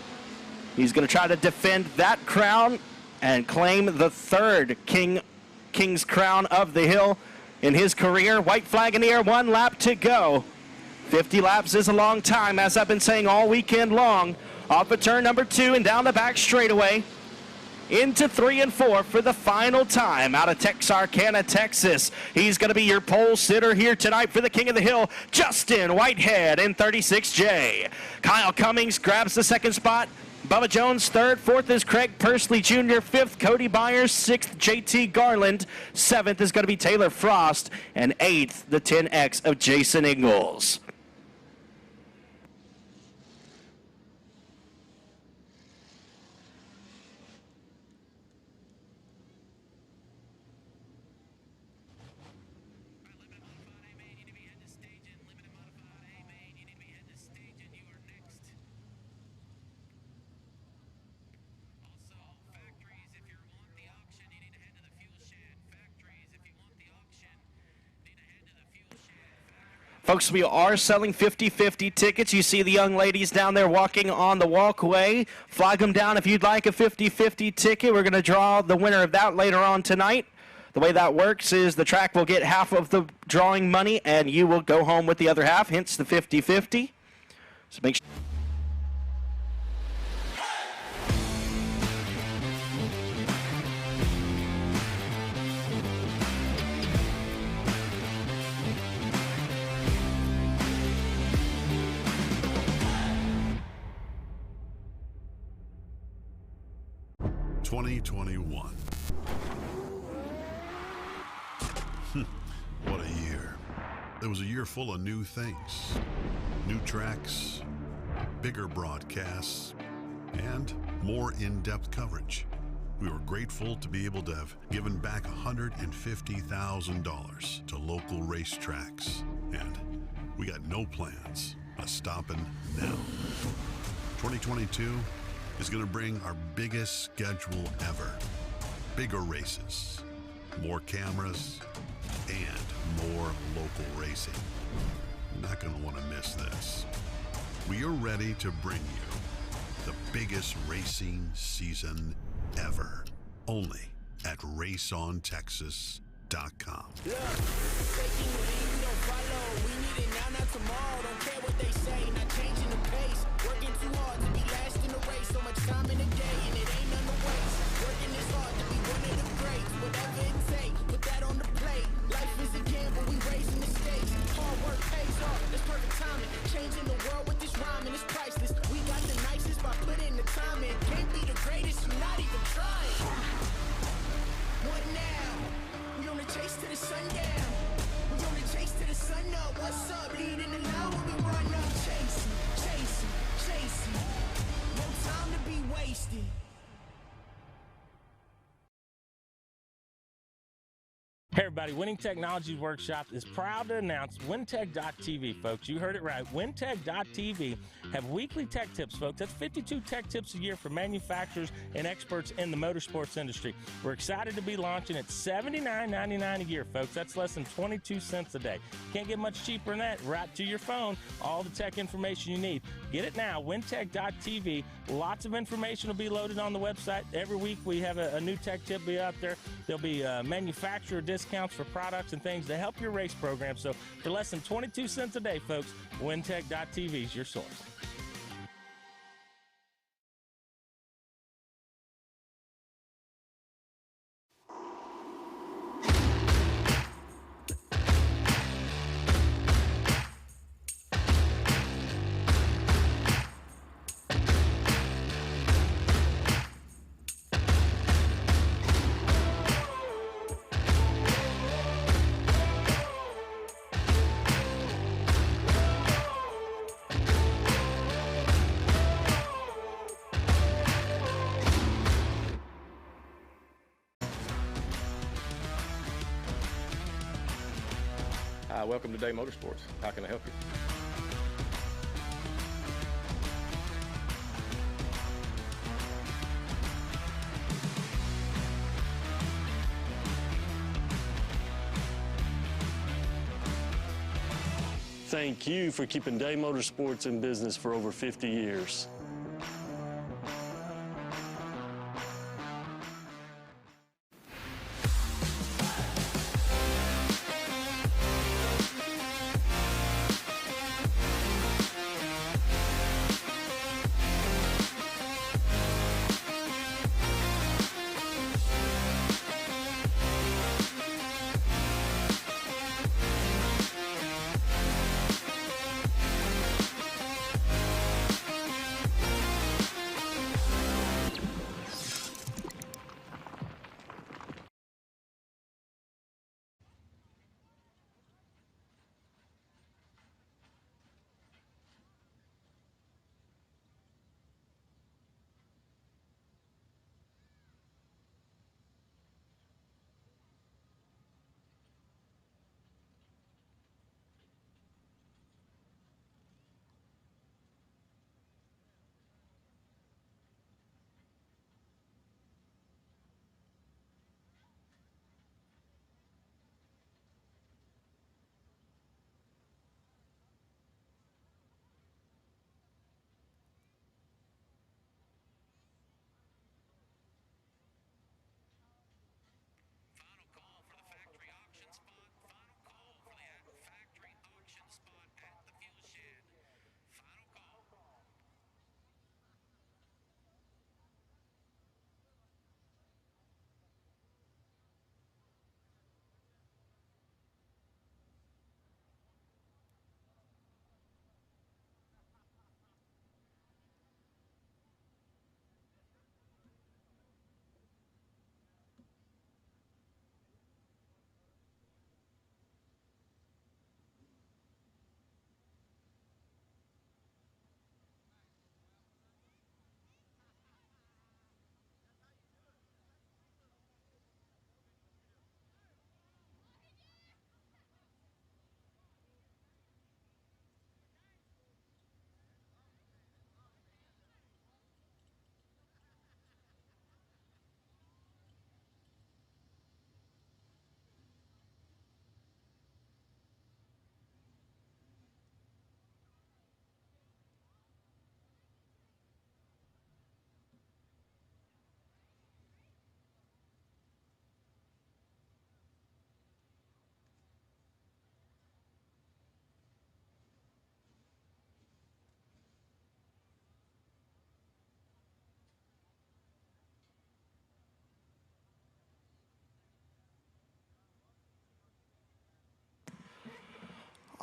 He's going to try to defend that crown and claim the 3rd King's Crown of the Hill in his career. White flag in the air, 1 lap to go. 50 laps is a long time, as I've been saying all weekend long. Off of turn number 2 and down the back straightaway. Into 3 and 4 for the final time out of Texarkana, Texas. He's going to be your pole sitter here tonight for the King of the Hill, Justin Whitehead in 36J. Kyle Cummings grabs the 2nd spot. Bubba Jones 3rd, 4th is Craig Persley Jr., 5th Cody Myers, 6th JT Garland, 7th is going to be Taylor Frost, and 8th the 10X of Jason Ingalls. Folks, we are selling 50-50 tickets. You see the young ladies down there walking on the walkway. Flag them down if you'd like a 50-50 ticket. We're going to draw the winner of that later on tonight. The way that works is the track will get half of the drawing money, and you will go home with the other half, hence the 50-50. So make sure. What a year. It was a year full of new things, new tracks, bigger broadcasts, and more in-depth coverage. We were grateful to be able to have given back $150,000 to local racetracks, and we got no plans of stopping now. 2022 is going to bring our biggest schedule ever. Bigger races, more cameras, and more local racing. You're not going to want to miss this. We are ready to bring you the biggest racing season ever, only at raceontexas.com. Look, taking the lead, we don't follow. We need it now, not tomorrow. Don't care what they say, not changing the pace. Working too hard to be last in the race. So much time in the day, and it ain't none to waste. Working this hard to be one of the greats. Whatever it takes, put that on the plate. Life is a gamble, we raising the stakes. Hard work pays off, that's perfect timing. Changing the world with this rhyming, it's priceless. We got the nicest by putting the time in. Can't be the greatest, you're not even trying. What now? We on the chase to the sundown. We on the chase to the sun up. What's up? Leading the line when we run up. Chasing, chasing, chasing. No time to be wasted. Hey everybody, Winning Technologies Workshop is proud to announce WinTech.tv, folks. You heard it right. WinTech.tv have weekly tech tips, folks. That's 52 tech tips a year for manufacturers and experts in the motorsports industry. We're excited to be launching at $79.99 a year, folks. That's less than 22 cents a day. Can't get much cheaper than that. Right to your phone, all the tech information you need. Get it now, WinTech.tv. Lots of information will be loaded on the website. Every week we have a new tech tip be out there. There'll be manufacturer discounts for products and things to help your race program. So for less than 22 cents a day, folks, WinTech.tv is your source. Welcome to Day Motorsports. How can I help you? Thank you for keeping Day Motorsports in business for over 50 years.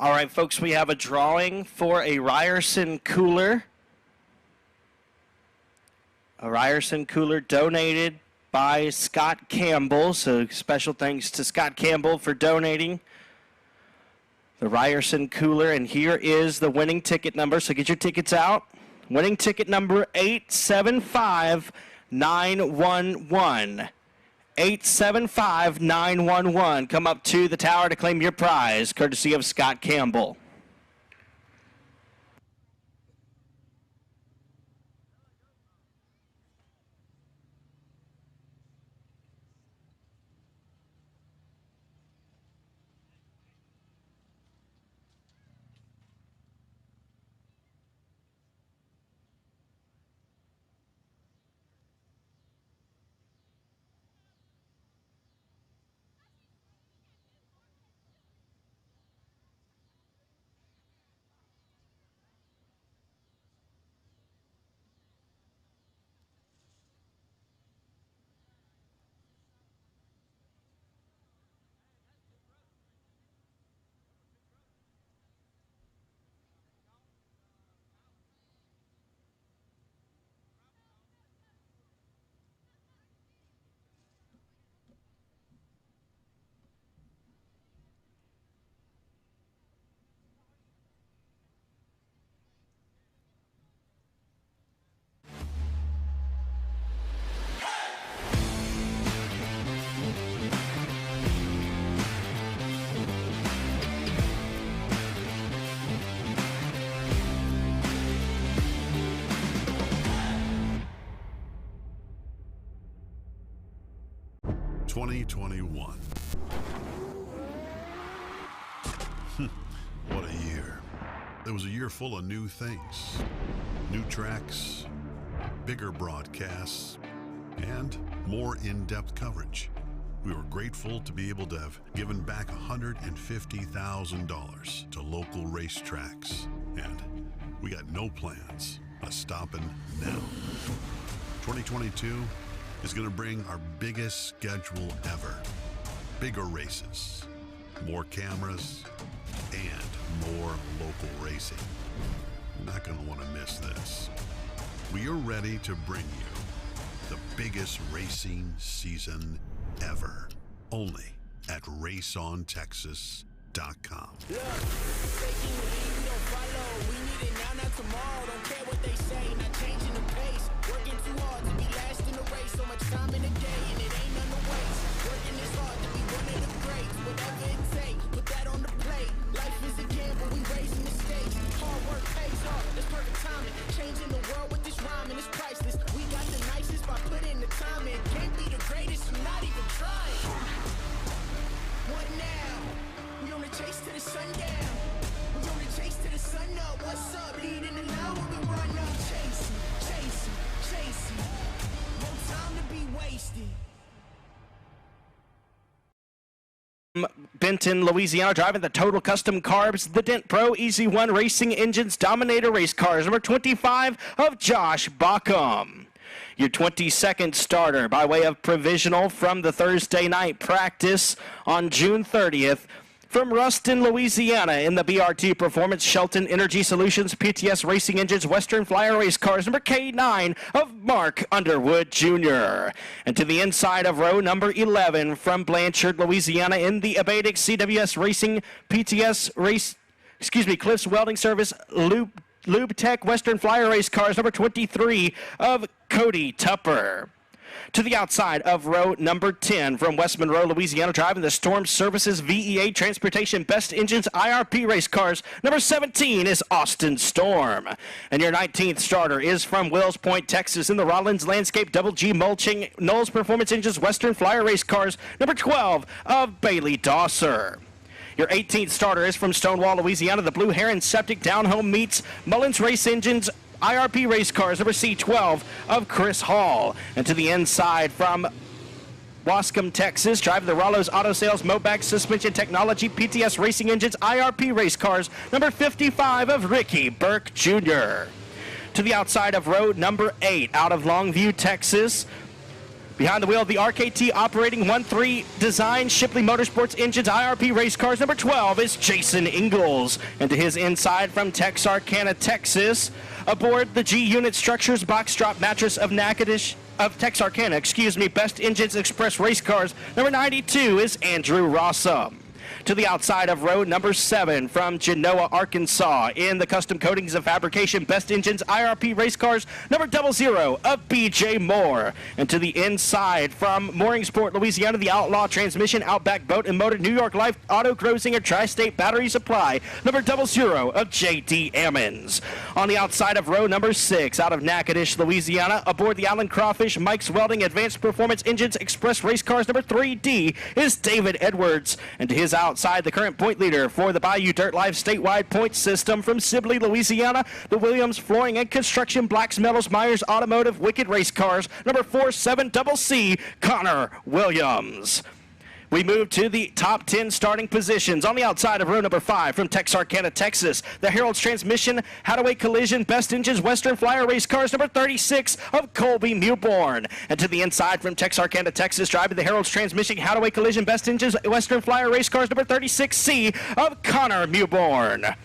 All right, folks, we have a drawing for a Ryerson cooler. A Ryerson cooler donated by Scott Campbell. So special thanks to Scott Campbell for donating the Ryerson cooler. And here is the winning ticket number. So get your tickets out. Winning ticket number 875911. 875911. Come up to the tower to claim your prize, courtesy of Scott Campbell. ...2021. What a year. It was a year full of new things. New tracks, bigger broadcasts, and more in-depth coverage. We were grateful to be able to have given back $150,000 to local racetracks. And we got no plans of stopping now. 2022 is going to bring our biggest schedule ever. Bigger races, more cameras, and more local racing. You're not going to want to miss this. We are ready to bring you the biggest racing season ever. Only at RaceOnTexas.com. Look, taking the lead, we don't follow. We need it now, not tomorrow. Don't care what they say, not changing the pace. Working too hard to be last in the race. So much time in the day, and it ain't none to waste. Working this hard to be one of the greats. Whatever it takes, put that on the plate. Life is a gamble, we raising the stakes. Hard work pays off, that's perfect timing. Changing the world with this rhyming, it's priceless. We got the nicest by putting the time in. Can't be the greatest, I'm not even trying. What now? We on the chase to the sundown. We on the chase to the sun up. What's up? Leading the line when we run up. Chasing, chasing, chasing. No time to be wasted. Benton, Louisiana, driving the Total Custom Carbs, the Dent Pro Easy One Racing Engines Dominator Race Cars, number 25 of Josh Bockham. Your 22nd starter by way of provisional from the Thursday night practice on June 30th. From Ruston, Louisiana, in the BRT Performance Shelton Energy Solutions PTS Racing Engines Western Flyer Race Cars, number K9 of Mark Underwood Jr. And to the inside of row number 11 from Blanchard, Louisiana, in the Abatic CWS Racing PTS Cliffs Welding Service Lube Tech Western Flyer Race Cars, number 23 of Cody Tupper. To the outside of row number 10 from West Monroe, Louisiana, driving the Storm Services VEA Transportation Best Engines IRP Race Cars, number 17 is Austin Storm. And your 19th starter is from Wills Point, Texas, in the Rollins Landscape Double G Mulching Knowles Performance Engines Western Flyer Race Cars, number 12 of Bailey Dosser. Your 18th starter is from Stonewall, Louisiana, the Blue Heron Septic Downhome Meets Mullins Race Engines IRP Race Cars, number C12 of Chris Hall. And to the inside from Wascom, Texas, driving the Rollo's Auto Sales Mobac Suspension Technology PTS Racing Engines IRP Race Cars, number 55 of Ricky Burke Jr. To the outside of row number 8, out of Longview, Texas, Behind the wheel of the RKT operating 1-3 design Shipley Motorsports engines IRP race cars, number 12 is Jason Ingalls. And to his inside from Texarkana, Texas, aboard the G-Unit Structures box drop mattress of Texarkana, Best Engines Express race cars, number 92 is Andrew Rossum. To the outside of row number 7 from Genoa, Arkansas, in the custom coatings and fabrication Best Engines IRP race cars, number 00 of BJ Moore. And to the inside from Mooringsport, Louisiana, the Outlaw Transmission, Outback Boat and Motor, New York Life, Auto Grosinger, Tri-State Battery Supply, number 00 of JD Ammons. On the outside of row number 6, out of Natchitoches, Louisiana, aboard the Allen Crawfish, Mike's Welding Advanced Performance Engines Express race cars, number 3D is David Edwards. And to his outside, the current point leader for the Bayou Dirt Live statewide point system from Sibley, Louisiana, the Williams Flooring and Construction, Blacks Metals, Myers Automotive, Wicked Race Cars, number 47CC, Connor Williams. We move to the top 10 starting positions. On the outside of row number 5 from Texarkana, Texas, the Herald's Transmission, Hadaway Collision, Best Engines, Western Flyer Race Cars, number 36 of Colby Mewborn. And to the inside from Texarkana, Texas, driving the Herald's Transmission, Hadaway Collision, Best Engines, Western Flyer Race Cars, number 36C of Connor Mewborn.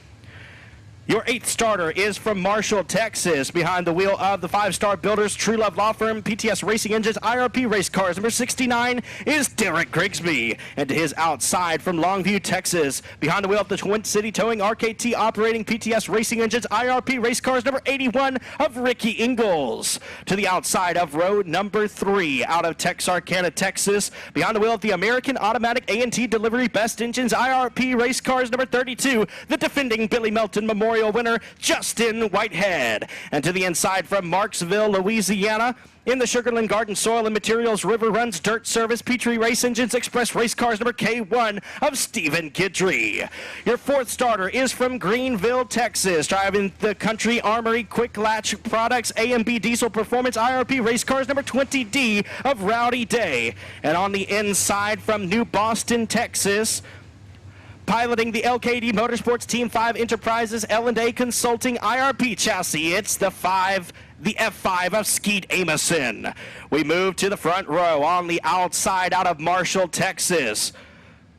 Your 8th starter is from Marshall, Texas, behind the wheel of the 5-Star Builders, True Love Law Firm, PTS Racing Engines, IRP Race Cars. Number 69 is Derek Grigsby. And to his outside from Longview, Texas, behind the wheel of the Twin City Towing, RKT Operating, PTS Racing Engines, IRP Race Cars, number 81 of Ricky Ingalls. To the outside of row number 3, out of Texarkana, Texas, behind the wheel of the American Automatic A&T Delivery Best Engines, IRP Race Cars, number 32, the defending Billy Melton Memorial winner, Justin Whitehead. And to the inside from Marksville, Louisiana, in the Sugarland Garden Soil and Materials River Runs Dirt Service, Petrie Race Engines Express Race Cars, number K1 of Stephen Guidry. Your 4th starter is from Greenville, Texas, driving the Country Armory Quick Latch Products A&B Diesel Performance IRP Race Cars, number 20D of Rowdy Day. And on the inside from New Boston, Texas, piloting the LKD Motorsports Team 5 Enterprises L&A Consulting IRP chassis, it's the F5 of Skeet Amison. We move to the front row on the outside out of Marshall, Texas.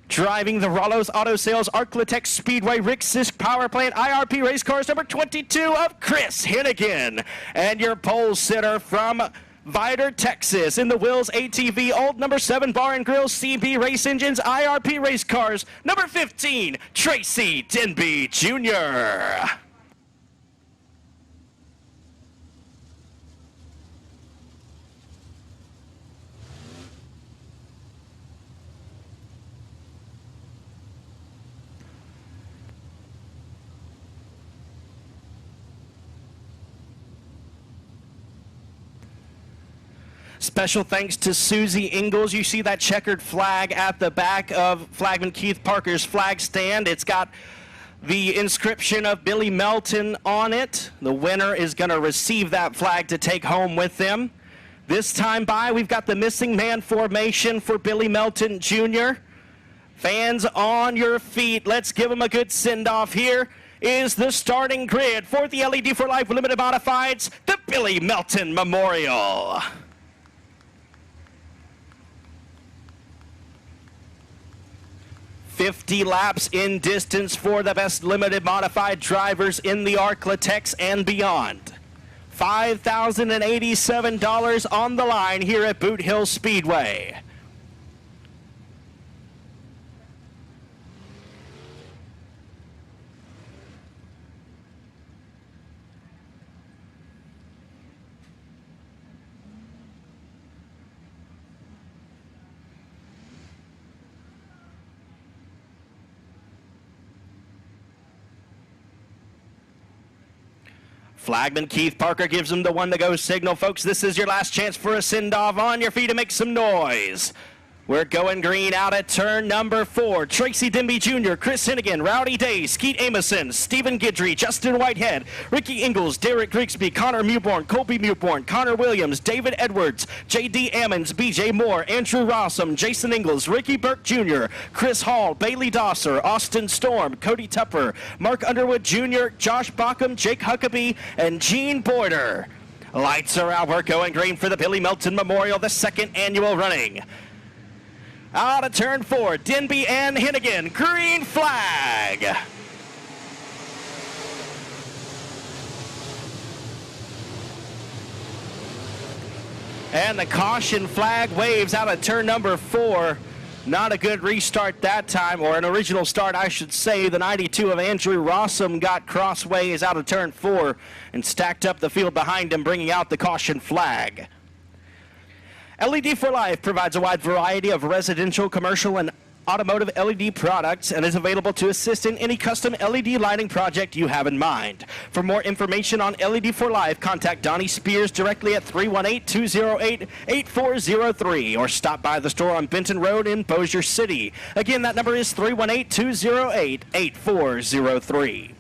Driving the Rollo's Auto Sales Arclitect Speedway Rick Sisk Power Plant IRP Race Cars, number 22 of Chris Hennigan. And your pole sitter from Vidor, Texas, in the Wills ATV Old number 7 Bar and Grill CB Race Engines IRP Race Cars, number 15, Tracy Denby Jr. Special thanks to Susie Ingalls. You see that checkered flag at the back of Flagman Keith Parker's flag stand. It's got the inscription of Billy Melton on it. The winner is going to receive that flag to take home with them. This time by, we've got the missing man formation for Billy Melton Jr. Fans on your feet. Let's give them a good send-off. Here is the starting grid for the LED for Life Limited Modifieds, the Billy Melton Memorial. 50 laps in distance for the best limited modified drivers in the Arclitex and beyond. $5,087 on the line here at Boothill Speedway. Flagman Keith Parker gives him the one-to-go signal. Folks, this is your last chance for a send-off. On your feet to make some noise. We're going green out at turn number 4. Tracy Denby Jr., Chris Hennigan, Rowdy Day, Skeet Amison, Stephen Guidry, Justin Whitehead, Ricky Ingalls, Derek Grigsby, Connor Mewborn, Colby Mewborn, Connor Williams, David Edwards, J.D. Ammons, B.J. Moore, Andrew Rossum, Jason Ingalls, Ricky Burke Jr., Chris Hall, Bailey Dosser, Austin Storm, Cody Tupper, Mark Underwood Jr., Josh Bockham, Jake Huckabee, and Gene Boyder. Lights are out. We're going green for the Billy Melton Memorial, the second annual running. Out of turn 4, Denby and Hennigan. Green flag. And the caution flag waves out of turn number 4. Not a good restart that time, or an original start, I should say. The 92 of Andrew Rossum got crossways out of turn 4 and stacked up the field behind him, bringing out the caution flag. LED for Life provides a wide variety of residential, commercial, and automotive LED products and is available to assist in any custom LED lighting project you have in mind. For more information on LED for Life, contact Donnie Spears directly at 318-208-8403 or stop by the store on Benton Road in Bossier City. Again, that number is 318-208-8403.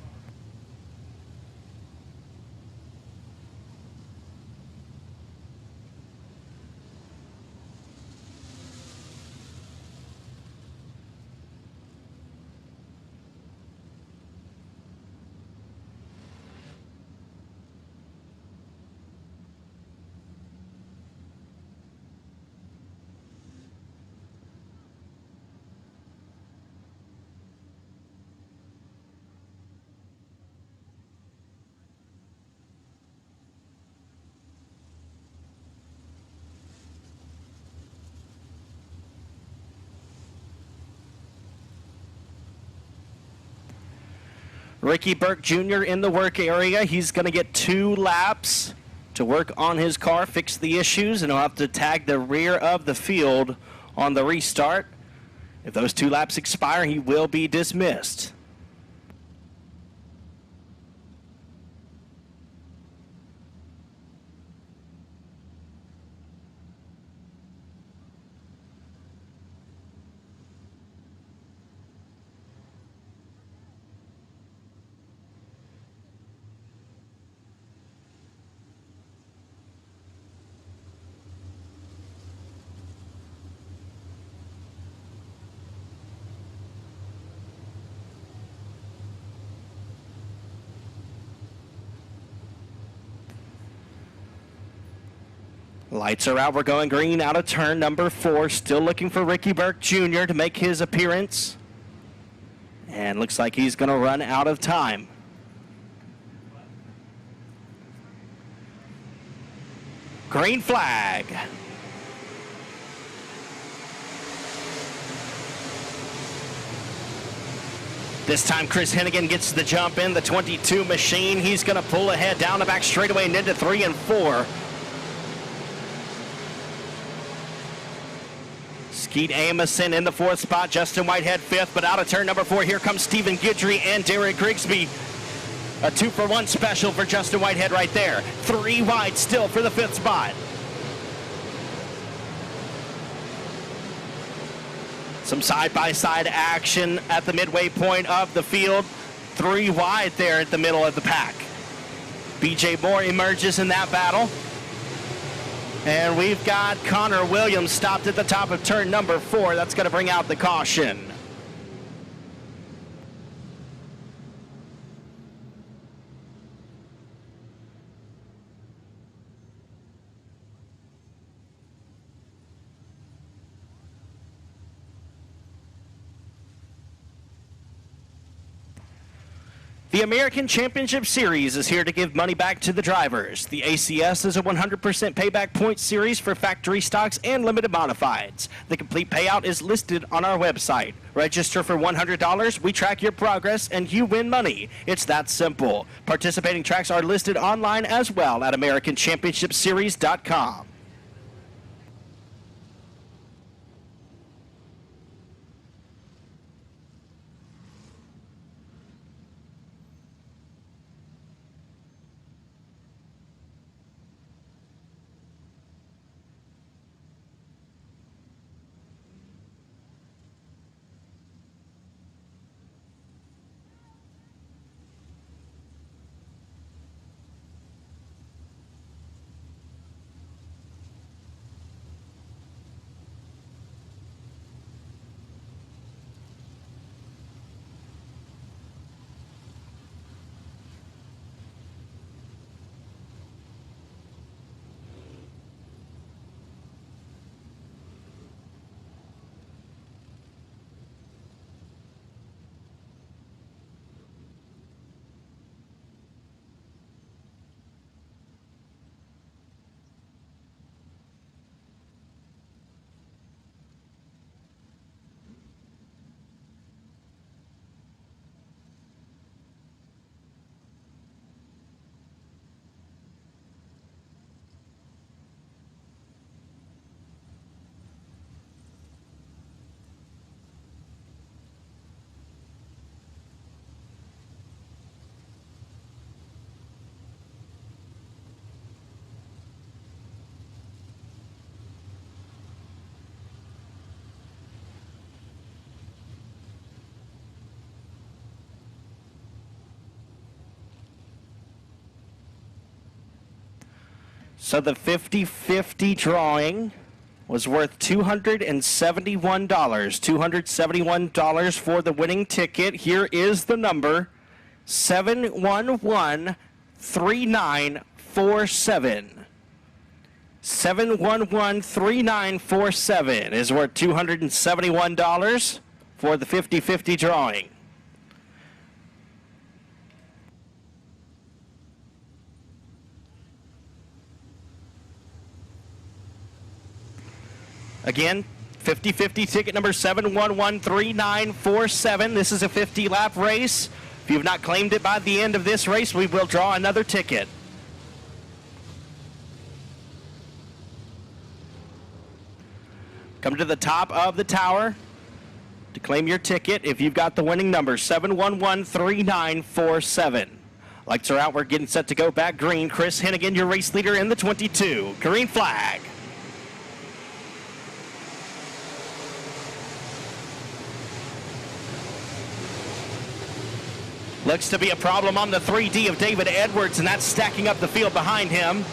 Ricky Burke Jr. in the work area. He's going to get 2 laps to work on his car, fix the issues, and he'll have to tag the rear of the field on the restart. If those 2 laps expire, he will be dismissed. Lights are out. We're going green out of turn number 4. Still looking for Ricky Burke Jr. to make his appearance. And looks like he's going to run out of time. Green flag. This time Chris Hennigan gets the jump in, the 22 machine. He's going to pull ahead down the back straightaway and into 3 and 4. Skeet Amison in the 4th spot. Justin Whitehead 5th, but out of turn number 4, here comes Stephen Guidry and Derek Grigsby. A 2-for-1 special for Justin Whitehead right there. 3 wide still for the 5th spot. Some side-by-side action at the midway point of the field. 3 wide there at the middle of the pack. BJ Moore emerges in that battle. And we've got Connor Williams stopped at the top of turn number 4. That's going to bring out the caution. The American Championship Series is here to give money back to the drivers. The ACS is a 100% payback point series for factory stocks and limited modifieds. The complete payout is listed on our website. Register for $100, we track your progress, and you win money. It's that simple. Participating tracks are listed online as well at AmericanChampionshipSeries.com. So the 50-50 drawing was worth $271. $271 for the winning ticket. Here is the number, 711-3947. 711-3947 is worth $271 for the 50-50 drawing. Again, 50-50 ticket number 711-3947. This is a 50-lap race. If you've not claimed it by the end of this race, we will draw another ticket. Come to the top of the tower to claim your ticket if you've got the winning number, 711-3947. Lights are out. We're getting set to go back green. Chris Hennigan, your race leader in the 22. Green flag. Looks to be a problem on the 3D of David Edwards, and that's stacking up the field behind him.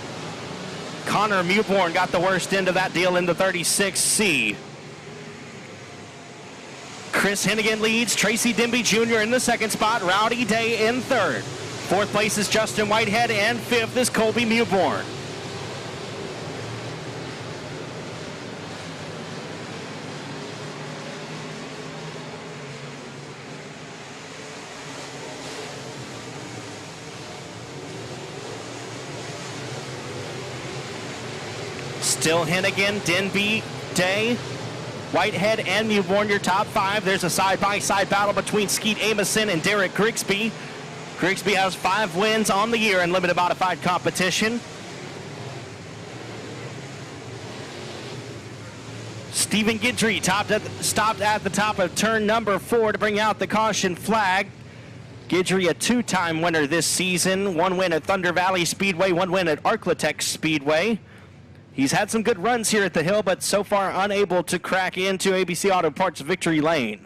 Connor Mewborn got the worst end of that deal in the 36C. Chris Hennigan leads. Tracy Denby Jr. in the second spot. Rowdy Day in third. Fourth place is Justin Whitehead, and fifth is Colby Mewborn. Still Hennigan, Denby, Day, Whitehead, and Mewborn, your top five. There's a side-by-side battle between Skeet Amison and Derek Grigsby. Grigsby has 5 wins on the year in limited modified competition. Stephen Guidry stopped at the top of turn number 4 to bring out the caution flag. Guidry, a 2-time winner this season. 1 win at Thunder Valley Speedway, 1 win at Arklatex Speedway. He's had some good runs here at the Hill, but so far unable to crack into ABC Auto Parts victory lane.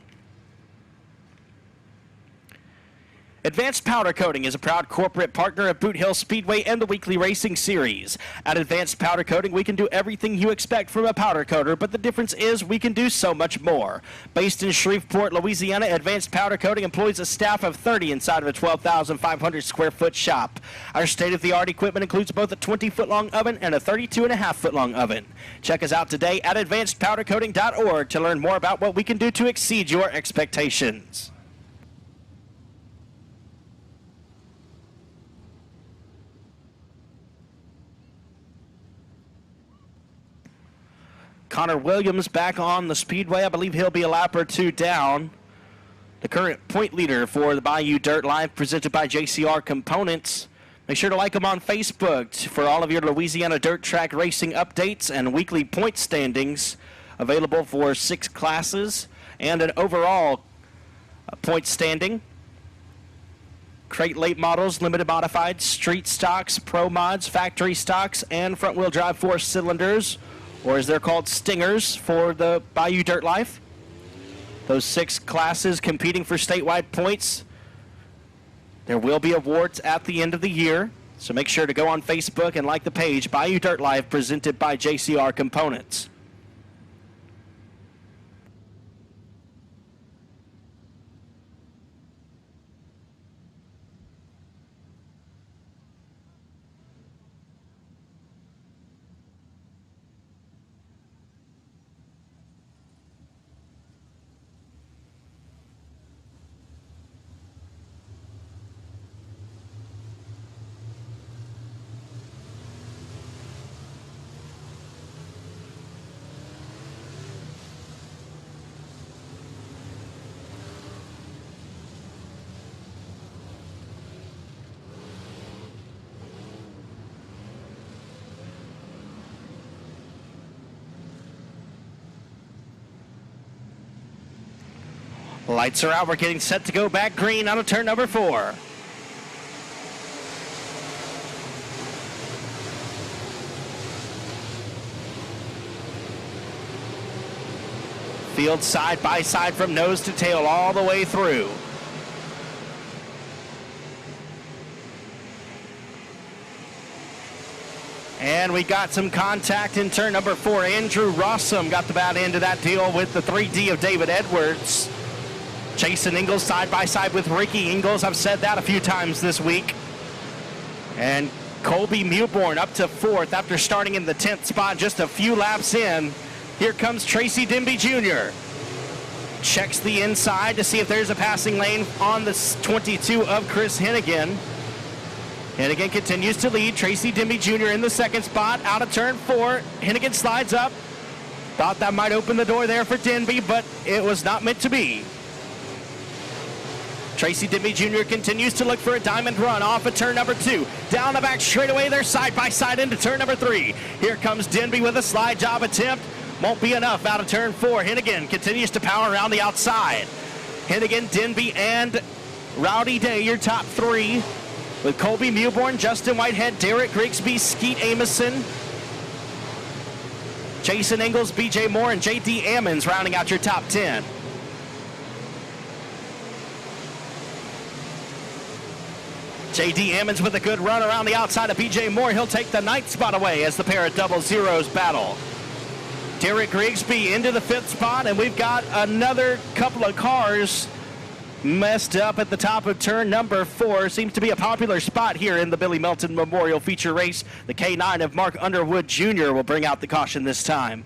Advanced Powder Coating is a proud corporate partner of Boothill Speedway and the weekly racing series. At Advanced Powder Coating, we can do everything you expect from a powder coater, but the difference is we can do so much more. Based in Shreveport, Louisiana, Advanced Powder Coating employs a staff of 30 inside of a 12,500 square foot shop. Our state-of-the-art equipment includes both a 20-foot-long oven and a 32.5-foot-long oven. Check us out today at advancedpowdercoating.org to learn more about what we can do to exceed your expectations. Connor Williams back on the speedway. I believe he'll be a lap or 2 down. The current point leader for the Bayou Dirt Live, presented by JCR Components. Make sure to like them on Facebook for all of your Louisiana dirt track racing updates and weekly point standings, available for 6 classes and an overall point standing. Crate late models, limited modified, street stocks, pro mods, factory stocks, and front wheel drive 4 cylinders, or as they're called, stingers, for the Bayou Dirt Life. Those 6 classes competing for statewide points. There will be awards at the end of the year, so make sure to go on Facebook and like the page, Bayou Dirt Life, presented by JCR Components. Lights are out. We're getting set to go back green on a turn number 4. Field side by side from nose to tail all the way through. And we got some contact in turn number 4. Andrew Rossum got the bad end of that deal with the 3D of David Edwards. Jason Ingalls side by side with Ricky Ingalls. I've said that a few times this week. And Colby Mewborn up to 4th after starting in the 10th spot just a few laps in. Here comes Tracy Denby Jr. Checks the inside to see if there's a passing lane on the 22 of Chris Hennigan. Hennigan continues to lead. Tracy Denby Jr. in the 2nd spot, out of turn 4. Hennigan slides up. Thought that might open the door there for Denby, but it was not meant to be. Tracy Denby Jr. continues to look for a diamond run off of turn number 2. Down the back straightaway, they're side by side into turn number 3. Here comes Denby with a slide job attempt. Won't be enough out of turn 4. Hennigan continues to power around the outside. Hennigan, Denby, and Rowdy Day, your top 3. With Colby Mewborn, Justin Whitehead, Derek Grigsby, Skeet Amison, Jason Ingalls, BJ Moore, and JD Ammons rounding out your top 10. JD Ammons with a good run around the outside of BJ Moore. He'll take the 9th spot away as the pair of double zeros battle. Derek Grigsby into the 5th spot, and we've got another couple of cars messed up at the top of turn number 4. Seems to be a popular spot here in the Billy Melton Memorial Feature Race. The K9 of Mark Underwood Jr. will bring out the caution this time.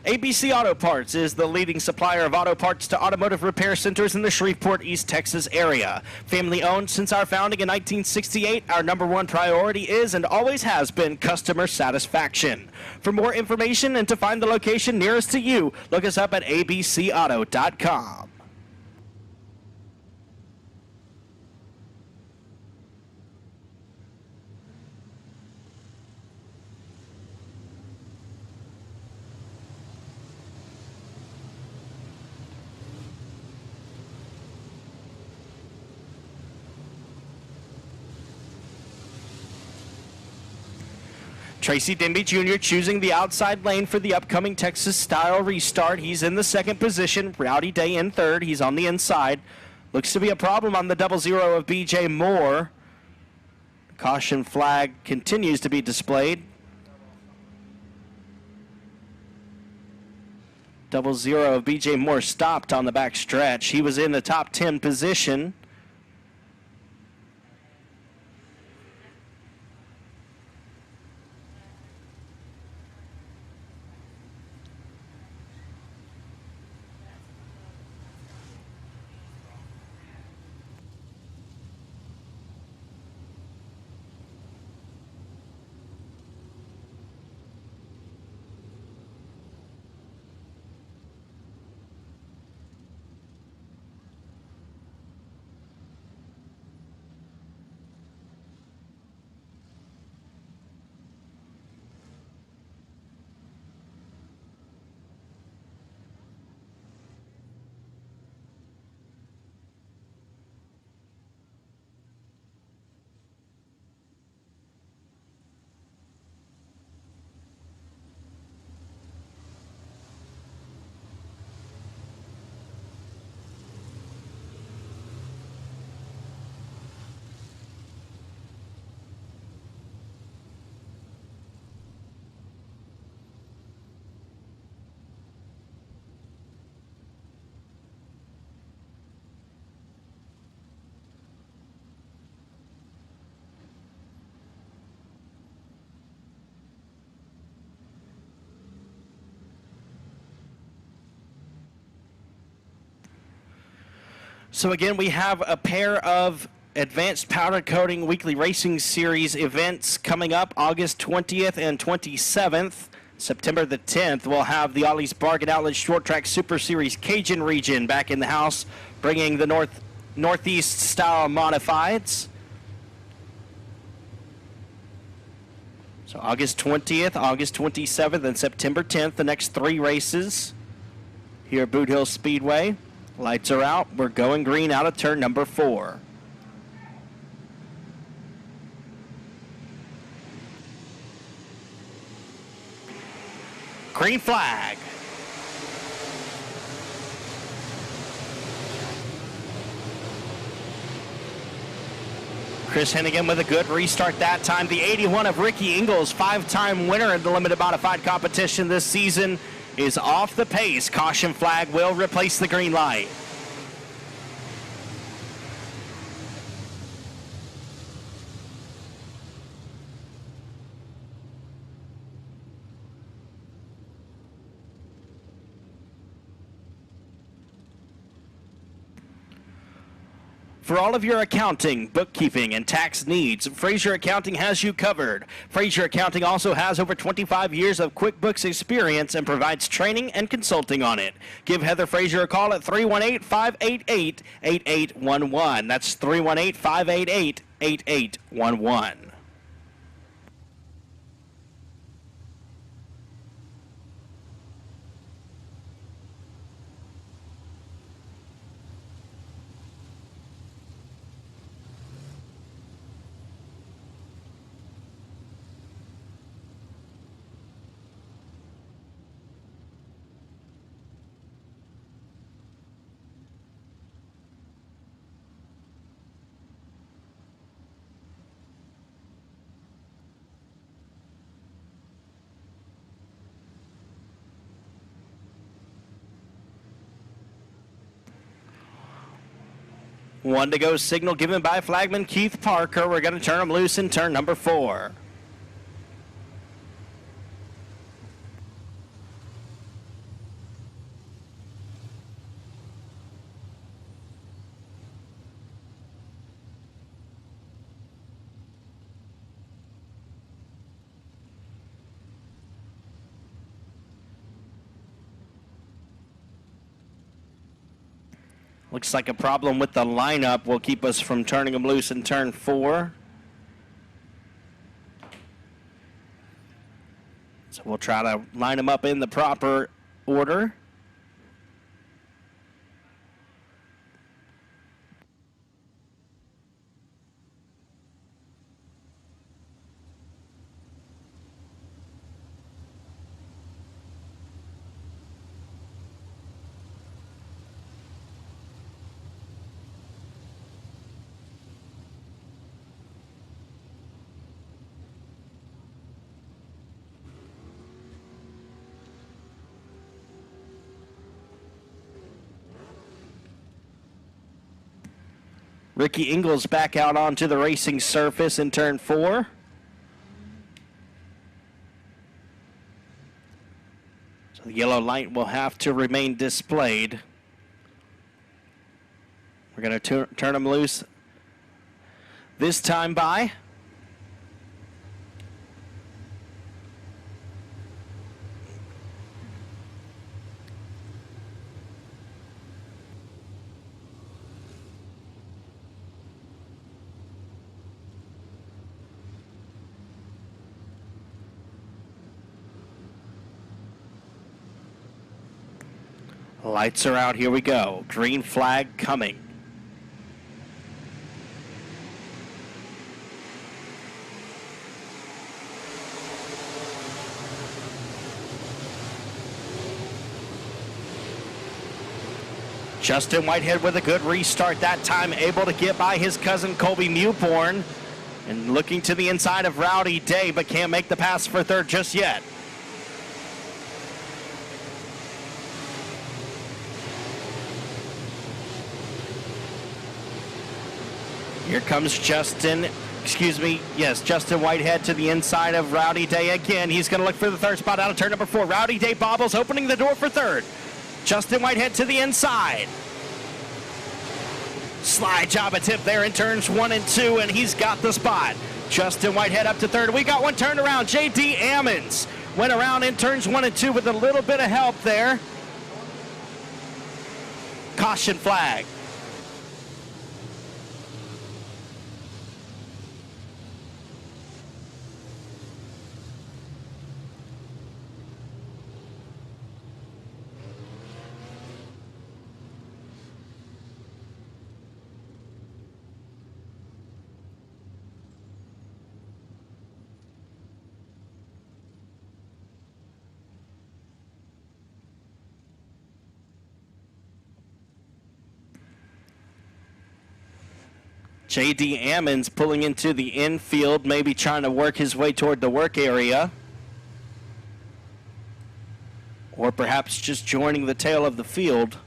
ABC Auto Parts is the leading supplier of auto parts to automotive repair centers in the Shreveport, East Texas area. Family owned since our founding in 1968, our #1 priority is and always has been customer satisfaction. For more information and to find the location nearest to you, look us up at abcauto.com. Tracy Denby Jr. choosing the outside lane for the upcoming Texas-style restart. He's in the 2nd position. Rowdy Day in 3rd. He's on the inside. Looks to be a problem on the double zero of BJ Moore. Caution flag continues to be displayed. Double zero of BJ Moore stopped on the back stretch. He was in the top 10 position. So again, we have a pair of Advanced Powder Coating Weekly Racing Series events coming up August 20th and 27th. September the 10th, we'll have the Ollie's Bargain Outlet Short Track Super Series Cajun region back in the house, bringing the Northeast style modifieds. So August 20th, August 27th, and September 10th, the next 3 races here at Boothill Speedway. Lights are out. We're going green out of turn number 4. Green flag. Chris Hennigan with a good restart that time. The 81 of Ricky Ingles, 5-time winner in the limited modified competition this season, is off the pace. Caution flag will replace the green light. For all of your accounting, bookkeeping, and tax needs, Frazier Accounting has you covered. Frazier Accounting also has over 25 years of QuickBooks experience and provides training and consulting on it. Give Heather Frazier a call at 318-588-8811. That's 318-588-8811. One to go signal given by flagman Keith Parker. We're going to turn him loose in turn number 4. Looks like a problem with the lineup will keep us from turning him loose in turn 4. So we'll try to line him up in the proper order. Ricky Ingles back out onto the racing surface in turn 4. So the yellow light will have to remain displayed. We're going to turn him loose this time by. Lights are out. Here we go. Green flag coming. Justin Whitehead with a good restart that time, able to get by his cousin Colby Mewborn, and looking to the inside of Rowdy Day, but can't make the pass for third just yet. Here comes Justin Whitehead to the inside of Rowdy Day again. He's going to look for the third spot out of turn number 4. Rowdy Day bobbles, opening the door for third. Justin Whitehead to the inside. Slide job attempt there in turns 1 and 2, and he's got the spot. Justin Whitehead up to third. We got one turned around. J.D. Ammons went around in turns 1 and 2 with a little bit of help there. Caution flag. J.D. Ammons pulling into the infield, maybe trying to work his way toward the work area. Or perhaps just joining the tail of the field.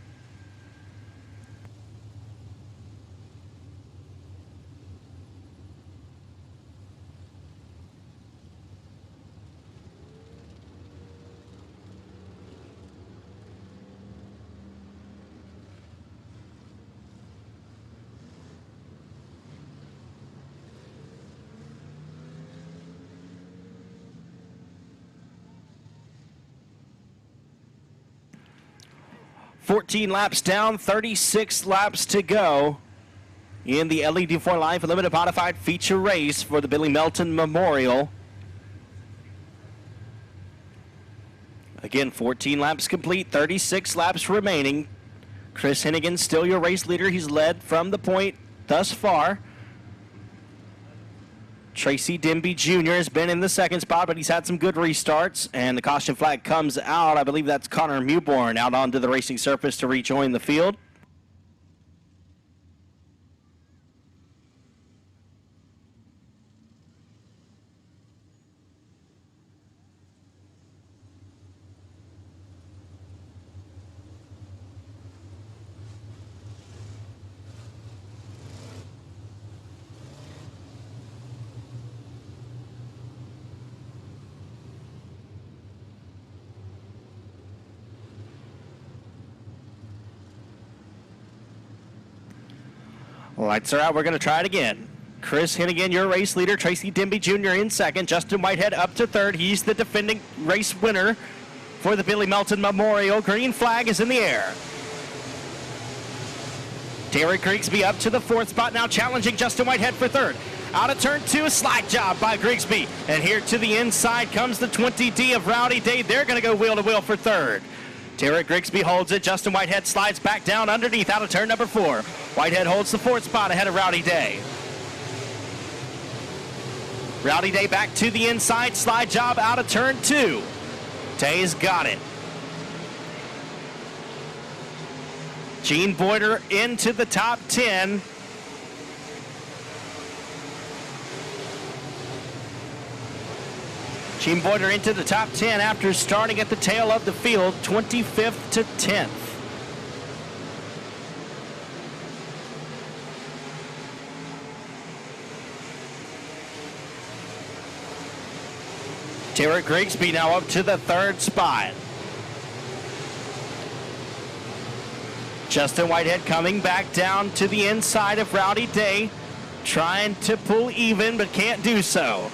$14 laps down, 36 laps to go in the LED for Life Limited Modified Feature Race for the Billy Melton Memorial. Again, 14 laps complete, 36 laps remaining. Chris Hennigan still your race leader. He's led from the point thus far. Tracy Denby Jr. has been in the second spot, but he's had some good restarts, and the caution flag comes out. I believe that's Connor Mewborn out onto the racing surface to rejoin the field. Lights are out. We're going to try it again. Chris Hennigan, your race leader. Tracy Denby Jr. in second. Justin Whitehead up to third. He's the defending race winner for the Billy Melton Memorial. Green flag is in the air. Derek Grigsby up to the fourth spot, now challenging Justin Whitehead for third. Out of turn two, a slide job by Grigsby. And here to the inside comes the 20D of Rowdy Day. They're going to go wheel to wheel for third. Derek Grigsby holds it. Justin Whitehead slides back down underneath out of turn number 4. Whitehead holds the fourth spot ahead of Rowdy Day. Rowdy Day back to the inside. Slide job out of turn 2. Day's got it. Gene Boyder into the top 10. Gene Boyder into the top 10 after starting at the tail of the field, 25th to 10th. Derek Grigsby now up to the third spot. Justin Whitehead coming back down to the inside of Rowdy Day, trying to pull even but can't do so.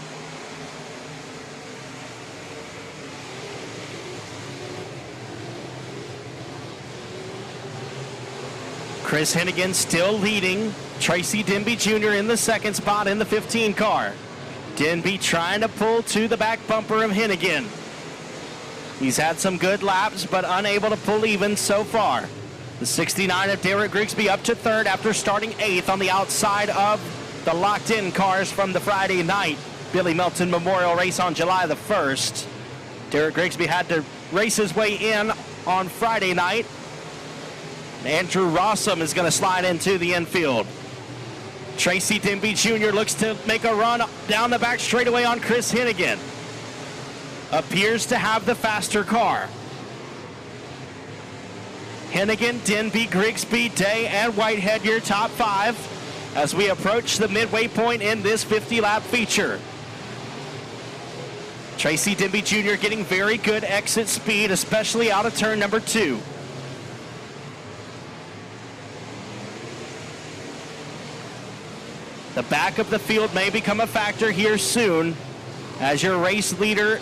Chris Hennigan still leading. Tracy Denby Jr. in the second spot in the 15 car. Denby trying to pull to the back bumper of Hennigan. He's had some good laps, but unable to pull even so far. The 69 of Derek Grigsby up to third after starting 8th on the outside of the locked-in cars from the Friday night Billy Melton Memorial race on July the 1st. Derek Grigsby had to race his way in on Friday night. Andrew Rossum is going to slide into the infield. Tracy Denby Jr. looks to make a run down the back straightaway on Chris Hennigan. Appears to have the faster car. Hennigan, Denby, Grigsby, Day, and Whitehead your top 5 as we approach the midway point in this 50-lap feature. Tracy Denby Jr. getting very good exit speed, especially out of turn number 2. The back of the field may become a factor here soon as your race leader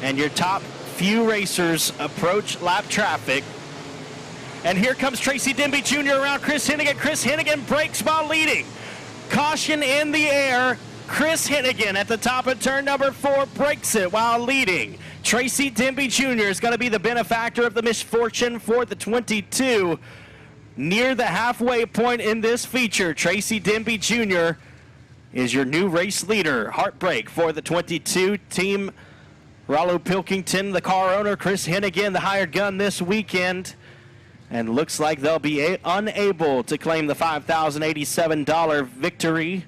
and your top few racers approach lap traffic. And here comes Tracy Denby Jr. around Chris Hennigan. Chris Hennigan brakes while leading. Caution in the air. Chris Hennigan at the top of turn number 4 breaks it while leading. Tracy Denby Jr. is going to be the benefactor of the misfortune for the 22. Near the halfway point in this feature, Tracy Denby Jr. is your new race leader. Heartbreak for the 22 team. Rollo Pilkington, the car owner. Chris Hennigan, the hired gun this weekend. And looks like they'll be unable to claim the $5,087 victory.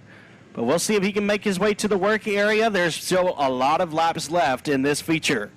But we'll see if he can make his way to the work area. There's still a lot of laps left in this feature.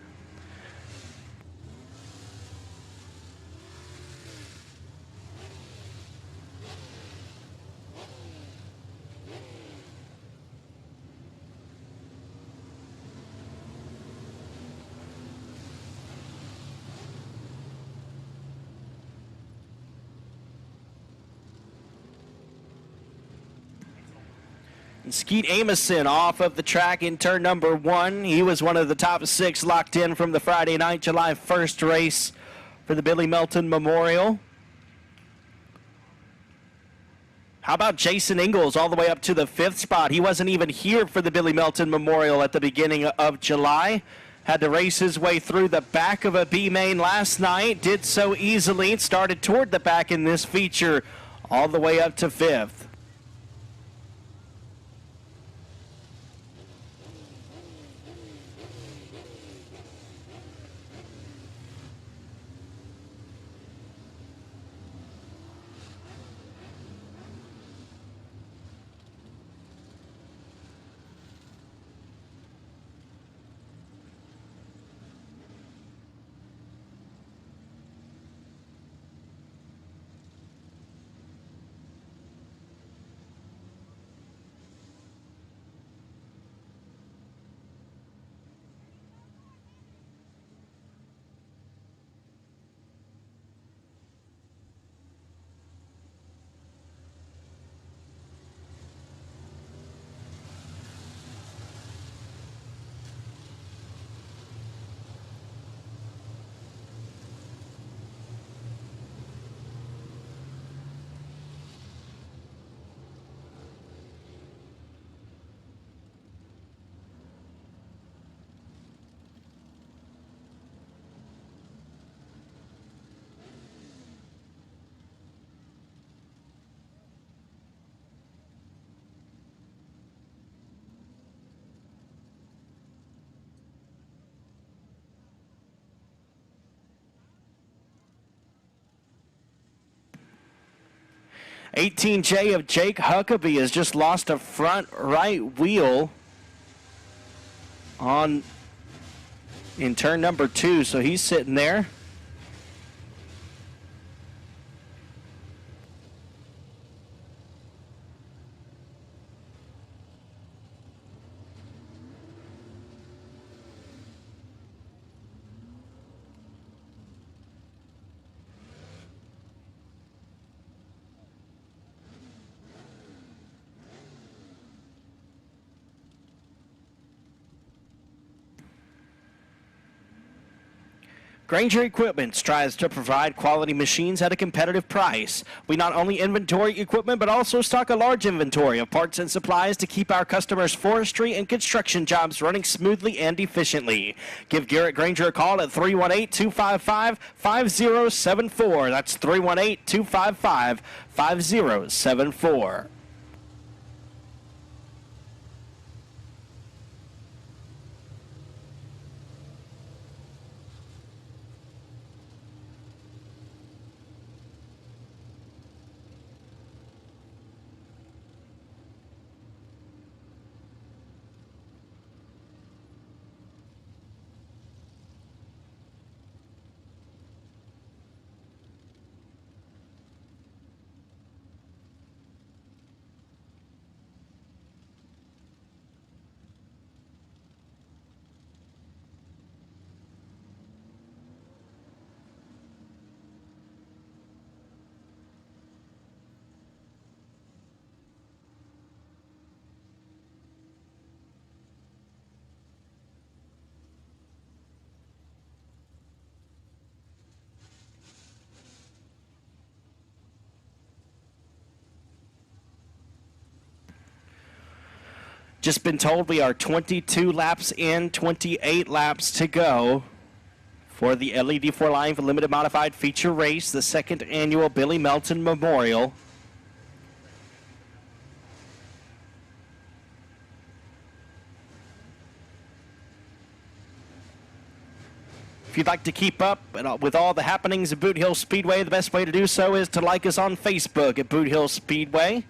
Skeet Amison off of the track in turn number 1. He was one of the top 6 locked in from the Friday night, July 1st race for the Billy Melton Memorial. How about Jason Ingalls all the way up to the 5th spot? He wasn't even here for the Billy Melton Memorial at the beginning of July. Had to race his way through the back of a B main last night. Did so easily. Started toward the back in this feature all the way up to 5th. $18J of Jake Huckabee has just lost a front right wheel in turn number 2, so he's sitting there. Granger Equipment strives to provide quality machines at a competitive price. We not only inventory equipment, but also stock a large inventory of parts and supplies to keep our customers' forestry and construction jobs running smoothly and efficiently. Give Garrett Granger a call at 318-255-5074. That's 318-255-5074. Just been told we are 22 laps in, 28 laps to go for the LED for Life Limited Modified Feature Race, the second annual Billy Melton Memorial. If you'd like to keep up with all the happenings at Boothill Speedway, the best way to do so is to like us on Facebook at Boothill Speedway.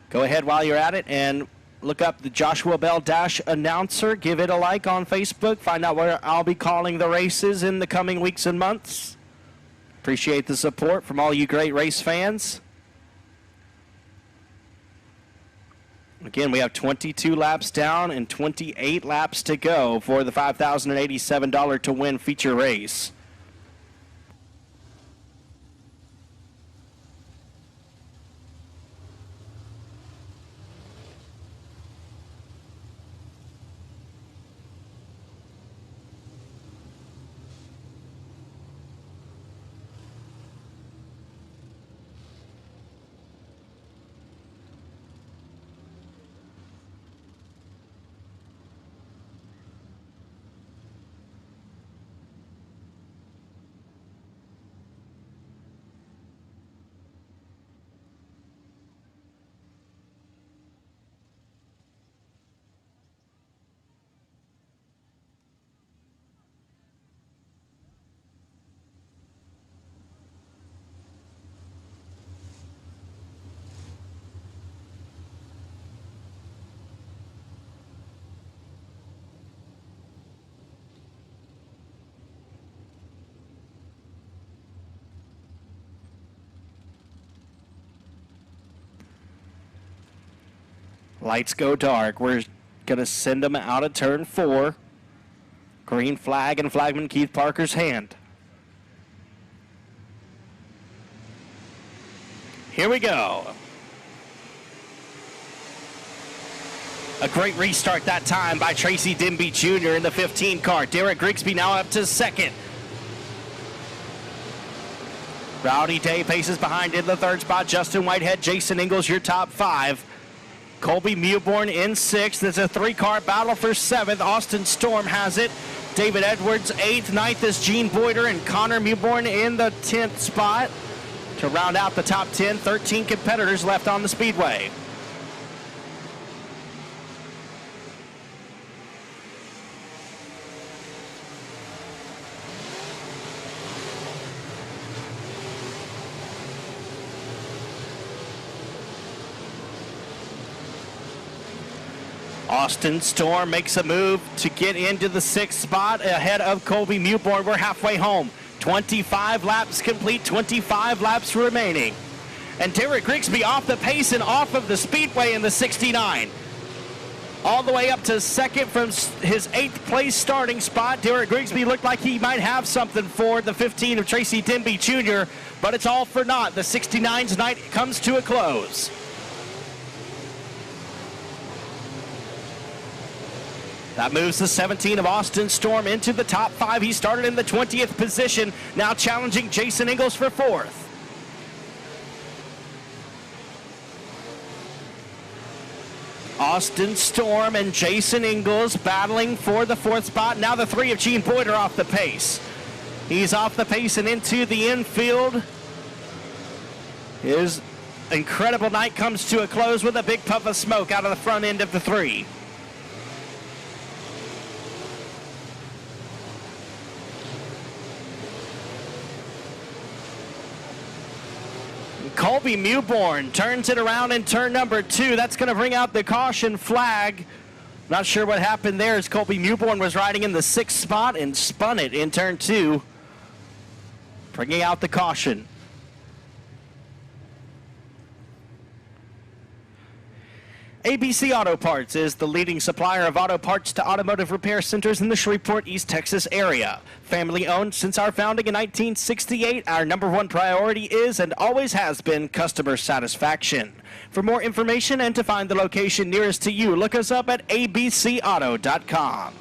Go ahead while you're at it and look up the Joshua Bell Dash Announcer. Give it a like on Facebook. Find out where I'll be calling the races in the coming weeks and months. Appreciate the support from all you great race fans. Again, we have 22 laps down and 28 laps to go for the $5,087 to win feature race. Lights go dark. We're going to send them out of turn 4. Green flag in flagman Keith Parker's hand. Here we go. A great restart that time by Tracy Denby Jr. in the 15 car. Derek Grigsby now up to second. Rowdy Day paces behind in the third spot. Justin Whitehead, Jason Ingles, your top 5. Colby Mewborn in 6th. It's a 3-car battle for 7th. Austin Storm has it. David Edwards 8th. 9th is Gene Boyder and Connor Mewborn in the 10th spot. To round out the top 10, 13 competitors left on the speedway. Austin Storm makes a move to get into the 6th spot ahead of Colby Mewborn. We're halfway home. 25 laps complete, 25 laps remaining. And Derek Grigsby off the pace and off of the speedway in the 69. All the way up to second from his 8th place starting spot. Derek Grigsby looked like he might have something for the 15 of Tracy Denby Jr., but it's all for naught. The 69's night comes to a close. That moves the 17 of Austin Storm into the top 5. He started in the 20th position, now challenging Jason Ingles for 4th. Austin Storm and Jason Ingles battling for the 4th spot. Now the 3 of Gene Boyder off the pace. He's off the pace and into the infield. His incredible night comes to a close with a big puff of smoke out of the front end of the 3. Colby Mewborn turns it around in turn number 2. That's going to bring out the caution flag. Not sure what happened there as Colby Mewborn was riding in the 6th spot and spun it in turn 2, bringing out the caution. ABC Auto Parts is the leading supplier of auto parts to automotive repair centers in the Shreveport, East Texas area. Family owned since our founding in 1968, our #1 priority is and always has been customer satisfaction. For more information and to find the location nearest to you, look us up at abcauto.com.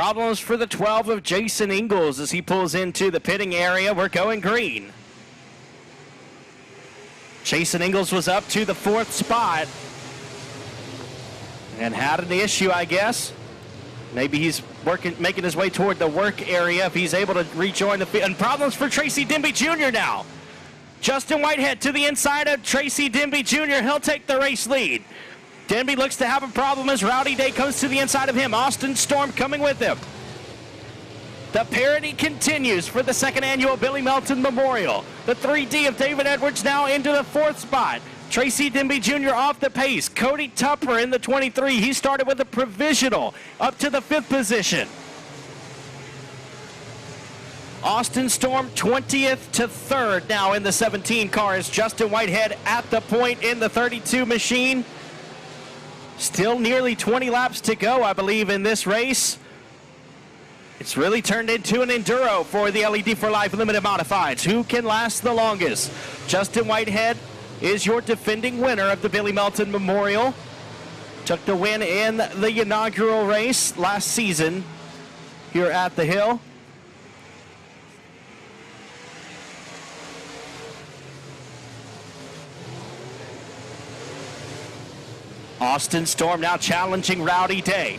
Problems for the 12 of Jason Ingalls as he pulls into the pitting area. We're going green. Jason Ingalls was up to the 4th spot and had an issue, I guess. Maybe he's making his way toward the work area if he's able to rejoin the field. And problems for Tracy Denby Jr. now. Justin Whitehead to the inside of Tracy Denby Jr. He'll take the race lead. Denby looks to have a problem as Rowdy Day comes to the inside of him. Austin Storm coming with him. The parody continues for the 2nd annual Billy Melton Memorial. The 3D of David Edwards now into the 4th spot. Tracy Denby Jr. off the pace. Cody Tupper in the 23. He started with a provisional up to the 5th position. Austin Storm 20th to 3rd now in the 17 car as Justin Whitehead at the point in the 32 machine. Still nearly 20 laps to go, I believe, in this race. It's really turned into an enduro for the LED for Life Limited Modifieds. Who can last the longest? Justin Whitehead is your defending winner of the Billy Melton Memorial. Took the win in the inaugural race last season here at the Hill. Austin Storm now challenging Rowdy Day.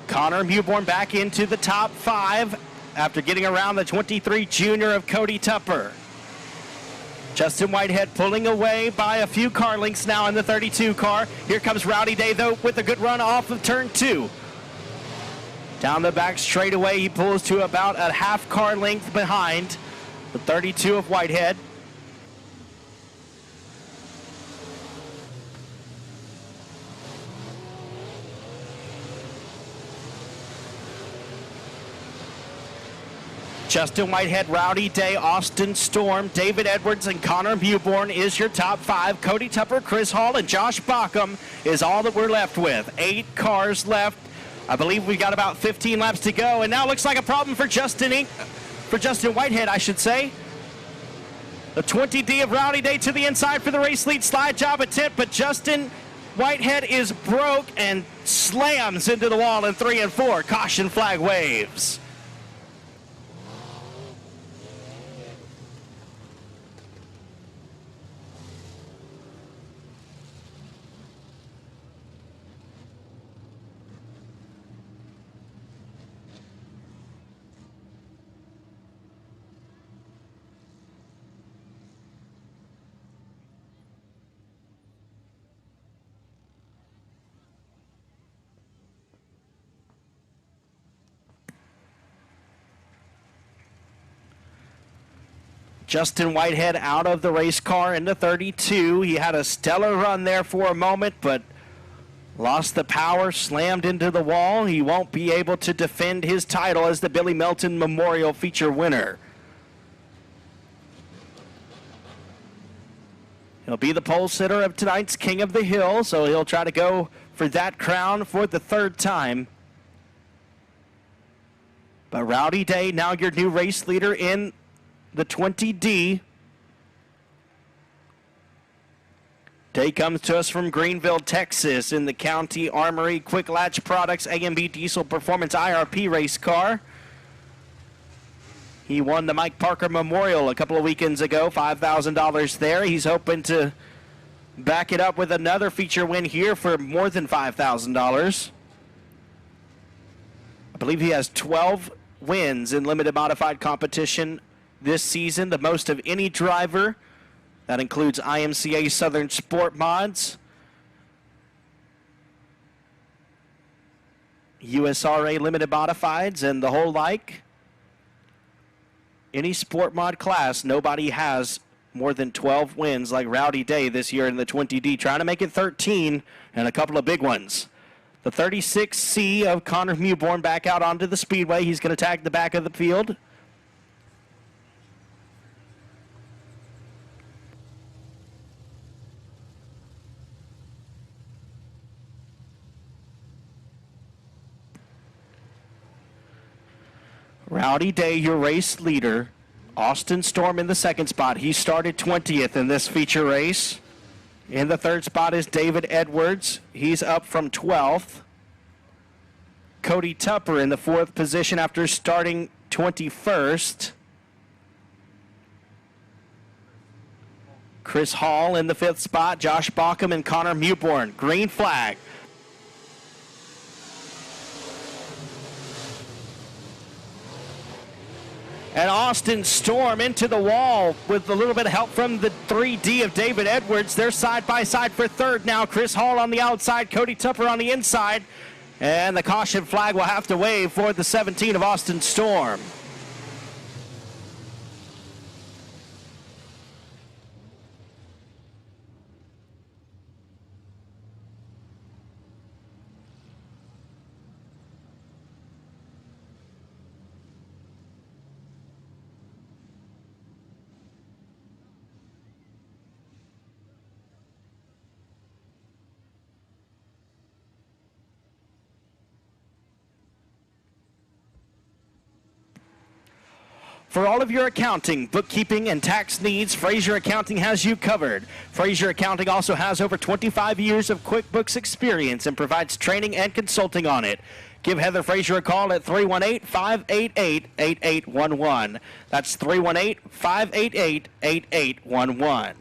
Connor Mewborn back into the top 5 after getting around the 23 junior of Cody Tupper. Justin Whitehead pulling away by a few car lengths now in the 32 car. Here comes Rowdy Day, though, with a good run off of turn 2. Down the back straightaway, he pulls to about a half car length behind the 32 of Whitehead. Justin Whitehead, Rowdy Day, Austin Storm, David Edwards, and Connor Mewborn is your top 5. Cody Tupper, Chris Hall, and Josh Bockham is all that we're left with. 8 cars left. I believe we got about 15 laps to go, and now looks like a problem for Justin Whitehead, I should say. The 20D of Rowdy Day to the inside for the race lead slide job attempt, but Justin Whitehead is broke and slams into the wall in 3 and 4. Caution flag waves. Justin Whitehead out of the race car in the 32. He had a stellar run there for a moment, but lost the power, slammed into the wall. He won't be able to defend his title as the Billy Melton Memorial feature winner. He'll be the pole sitter of tonight's King of the Hill, so he'll try to go for that crown for the 3rd time. But Rowdy Day, now your new race leader in the 20D. Day comes to us from Greenville, Texas, in the County Armory Quick Latch Products AMB Diesel Performance IRP race car. He won the Mike Parker Memorial a couple of weekends ago, $5,000 there. He's hoping to back it up with another feature win here for more than $5,000. I believe he has 12 wins in limited modified competition this season, the most of any driver. That includes IMCA Southern Sport Mods, USRA Limited Modifieds, and the whole like. Any sport mod class, nobody has more than 12 wins like Rowdy Day this year in the 20D, trying to make it 13 and a couple of big ones. The 36C of Connor Mewborn back out onto the Speedway. He's going to tag the back of the field. Rowdy Day, your race leader. Austin Storm in the 2nd spot. He started 20th in this feature race. In the 3rd spot is David Edwards. He's up from 12th. Cody Tupper in the 4th position after starting 21st. Chris Hall in the 5th spot. Josh Bauckham and Connor Mewborn. Green flag. And Austin Storm into the wall with a little bit of help from the 3D of David Edwards. They're side by side for 3rd now. Chris Hall on the outside, Cody Tupper on the inside. And the caution flag will have to wave for the 17 of Austin Storm. For all of your accounting, bookkeeping, and tax needs, Frazier Accounting has you covered. Frazier Accounting also has over 25 years of QuickBooks experience and provides training and consulting on it. Give Heather Frazier a call at 318-588-8811. That's 318-588-8811.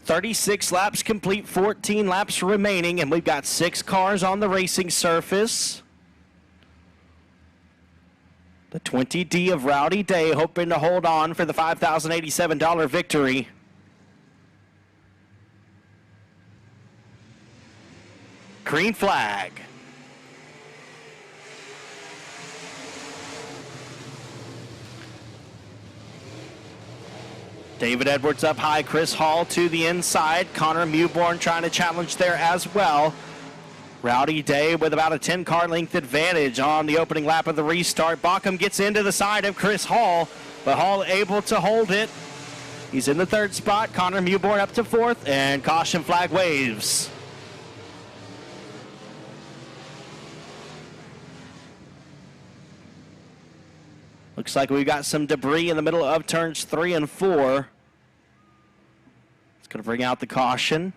"36 laps complete, 14 laps remaining, and we've got 6 cars on the racing surface. The 20D of Rowdy Day hoping to hold on for the $5,087 victory. Green flag. David Edwards up high, Chris Hall to the inside. Connor Mewborn trying to challenge there as well. Rowdy Day with about a 10-car length advantage on the opening lap of the restart. Bauckham gets into the side of Chris Hall, but Hall able to hold it. He's in the third spot. Connor Mewborn up to fourth, and caution flag waves. Looks like we've got some debris in the middle of turns 3 and 4. It's going to bring out the caution.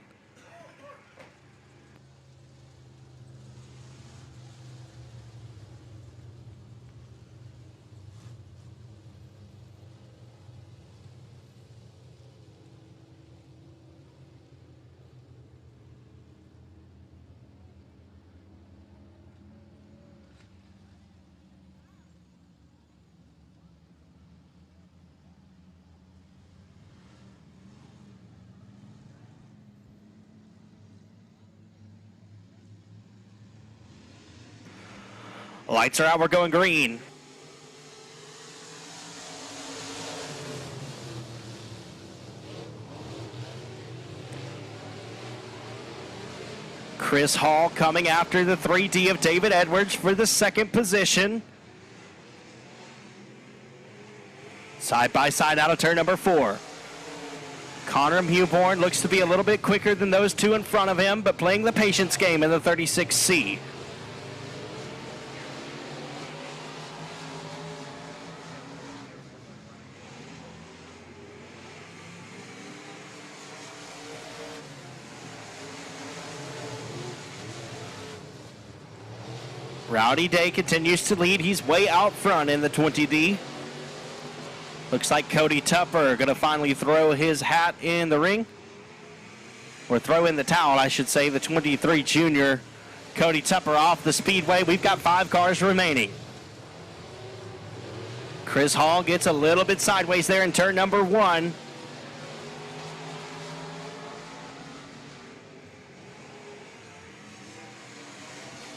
Lights are out, we're going green. Chris Hall coming after the 3D of David Edwards for the second position. Side by side out of turn number 4. Connor Mewborn looks to be a little bit quicker than those two in front of him, but playing the patience game in the 36C. Rowdy Day continues to lead. He's way out front in the 20D. Looks like Cody Tupper going to finally throw his hat in the ring. Or throw in the towel, I should say. The 23 junior Cody Tupper off the Speedway. We've got 5 cars remaining. Chris Hall gets a little bit sideways there in turn number 1.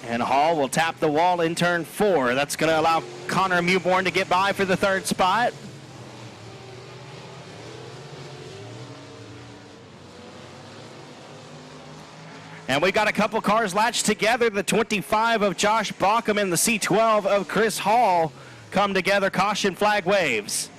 And Hall will tap the wall in turn 4. That's going to allow Connor Mewborn to get by for the third spot. And we've got a couple cars latched together. The 25 of Josh Bauckham and the C12 of Chris Hall come together. Caution flag waves.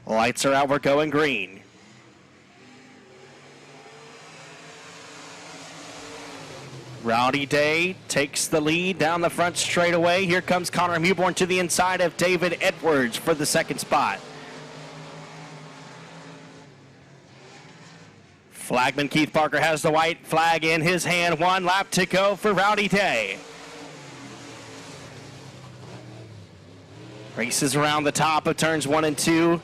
Lights are out, we're going green. Rowdy Day takes the lead down the front straightaway. Here comes Connor Mewborn to the inside of David Edwards for the second spot. Flagman Keith Parker has the white flag in his hand. 1 lap to go for Rowdy Day. Races around the top of turns 1 and 2.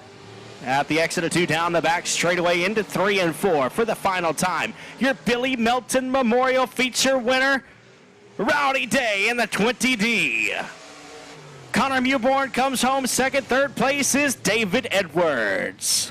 At the exit of 2, down the back straightaway into 3 and 4 for the final time. Your Billy Melton Memorial Feature winner, Rowdy Day in the 20D. Connor Mewborn comes home second. Third place is David Edwards.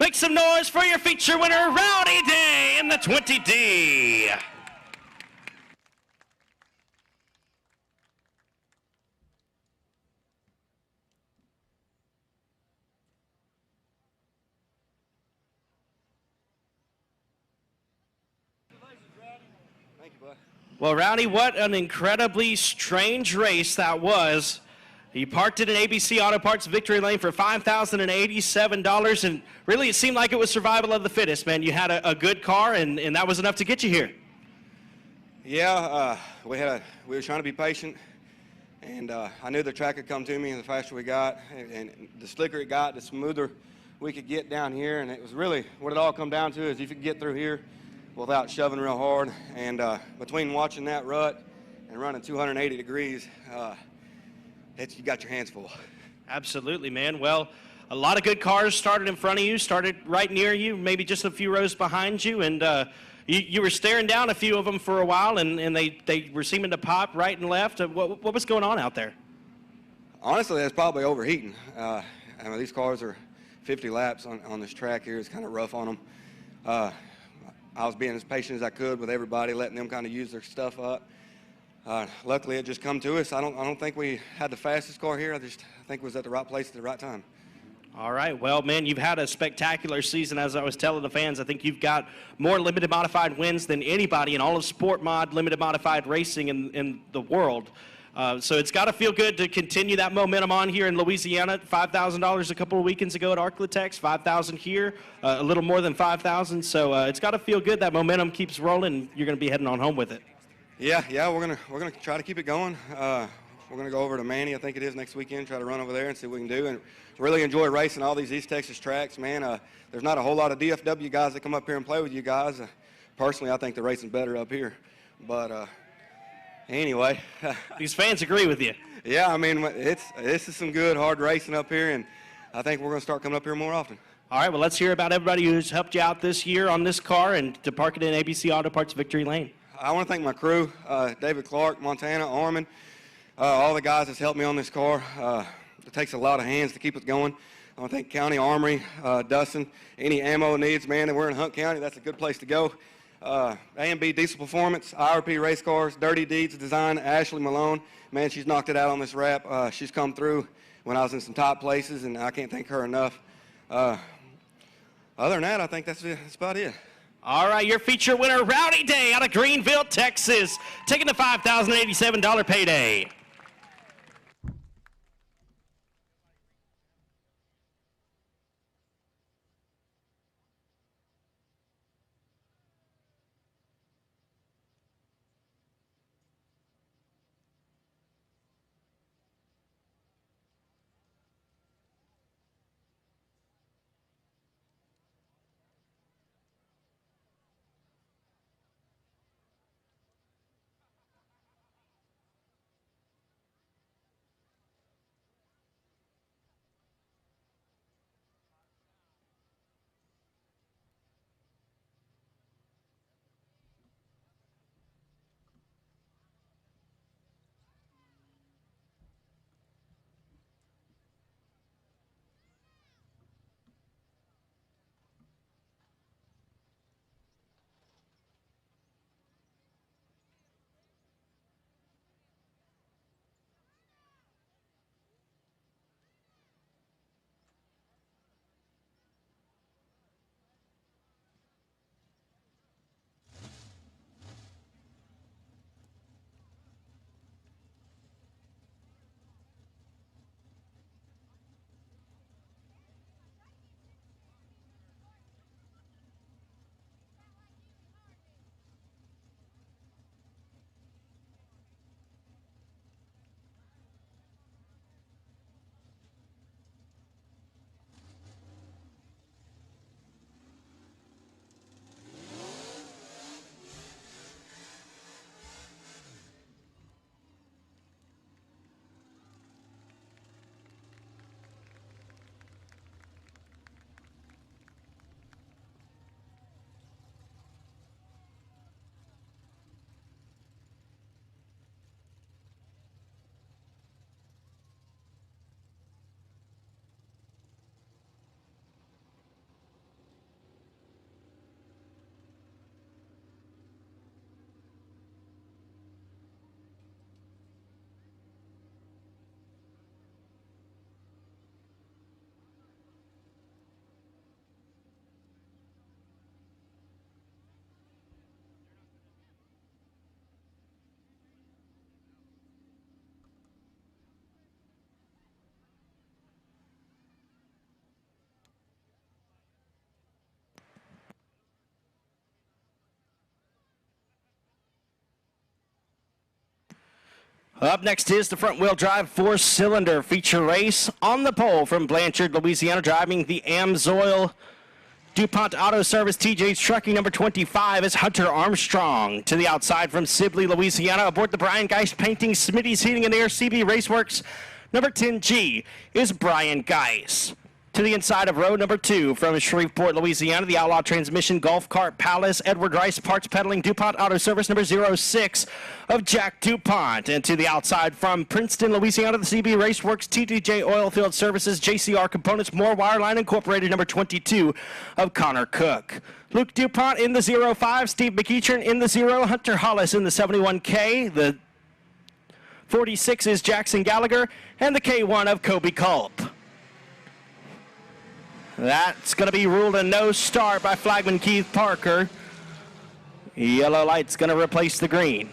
Make some noise for your feature winner, Rowdy Day in the 20D. Thank you, bud. Well, Rowdy, what an incredibly strange race that was. You parked it in ABC Auto Parts Victory Lane for $5,087, and really it seemed like it was survival of the fittest, man. You had a good car, and that was enough to get you here. Yeah, we were trying to be patient, and I knew the track would come to me the faster we got, and the slicker it got, the smoother we could get down here, and it was really what it all come down to is if you could get through here without shoving real hard, and between watching that rut and running 280 degrees, you got your hands full. Absolutely, man. Well, a lot of good cars started in front of you, started right near you, maybe just a few rows behind you, and you were staring down a few of them for a while, and they were seeming to pop right and left. What was going on out there? Honestly, it's probably overheating. I mean, these cars are 50 laps on this track here. It's kind of rough on them. I was being as patient as I could with everybody, letting them kind of use their stuff up. Luckily, it just come to us. I don't think we had the fastest car here. I think it was at the right place at the right time. All right. Well, man, you've had a spectacular season, as I was telling the fans. I think you've got more limited modified wins than anybody in all of sport mod limited modified racing in the world. So it's got to feel good to continue that momentum on here in Louisiana. $5,000 a couple of weekends ago at Arklatex, $5,000 here, a little more than $5,000. So it's got to feel good. That momentum keeps rolling. You're going to be heading on home with it. Yeah, we're gonna try to keep it going. We're gonna go over to Manny, I think it is, next weekend. Try to run over there and see what we can do. And really enjoy racing all these East Texas tracks, man. There's not a whole lot of DFW guys that come up here and play with you guys. Personally, I think the racing's better up here. But anyway, these fans agree with you. Yeah, I mean, this is some good hard racing up here, and I think we're gonna start coming up here more often. All right, well, let's hear about everybody who's helped you out this year on this car and to park it in ABC Auto Parts Victory Lane. I want to thank my crew, David Clark, Montana, Armin, all the guys that's helped me on this car. It takes a lot of hands to keep it going. I want to thank County Armory, Dustin. Any ammo needs, man, we're in Hunt County. That's a good place to go. A&B Diesel Performance, IRP Race Cars, Dirty Deeds Design, Ashley Malone. Man, she's knocked it out on this wrap. She's come through when I was in some top places, and I can't thank her enough. Other than that, I think that's about it. All right, your feature winner, Rowdy Day out of Greenville, Texas, taking the $5,087 payday. Up next is the front-wheel drive four-cylinder feature race on the pole from Blanchard, Louisiana, driving the Amsoil DuPont Auto Service TJ's Trucking number 25 is Hunter Armstrong. To the outside from Sibley, Louisiana, aboard the Brian Geist Painting, Smitty's Heating and Air, CB Raceworks number 10G is Brian Geist. To the inside of row number 2 from Shreveport, Louisiana, the Outlaw Transmission Golf Cart Palace, Edward Rice Parts Peddling, DuPont Auto Service number 06 of Jack DuPont. And to the outside from Princeton, Louisiana, the CB Raceworks TTJ Oilfield Services, JCR Components, More Wireline Incorporated number 22 of Connor Cook. Luke DuPont in the 05, Steve McEachern in the 0, Hunter Hollis in the 71K, the 46 is Jackson Gallagher, and the K1 of Kobe Culp. That's going to be ruled a no start by flagman Keith Parker. Yellow light's going to replace the green.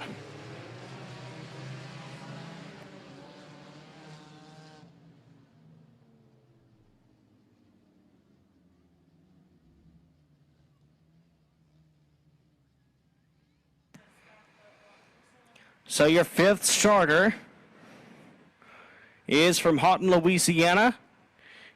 So your fifth starter is from Houghton, Louisiana.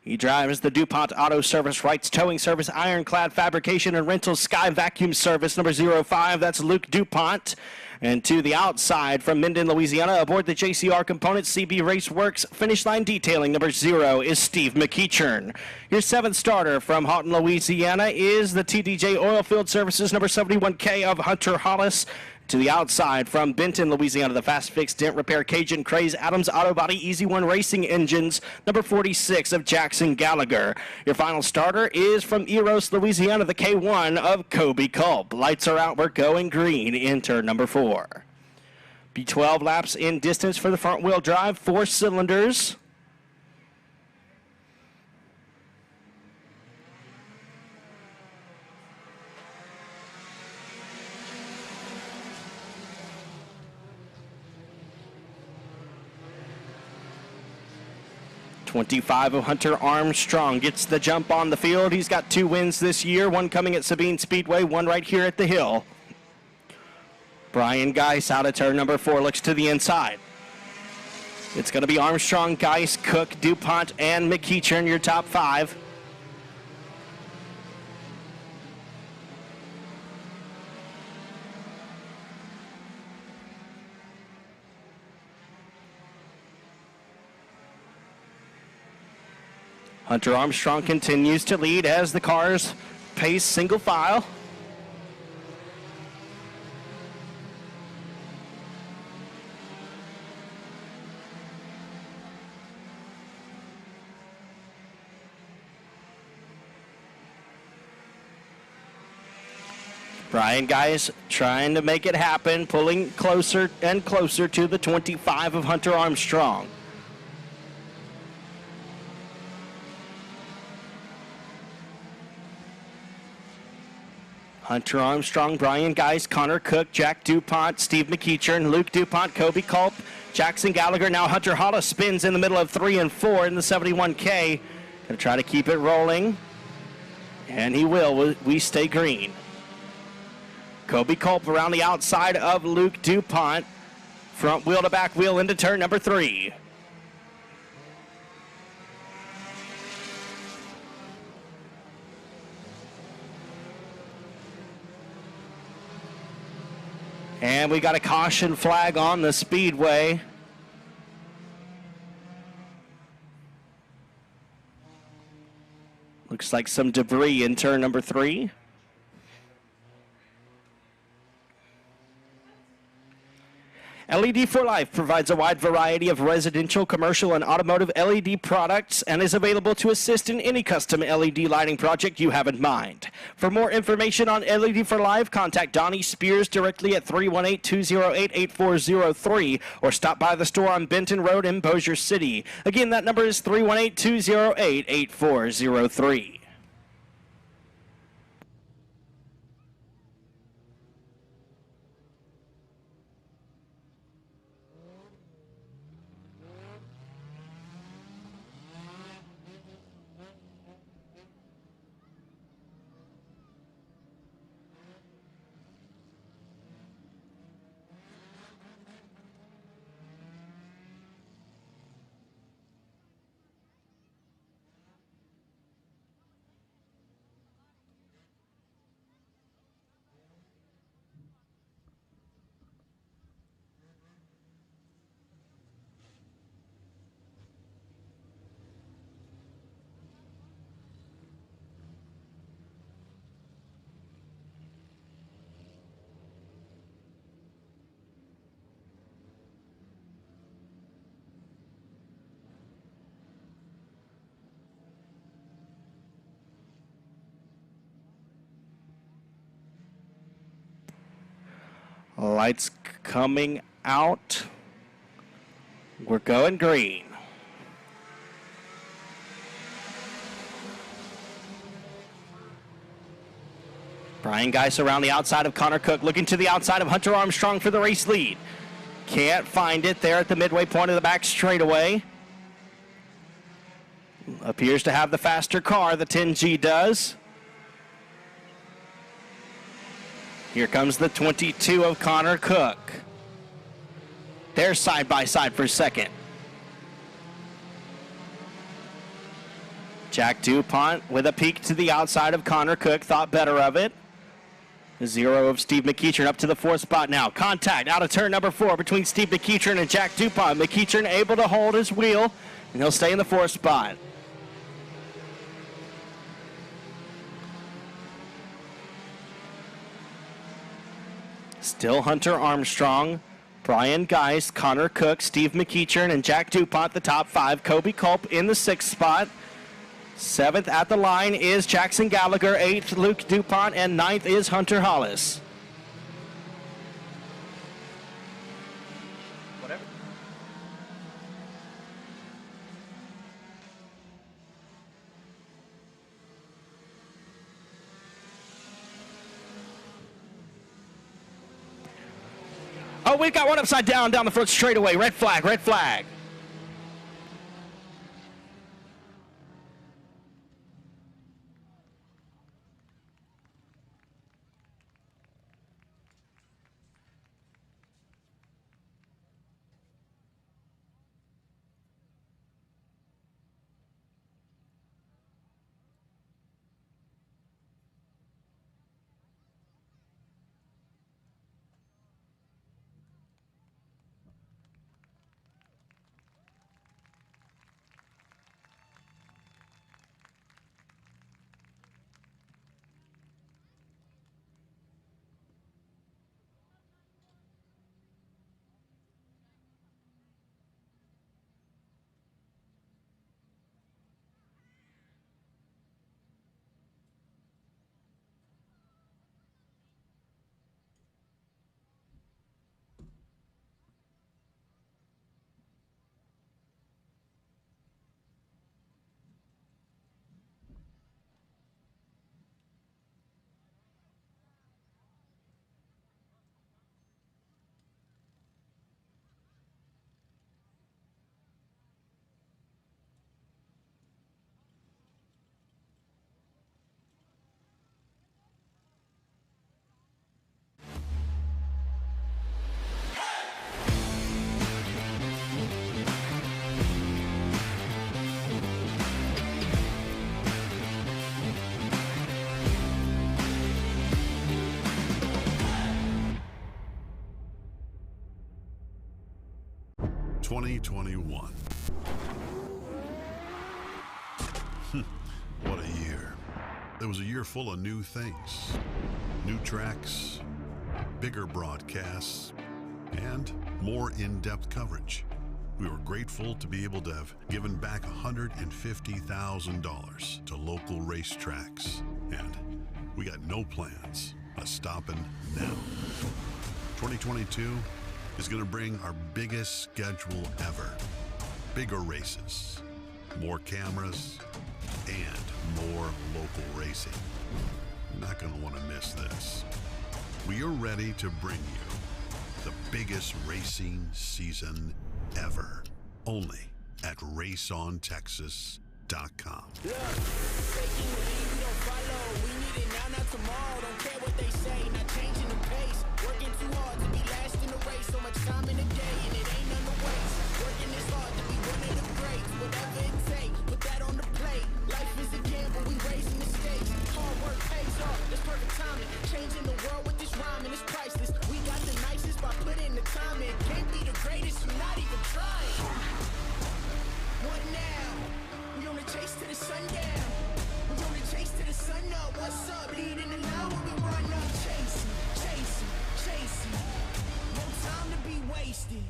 He drives the DuPont Auto Service, Wright's Towing Service, Ironclad Fabrication and Rental, Sky Vacuum Service, number 05. That's Luke DuPont. And to the outside from Minden, Louisiana, aboard the JCR Components, CB Raceworks, Finish Line Detailing, number 0 is Steve McEachern. Your seventh starter from Houghton, Louisiana is the TDJ Oilfield Services, number 71K of Hunter Hollis. To the outside from Benton, Louisiana, the Fast Fix Dent Repair Cajun Craze Adams Auto Body Easy One Racing Engines, number 46 of Jackson Gallagher. Your final starter is from Eros, Louisiana, the K1 of Kobe Culp. Lights are out, we're going green in turn number 4. Be 12 laps in distance for the front wheel drive, 4 cylinders. .25 of Hunter Armstrong gets the jump on the field. He's got 2 wins this year, one coming at Sabine Speedway, one right here at the Hill. Brian Geist out of turn number 4, looks to the inside. It's going to be Armstrong, Geist, Cook, DuPont, and McEachern, your top 5. Hunter Armstrong continues to lead as the cars pace single file. Brian Geist trying to make it happen, pulling closer and closer to the 25 of Hunter Armstrong. Hunter Armstrong, Brian Geist, Connor Cook, Jack DuPont, Steve McEachern, Luke DuPont, Kobe Culp, Jackson Gallagher. Now Hunter Hollis spins in the middle of 3 and 4 in the 71K. Going to try to keep it rolling. And he will. We stay green. Kobe Culp around the outside of Luke DuPont. Front wheel to back wheel into turn number 3. And we got a caution flag on the Speedway. Looks like some debris in turn number 3. LED for Life provides a wide variety of residential, commercial, and automotive LED products and is available to assist in any custom LED lighting project you have in mind. For more information on LED for Life, contact Donnie Spears directly at 318-208-8403 or stop by the store on Benton Road in Bossier City. Again, that number is 318-208-8403. Lights coming out. We're going green. Brian Geis around the outside of Connor Cook, looking to the outside of Hunter Armstrong for the race lead. Can't find it there at the midway point of the back straightaway. Appears to have the faster car, the 10G does. Here comes the 22 of Connor Cook. They're side by side for second. Jack DuPont with a peek to the outside of Connor Cook, thought better of it. The 0 of Steve McEachern up to the 4th spot now. Contact out of turn number 4 between Steve McEachern and Jack DuPont. McEachern able to hold his wheel, and he'll stay in the 4th spot. Still Hunter Armstrong, Brian Geis, Connor Cook, Steve McEachern, and Jack DuPont, the top 5. Kobe Culp in the 6th spot. 7th at the line is Jackson Gallagher. 8th, Luke DuPont, and 9th is Hunter Hollis. Whatever. Oh, we've got one upside down the front straightaway. Red flag, red flag. ...2021. What a year. It was a year full of new things. New tracks, bigger broadcasts, and more in-depth coverage. We were grateful to be able to have given back $150,000 to local racetracks. And we got no plans of stopping now. 2022 is going to bring our biggest schedule ever. Bigger races, more cameras, and more local racing. You're not going to want to miss this. We are ready to bring you the biggest racing season ever, only at raceontexas.com. Look, taking the lead, we don't follow. We need it now, not tomorrow. Don't care what they say, not changing the pace. Working too hard to be last in the race. So much time in the day, and it ain't none to waste. Working this hard to be one of the greats. Whatever it takes, put that on the plate. Life is a gamble, we raising the stakes. Hard work pays off, that's perfect timing. Changing the world with this rhyming, it's priceless. We got the nicest by putting the time in. Can't be the greatest, you're not even trying. What now? We on the chase to the sundown. We on the chase to the sun up. What's up? Leading the line when we run up. Chasing, chasing, chasing. No time to be wasted.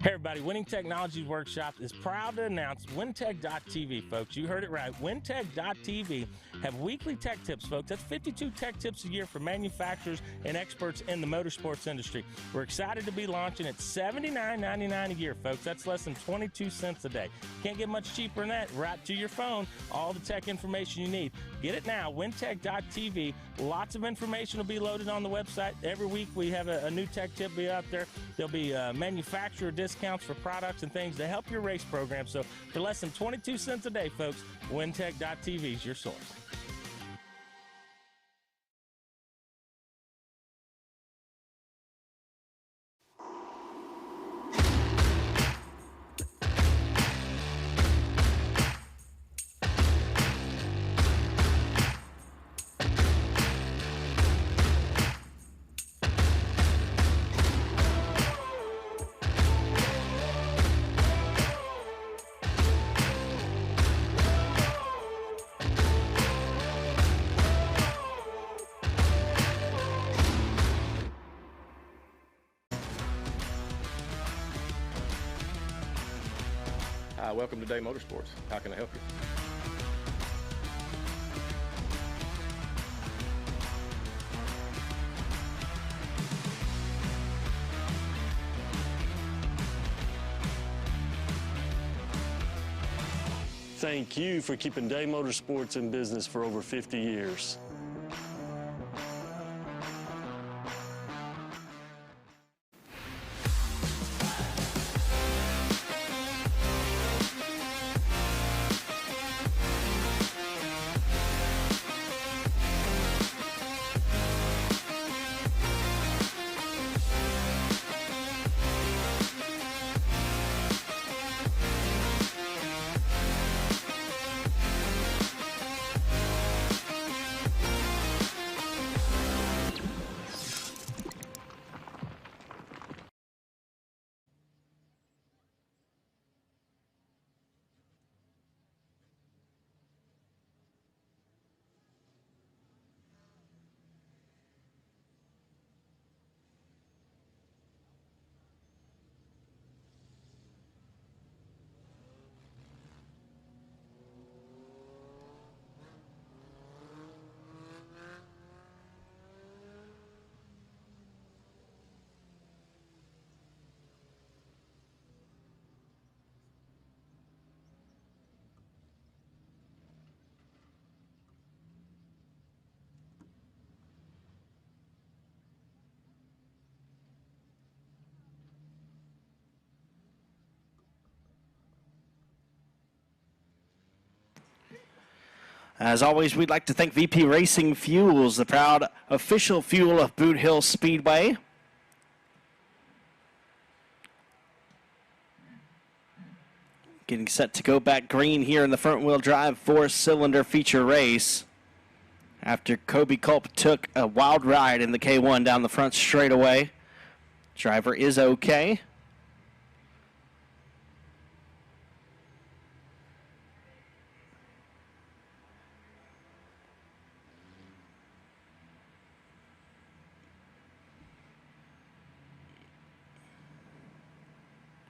Hey everybody, Winning Technologies Workshop is proud to announce WinTech.tv, folks. You heard it right. WinTech.tv have weekly tech tips, folks. That's 52 tech tips a year for manufacturers and experts in the motorsports industry. We're excited to be launching at $79.99 a year, folks. That's less than 22 cents a day. Can't get much cheaper than that. Right to your phone, all the tech information you need. Get it now, WinTech.tv. Lots of information will be loaded on the website. Every week we have a new tech tip be out there. There'll be manufacturer discounts for products and things to help your race program. So for less than 22 cents a day, folks, WinTech.tv is your source. Welcome to Day Motorsports. How can I help you? Thank you for keeping Day Motorsports in business for over 50 years. As always, we'd like to thank VP Racing Fuels, the proud official fuel of Boothill Speedway. Getting set to go back green here in the front-wheel drive four-cylinder feature race. After Kobe Culp took a wild ride in the K1 down the front straightaway. Driver is okay.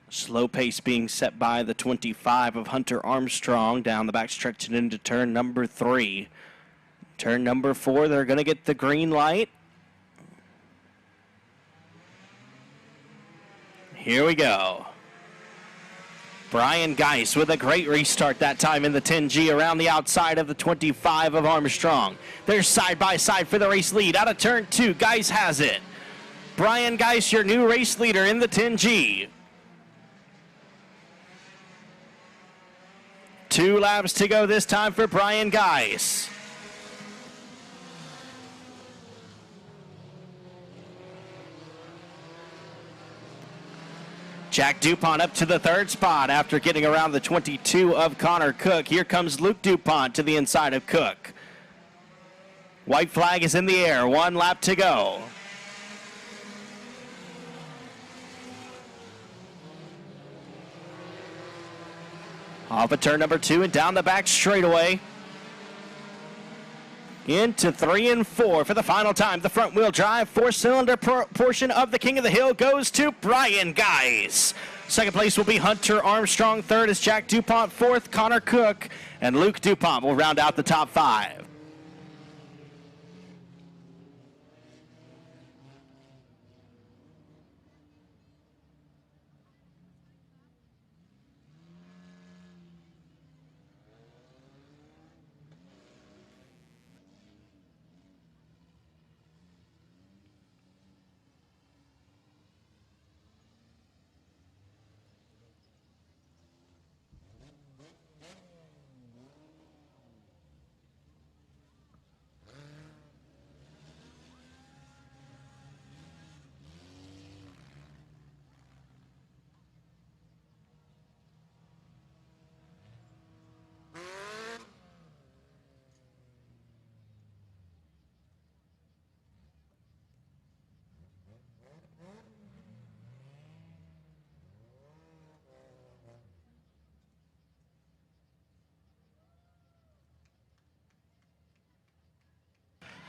Slow pace being set by the 25 of Hunter Armstrong down the backstretch and into turn number 3. Turn number 4, they're going to get the green light. Here we go. Brian Geis with a great restart that time in the 10G around the outside of the 25 of Armstrong. They're side by side for the race lead. Out of turn 2, Geis has it. Brian Geis, your new race leader in the 10G. 2 laps to go this time for Brian Geis. Jack DuPont up to the 3rd spot after getting around the 22 of Connor Cook. Here comes Luke DuPont to the inside of Cook. White flag is in the air. 1 lap to go. Off of turn number 2 and down the back straightaway. into 3 and 4 for the final time. The front-wheel drive 4-cylinder portion of the King of the Hill goes to Brian Geis. Second place will be Hunter Armstrong. Third is Jack DuPont. Fourth, Connor Cook. And Luke DuPont will round out the top 5.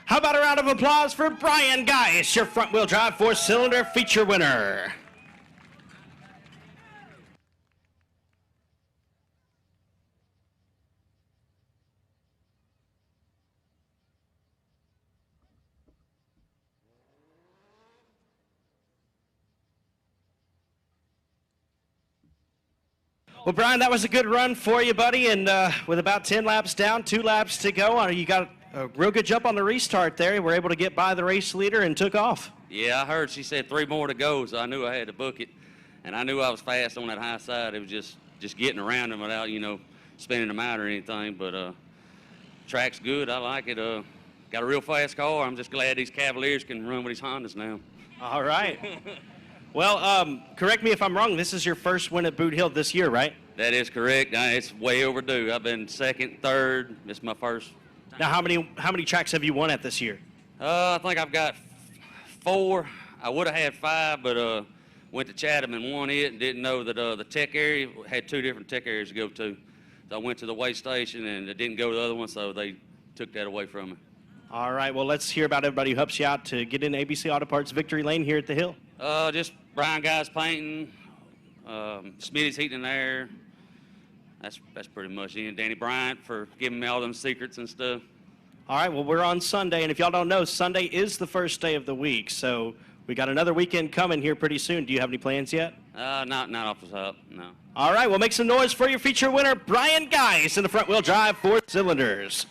How about a round of applause for Brian Geis, your front-wheel drive 4-cylinder feature winner. Well, Brian, that was a good run for you, buddy, and with about 10 laps down, 2 laps to go, you got a real good jump on the restart there. You were able to get by the race leader and took off. Yeah, I heard she said 3 more to go, so I knew I had to book it. And I knew I was fast on that high side. It was just getting around them without, spinning them out or anything. But track's good. I like it. Got a real fast car. I'm just glad these Cavaliers can run with these Hondas now. All right. Well, correct me if I'm wrong. This is your first win at Boothill this year, right? That is correct. It's way overdue. I've been second, third. This is my first. Now, how many tracks have you won at this year? I think I've got 4. I would have had 5, but went to Chatham and won it and didn't know that the tech area had 2 different tech areas to go to. So I went to the weigh station and it didn't go to the other one, so they took that away from me. All right, well, let's hear about everybody who helps you out to get in ABC Auto Parts Victory Lane here at the Hill. Just Brian Geis painting, Smitty's heating and air. That's pretty much it. And Danny Bryant for giving me all them secrets and stuff. All right, well, we're on Sunday, and if y'all don't know, Sunday is the first day of the week, so we got another weekend coming here pretty soon. Do you have any plans yet? Not off the top, no. All right, well, make some noise for your feature winner, Brian Geis, in the front-wheel drive 4 cylinders.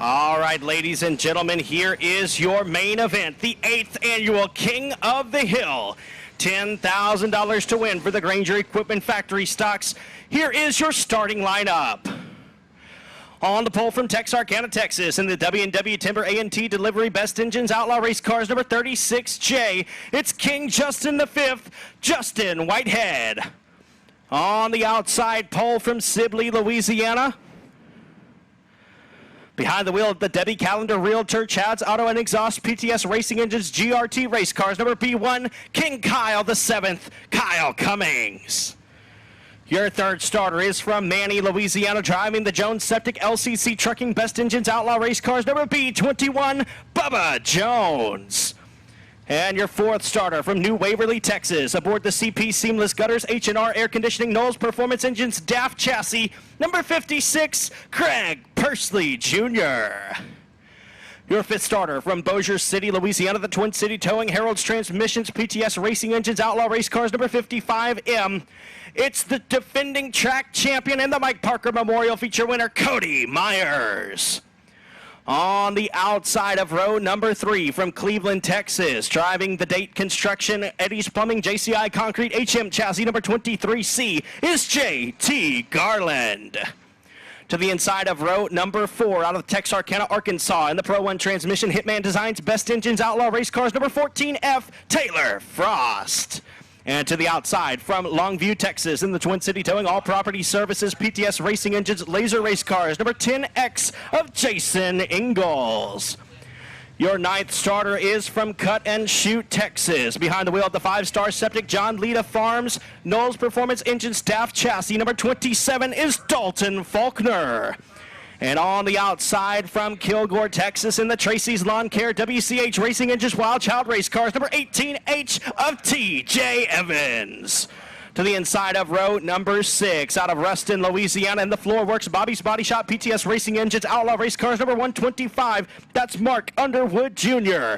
All right, ladies and gentlemen, here is your main event, the 8th annual King of the Hill. $10,000 to win for the Granger Equipment Factory stocks. Here is your starting lineup. On the pole from Texarkana, Texas, in the W&W Timber A&T Delivery Best Engines Outlaw Race Cars number 36J, it's King Justin V, Justin Whitehead. On the outside pole from Sibley, Louisiana, behind the wheel of the Debbie Calendar Realtor Chad's Auto and Exhaust PTS Racing Engines GRT Race Cars number B1, King Kyle VII, Kyle Cummings. Your third starter is from Manny, Louisiana, driving the Jones Septic LCC Trucking Best Engines Outlaw Race Cars number B21, Bubba Jones. And your fourth starter from New Waverly, Texas, aboard the CP Seamless Gutters H&R Air Conditioning Knowles Performance Engines DAF Chassis number 56, Craig Pursley Jr. Your fifth starter from Bossier City, Louisiana, the Twin City Towing Herald's Transmissions PTS Racing Engines Outlaw Race Cars number 55M. It's the defending track champion and the Mike Parker Memorial Feature winner, Cody Myers. On the outside of row number 3 from Cleveland, Texas, driving the Date Construction Eddie's Plumbing JCI Concrete HM Chassis number 23C is JT Garland. To the inside of row number 4 out of Texarkana, Arkansas, in the Pro 1 Transmission Hitman Designs Best Engines Outlaw Race Cars number 14F, Taylor Frost. And to the outside from Longview, Texas, in the Twin City Towing All Property Services PTS Racing Engines Laser Race Cars number 10X of Jason Ingalls. Your ninth starter is from Cut and Shoot, Texas. Behind the wheel of the 5-star Septic John Lita Farms Knowles Performance Engine Staff Chassis number 27 is Dalton Faulkner. And on the outside from Kilgore, Texas, in the Tracy's Lawn Care WCH Racing Engines Wild Child Race Cars number 18H of TJ Evans. To the inside of row number 6 out of Ruston, Louisiana, in the Floorworks Bobby's Body Shop PTS Racing Engines Outlaw Race Cars number 125. That's Mark Underwood Jr.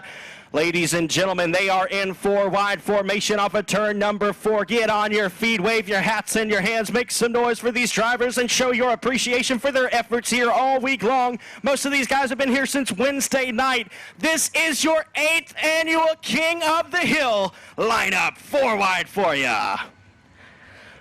Ladies and gentlemen, they are in 4-wide formation off of turn number 4. Get on your feet, wave your hats in your hands, make some noise for these drivers, and show your appreciation for their efforts here all week long. Most of these guys have been here since Wednesday night. This is your 8th annual King of the Hill lineup, 4-wide for ya.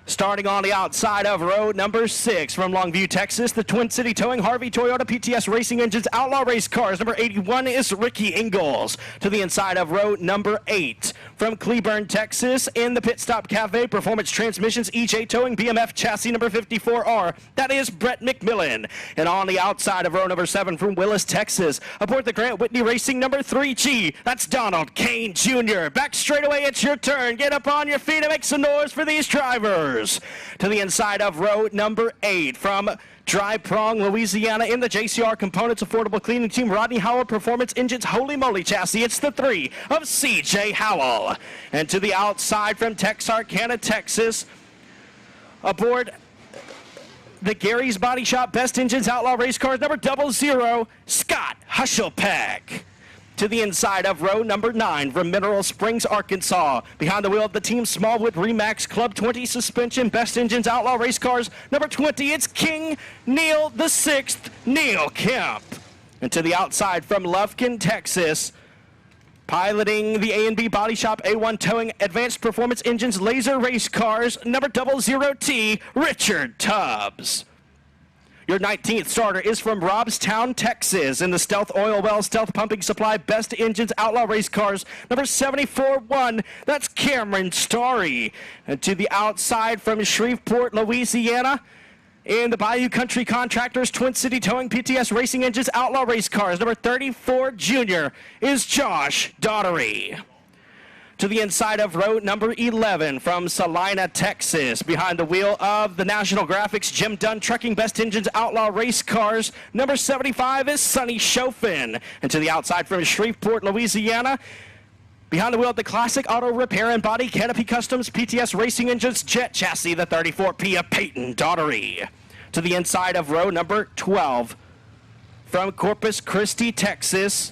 Starting on the outside of row number 6 from Longview, Texas, the Twin City Towing Harvey Toyota PTS Racing Engines Outlaw Race Cars number 81 is Ricky Ingalls. To the inside of row number 8 from Cleburne, Texas, in the Pit Stop Cafe Performance Transmissions EJ Towing BMF Chassis number 54R, that is Brett McMillan. And on the outside of row number 7 from Willis, Texas, aboard the Grant Whitney Racing number 3G, that's Donald Kane Jr. Back straight away, it's your turn. Get up on your feet and make some noise for these drivers. To the inside of row number 8 from Dry Prong, Louisiana, in the JCR Components Affordable Cleaning Team Rodney Howell Performance Engines Holy Moly Chassis, it's the 3 of CJ Howell. And to the outside from Texarkana, Texas, aboard the Gary's Body Shop Best Engines Outlaw Race Cars number 00, Scott Hushelpeck. To the inside of row number 9 from Mineral Springs, Arkansas, behind the wheel of the Team Smallwood Remax Club 20 Suspension Best Engines Outlaw Race Cars number 20, it's King Neil VI, Neil Kemp. And to the outside from Lufkin, Texas, piloting the A&B Body Shop A1 Towing Advanced Performance Engines Laser Race Cars number 00T, Richard Tubbs. Your 19th starter is from Robstown, Texas, in the Stealth Oil Well Stealth Pumping Supply Best Engines Outlaw Race Cars number 74-1. That's Cameron Starry. And to the outside from Shreveport, Louisiana, in the Bayou Country Contractors Twin City Towing PTS Racing Engines Outlaw Race Cars number 34 Junior is Josh Daughtery. To the inside of row number 11 from Salina, Texas, behind the wheel of the National Graphics Jim Dunn Trucking Best Engines Outlaw Race Cars number 75 is Sonny Chofin. And to the outside from Shreveport, Louisiana, behind the wheel of the Classic Auto Repair and Body Canopy Customs PTS Racing Engines Jet Chassis, the 34P of Peyton Daughtery. To the inside of row number 12 from Corpus Christi, Texas,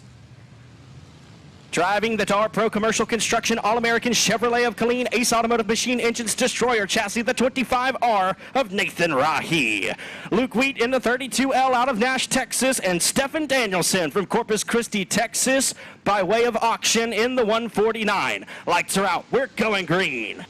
driving the TAR Pro Commercial Construction All-American Chevrolet of Killeen Ace Automotive Machine Engines Destroyer Chassis, the 25R of Nathan Rahi. Luke Wheat in the 32L out of Nash, Texas, and Stephen Danielson from Corpus Christi, Texas, by way of auction in the 149. Lights are out. We're going green.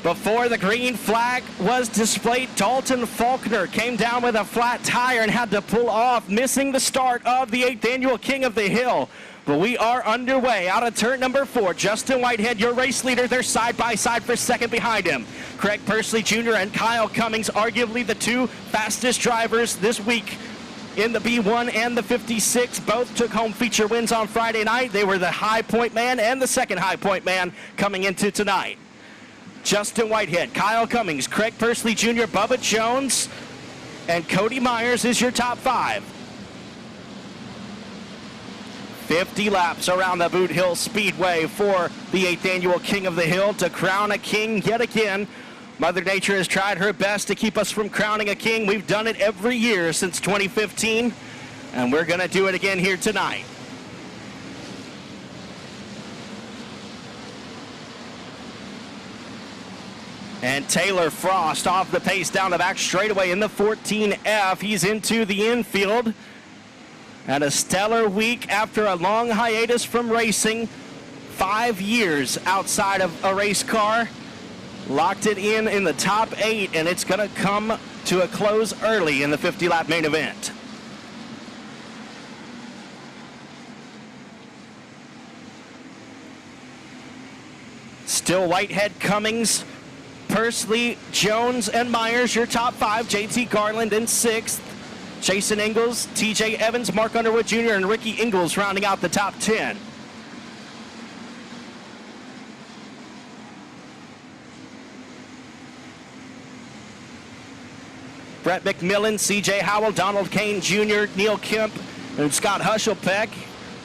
Before the green flag was displayed, Dalton Faulkner came down with a flat tire and had to pull off, missing the start of the 8th annual King of the Hill. But we are underway out of turn number 4. Justin Whitehead, your race leader. They're side by side for second behind him. Craig Persley Jr. and Kyle Cummings, arguably the 2 fastest drivers this week in the B1 and the 56. Both took home feature wins on Friday night. They were the high point man and the second high point man coming into tonight. Justin Whitehead, Kyle Cummings, Craig Persley Jr., Bubba Jones, and Cody Myers is your top 5. 50 laps around the Boothill Speedway for the 8th annual King of the Hill to crown a king yet again. Mother Nature has tried her best to keep us from crowning a king. We've done it every year since 2015, and we're going to do it again here tonight. And Taylor Frost off the pace down the back straightaway in the 14F. He's into the infield. And a stellar week after a long hiatus from racing. 5 years outside of a race car. Locked it in the top 8, and it's going to come to a close early in the 50-lap main event. Still Whitehead, Cummings, Persley, Jones, and Myers, your top 5. JT Garland in 6th. Jason Ingalls, TJ Evans, Mark Underwood Jr., and Ricky Ingalls rounding out the top 10. Brett McMillan, CJ Howell, Donald Kane Jr., Neil Kemp, and Scott Hushelpeck,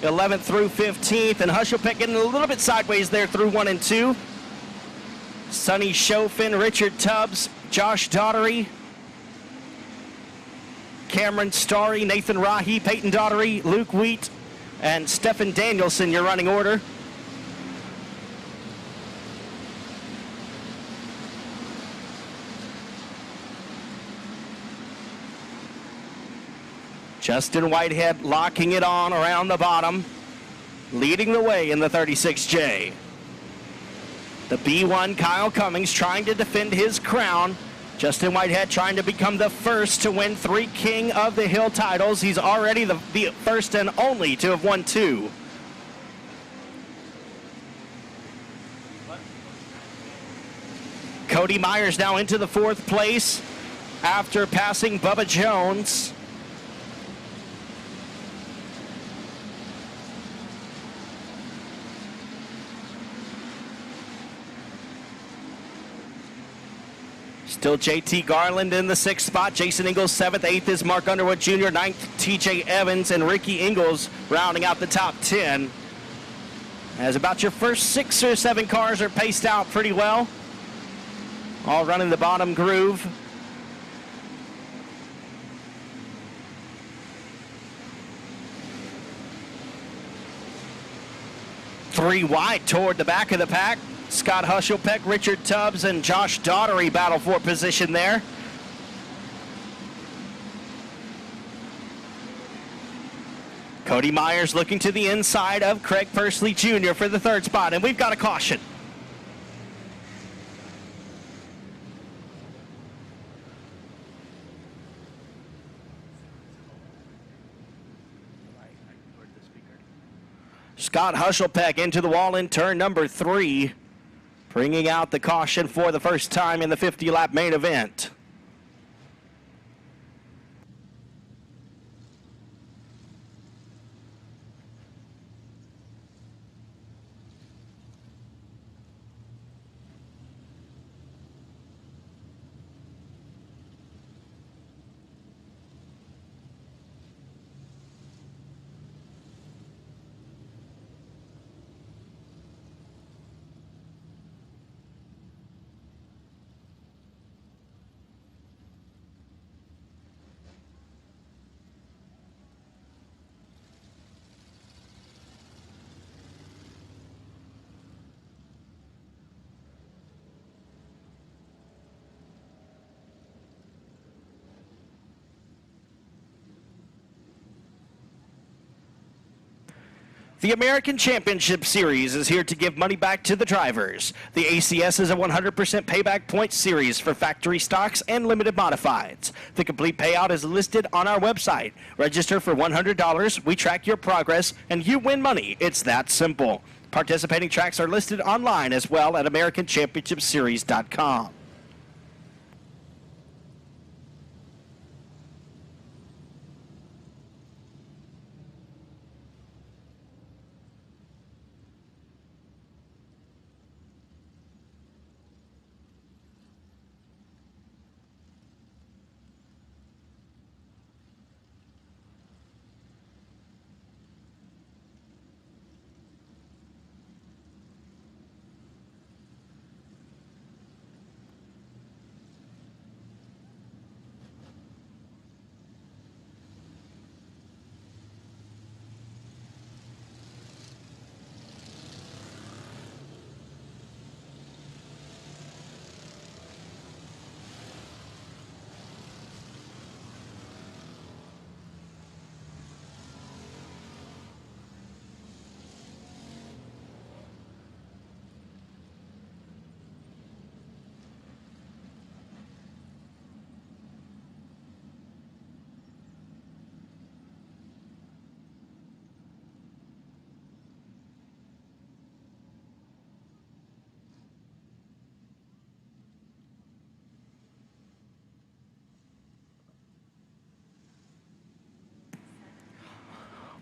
11th through 15th. And Hushelpeck getting a little bit sideways there through 1 and 2. Sonny Chofin, Richard Tubbs, Josh Daughtery, Cameron Starry, Nathan Rahi, Peyton Daughtery, Luke Wheat, and Stephen Danielson, your running order. Justin Whitehead locking it on around the bottom, leading the way in the 36J. The B1, Kyle Cummings, trying to defend his crown. Justin Whitehead trying to become the first to win 3 King of the Hill titles. He's already the first and only to have won 2. Cody Myers now into the 4th place after passing Bubba Jones. Still JT Garland in the 6th spot. Jason Ingalls 7th. 8th is Mark Underwood Jr. 9th, TJ Evans, and Ricky Ingalls rounding out the top 10. As about your first 6 or 7 cars are paced out pretty well. All running the bottom groove. Three wide toward the back of the pack. Scott Hushelpeck, Richard Tubbs, and Josh Daughtery battle for position there. Cody Myers looking to the inside of Craig Persley Jr. for the 3rd spot, and we've got a caution. Scott Hushelpeck into the wall in turn number 3. Bringing out the caution for the first time in the 50-lap main event. The American Championship Series is here to give money back to the drivers. The ACS is a 100% payback point series for factory stocks and limited modifieds. The complete payout is listed on our website. Register for $100, we track your progress, and you win money. It's that simple. Participating tracks are listed online as well at AmericanChampionshipSeries.com.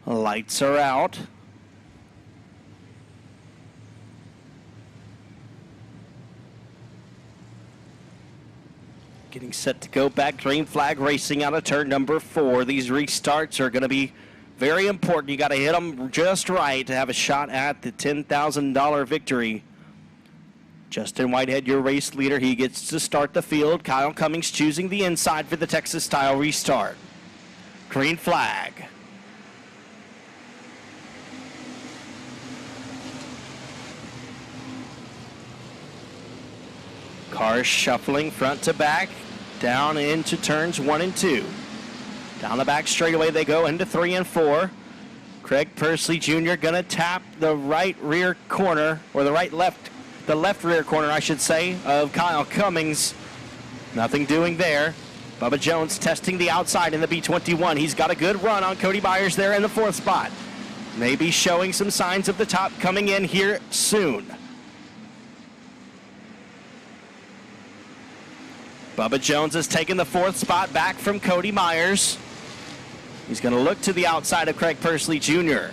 Lights are out. Getting set to go back. Green flag racing out of turn number 4. These restarts are going to be very important. You got to hit them just right to have a shot at the $10,000 victory. Justin Whitehead, your race leader. He gets to start the field. Kyle Cummings choosing the inside for the Texas style restart. Green flag. Cars shuffling front to back, down into turns 1 and 2. Down the back straightaway they go into 3 and 4. Craig Pursley Jr. gonna tap the right rear corner, or the left rear corner, I should say, of Kyle Cummings. Nothing doing there. Bubba Jones testing the outside in the B21. He's got a good run on Cody Byers there in the 4th spot. Maybe showing some signs of the top coming in here soon. Bubba Jones has taken the 4th spot back from Cody Myers. He's going to look to the outside of Craig Pursley Jr.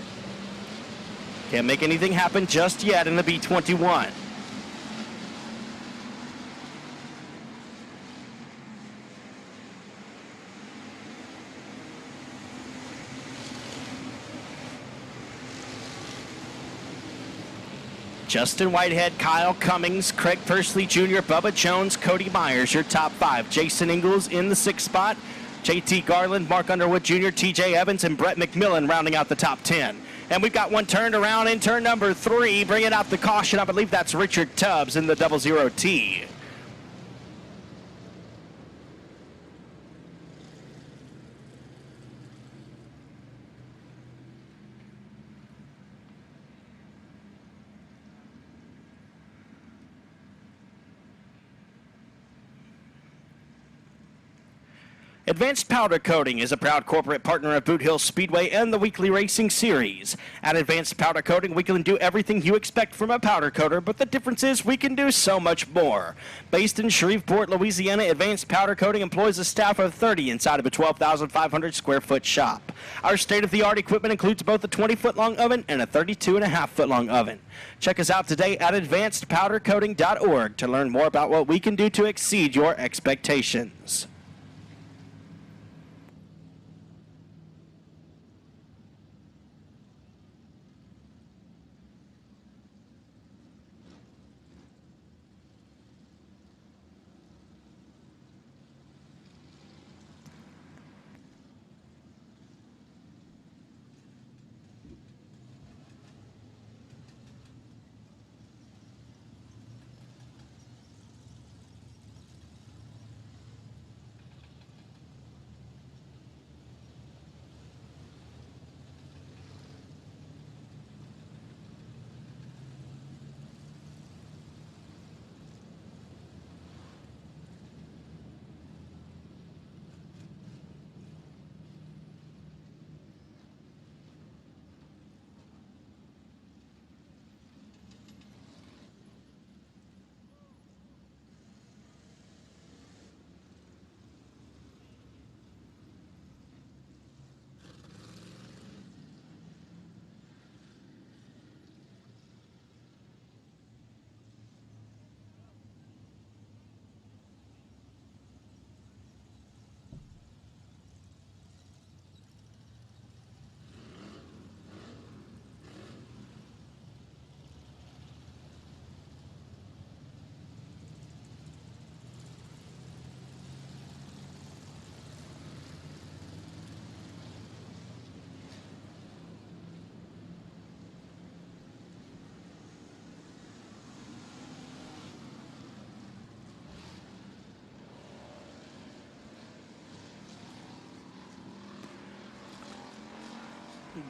Can't make anything happen just yet in the B21. Justin Whitehead, Kyle Cummings, Craig Pursley Jr., Bubba Jones, Cody Myers, your top 5. Jason Ingalls in the 6th spot. JT Garland, Mark Underwood Jr., TJ Evans, and Brett McMillan rounding out the top 10. And we've got one turned around in turn number 3, bringing out the caution. I believe that's Richard Tubbs in the 00T. Advanced Powder Coating is a proud corporate partner of Boothill Speedway and the weekly racing series. At Advanced Powder Coating, we can do everything you expect from a powder coater, but the difference is we can do so much more. Based in Shreveport, Louisiana, Advanced Powder Coating employs a staff of 30 inside of a 12,500 square foot shop. Our state-of-the-art equipment includes both a 20-foot-long oven and a 32.5-foot-long oven. Check us out today at advancedpowdercoating.org to learn more about what we can do to exceed your expectations.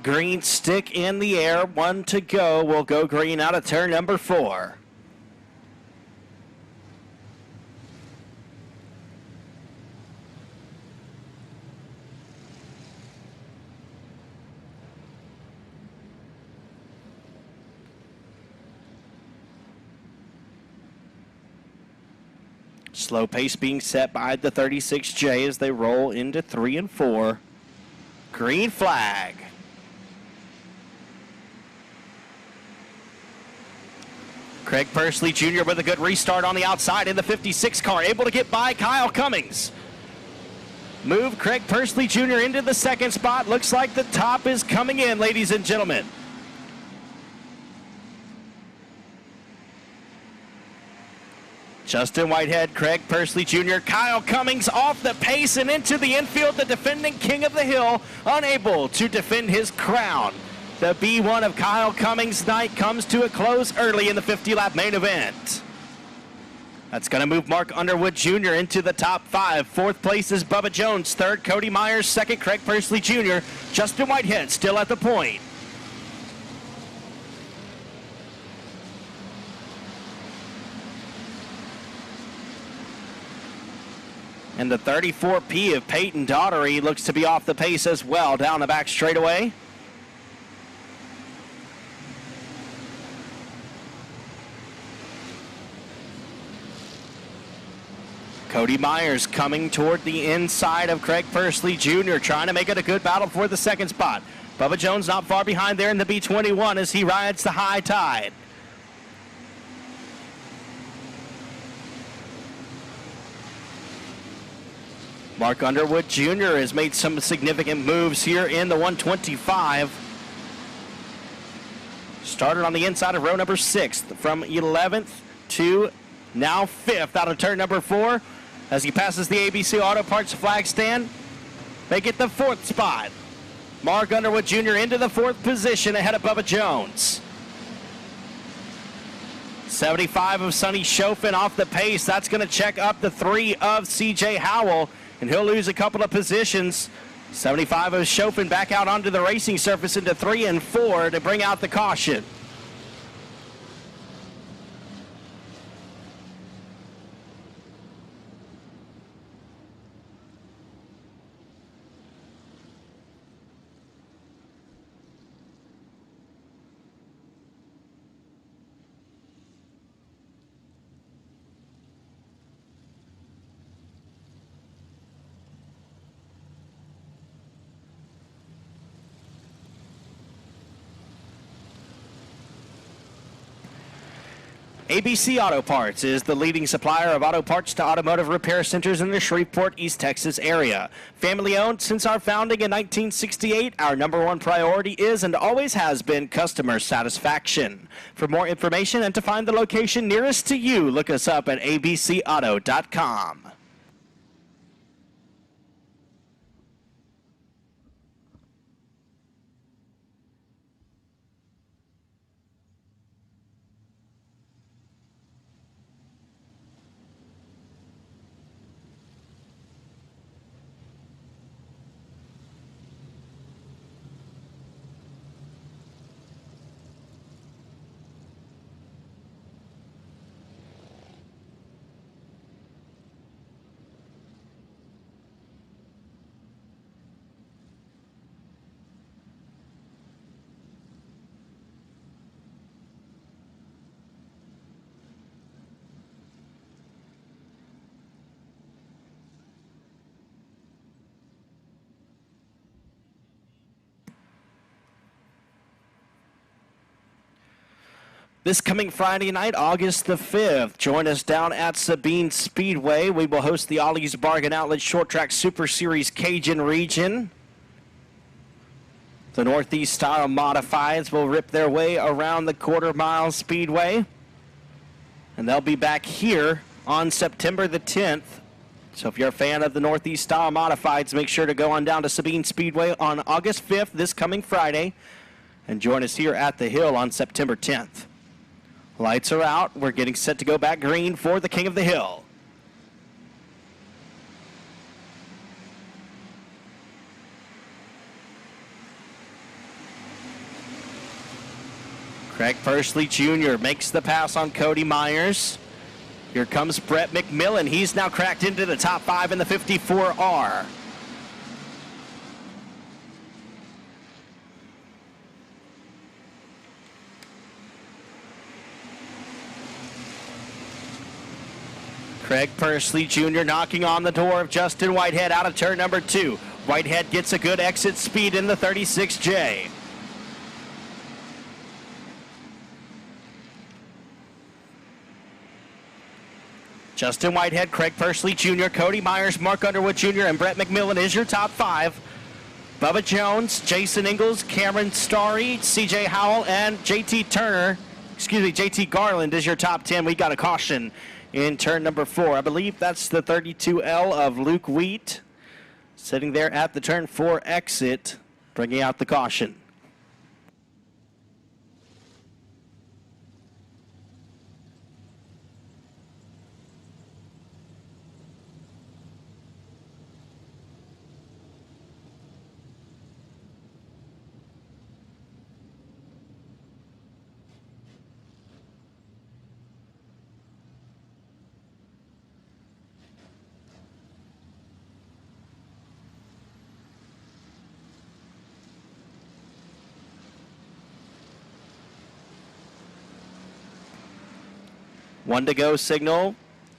green stick in the air. 1 to go. Will go green out of turn number 4. Slow pace being set by the 36J as they roll into 3 and 4. Green flag. Craig Persley Jr. with a good restart on the outside in the 56 car, able to get by Kyle Cummings. Move Craig Persley Jr. into the second spot. Looks like the top is coming in, ladies and gentlemen. Justin Whitehead, Craig Persley Jr., Kyle Cummings off the pace and into the infield. The defending king of the hill, unable to defend his crown. The B1 of Kyle Cummings' night comes to a close early in the 50-lap main event. That's going to move Mark Underwood Jr. into the top 5. 4th place is Bubba Jones. 3rd, Cody Myers. 2nd, Craig Persley Jr. Justin Whitehead still at the point. And the 34P of Peyton Daughtery looks to be off the pace as well down the back straightaway. Cody Myers coming toward the inside of Craig Persley Jr., trying to make it a good battle for the second spot. Bubba Jones not far behind there in the B21 as he rides the high tide. Mark Underwood Jr. has made some significant moves here in the 125. Started on the inside of row number 6 from 11th to now 5th out of turn number 4 as he passes the ABC Auto Parts flag stand. Make it the 4th spot. Mark Underwood Jr. into the 4th position ahead of Bubba Jones. 75 of Sonny Chofin off the pace. That's going to check up the 3 of CJ Howell, and he'll lose a couple of positions. 75 of Chofin back out onto the racing surface into 3 and 4 to bring out the caution. ABC Auto Parts is the leading supplier of auto parts to automotive repair centers in the Shreveport, East Texas area. Family owned since our founding in 1968, our #1 priority is and always has been customer satisfaction. For more information and to find the location nearest to you, look us up at abcauto.com. This coming Friday night, August the 5th, join us down at Sabine Speedway. We will host the Ollie's Bargain Outlet Short Track Super Series Cajun Region. The Northeast Style Modifieds will rip their way around the quarter-mile speedway. And they'll be back here on September the 10th. So if you're a fan of the Northeast Style Modifieds, make sure to go on down to Sabine Speedway on August 5th, this coming Friday, and join us here at the Hill on September 10th. Lights are out. We're getting set to go back green for the King of the Hill. Craig Persley Jr. makes the pass on Cody Myers. Here comes Brett McMillan. He's now cracked into the top 5 in the 54R. Craig Persley Jr. knocking on the door of Justin Whitehead out of turn number 2. Whitehead gets a good exit speed in the 36J. Justin Whitehead, Craig Persley Jr., Cody Myers, Mark Underwood Jr., and Brett McMillan is your top 5. Bubba Jones, Jason Ingalls, Cameron Starry, CJ Howell, and JT Garland is your top 10. We got a caution in turn number 4. I believe that's the 32L of Luke Wheat sitting there at the turn 4 exit, bringing out the caution. One to go signal.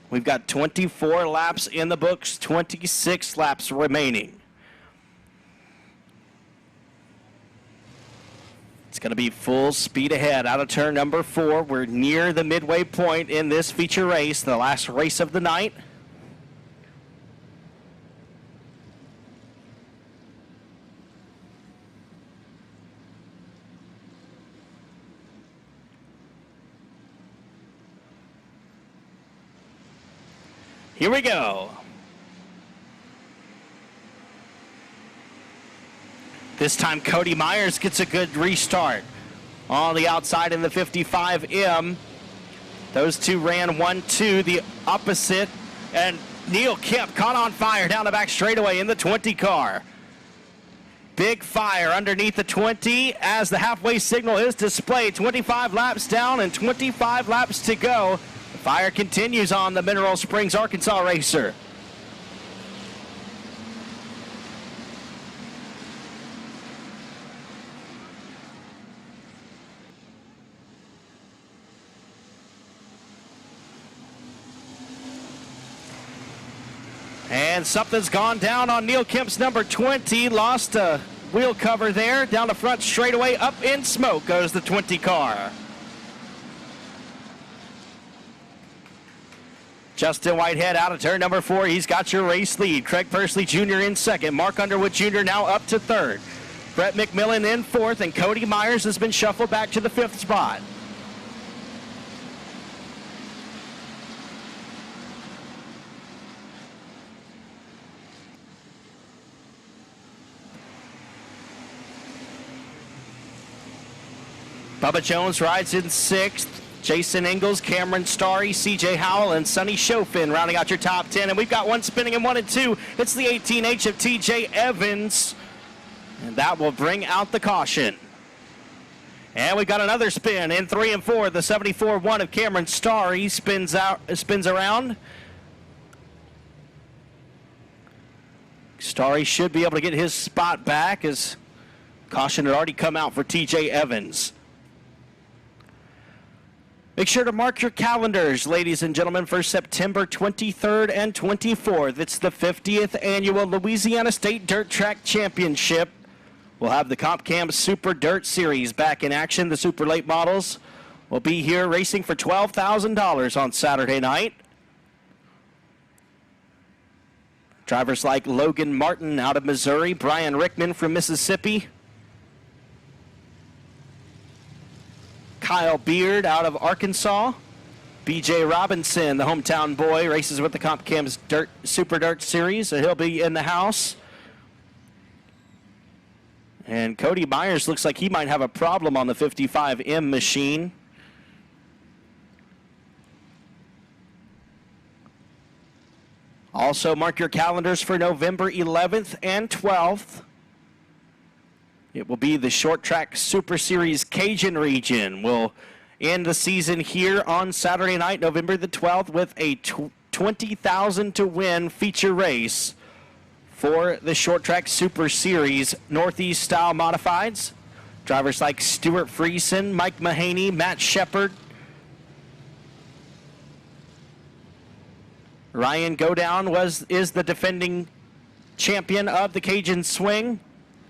We've got 24 laps in the books, 26 laps remaining. It's going to be full speed ahead out of turn number 4. We're near the midway point in this feature race, the last race of the night. Here we go. This time Cody Myers gets a good restart on the outside in the 55M. Those two ran 1-2, the opposite, and Neil Kemp caught on fire down the back straightaway in the 20 car. Big fire underneath the 20 as the halfway signal is displayed. 25 laps down and 25 laps to go. The fire continues on the Mineral Springs, Arkansas racer. And something's gone down on Neil Kemp's number 20. Lost a wheel cover there. Down the front straightaway, up in smoke goes the 20 car. Justin Whitehead out of turn number 4. He's got your race lead. Craig Persley Jr. in second. Mark Underwood Jr. now up to third. Brett McMillan in fourth, and Cody Myers has been shuffled back to the 5th spot. Bubba Jones rides in 6th. Jason Ingalls, Cameron Starry, CJ Howell, and Sonny Chofin rounding out your top 10. And we've got one spinning in 1 and 2. It's the 18H of TJ Evans. And that will bring out the caution. And we've got another spin in 3 and 4. The 74-1 of Cameron Starry spins around. Starry should be able to get his spot back as caution had already come out for TJ Evans. Make sure to mark your calendars, ladies and gentlemen, for September 23rd and 24th. It's the 50th annual Louisiana State Dirt Track Championship. We'll have the Comp Cam Super Dirt Series back in action. The super late models will be here racing for $12,000 on Saturday night. Drivers like Logan Martin out of Missouri, Brian Rickman from Mississippi, Kyle Beard out of Arkansas. BJ Robinson, the hometown boy, races with the Comp Cam's Super Dirt Series, so he'll be in the house. And Cody Myers looks like he might have a problem on the 55M machine. Also, mark your calendars for November 11th and 12th. It will be the Short Track Super Series Cajun region. We'll end the season here on Saturday night, November the 12th, with a $20,000 to win feature race for the Short Track Super Series Northeast Style Modifieds. Drivers like Stuart Friesen, Mike Mahaney, Matt Shepard, Ryan Godown is the defending champion of the Cajun Swing,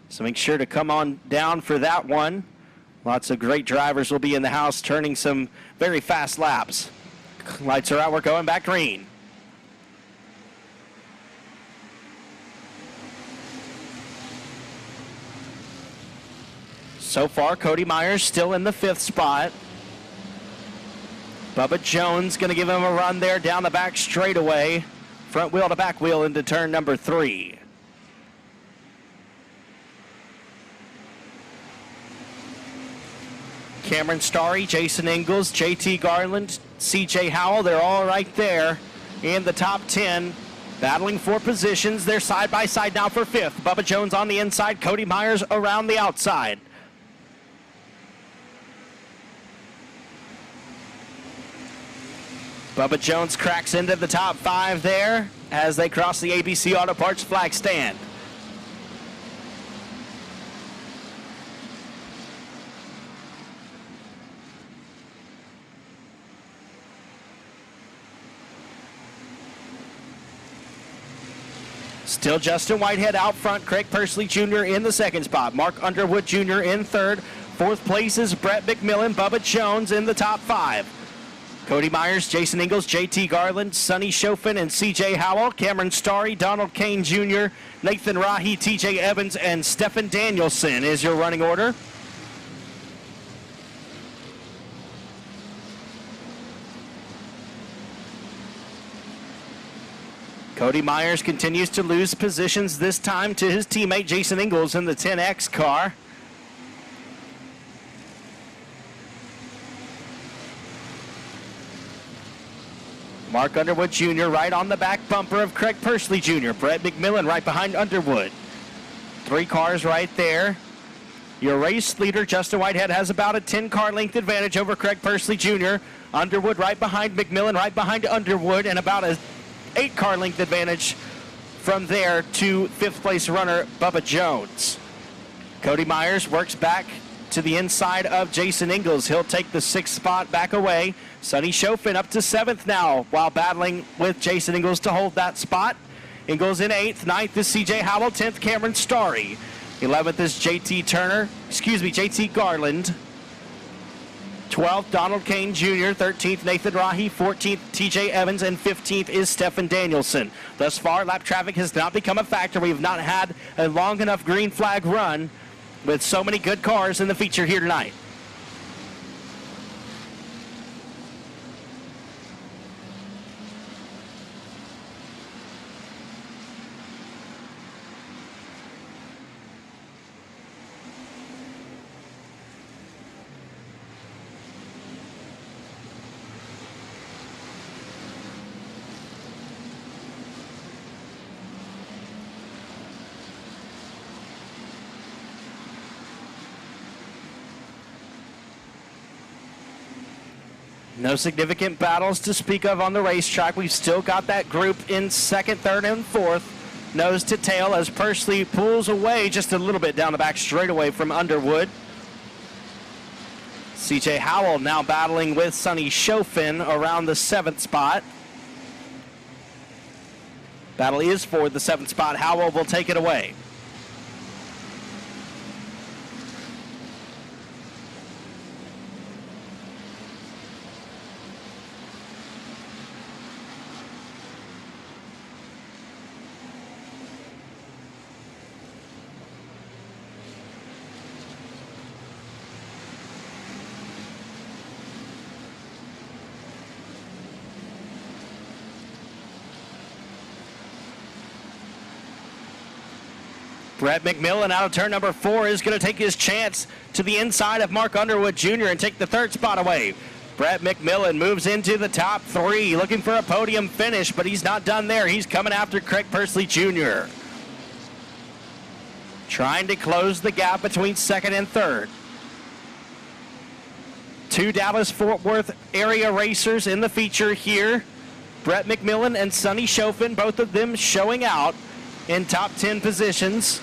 so make sure to come on down for that one. Lots of great drivers will be in the house turning some very fast laps. Lights are out, we're going back green. So far, Cody Myers still in the 5th spot. Bubba Jones going to give him a run there down the back straightaway. Front wheel to back wheel into turn number 3. Cameron Starry, Jason Ingalls, JT Garland, CJ Howell, they're all right there in the top 10. Battling for positions. They're side by side now for 5th. Bubba Jones on the inside, Cody Myers around the outside. Bubba Jones cracks into the top 5 there as they cross the ABC Auto Parts flag stand. Still Justin Whitehead out front, Craig Persley Jr. in the 2nd spot, Mark Underwood Jr. in 3rd. 4th place is Brett McMillan, Bubba Jones in the top 5. Cody Myers, Jason Ingalls, JT Garland, Sonny Chofin, and CJ Howell, Cameron Starry, Donald Kane Jr., Nathan Rahi, TJ Evans, and Stephen Danielson is your running order. Cody Myers continues to lose positions, this time to his teammate Jason Ingalls in the 10X car. Mark Underwood Jr. right on the back bumper of Craig Persley Jr. Brett McMillan right behind Underwood. 3 cars right there. Your race leader, Justin Whitehead, has about a 10-car length advantage over Craig Persley Jr. Underwood right behind McMillan, right behind Underwood, and about a 8-car length advantage from there to 5th place runner Bubba Jones. Cody Myers works back to the inside of Jason Ingalls. He'll take the 6th spot back away. Sonny Chofin up to 7th now while battling with Jason Ingalls to hold that spot. Ingalls in 8th. 9th is CJ Howell. 10th, Cameron Starry. 11th is JT Garland. 12th, Donald Kane Jr. 13th, Nathan Rahi. 14th, TJ Evans. And 15th is Stephen Danielson. Thus far, lap traffic has not become a factor. We have not had a long enough green flag run with so many good cars in the feature here tonight. No significant battles to speak of on the racetrack. We've still got that group in 2nd, 3rd, and 4th. Nose to tail as Persley pulls away just a little bit down the back straightaway from Underwood. CJ Howell now battling with Sonny Chofin around the 7th spot. Battle is for the 7th spot. Howell will take it away. Brett McMillan out of turn number 4 is going to take his chance to the inside of Mark Underwood Jr. and take the 3rd spot away. Brett McMillan moves into the top 3, looking for a podium finish, but he's not done there. He's coming after Craig Persley Jr. trying to close the gap between second and third. Two Dallas-Fort Worth area racers in the feature here. Brett McMillan and Sonny Chaufin, both of them showing out in top 10 positions.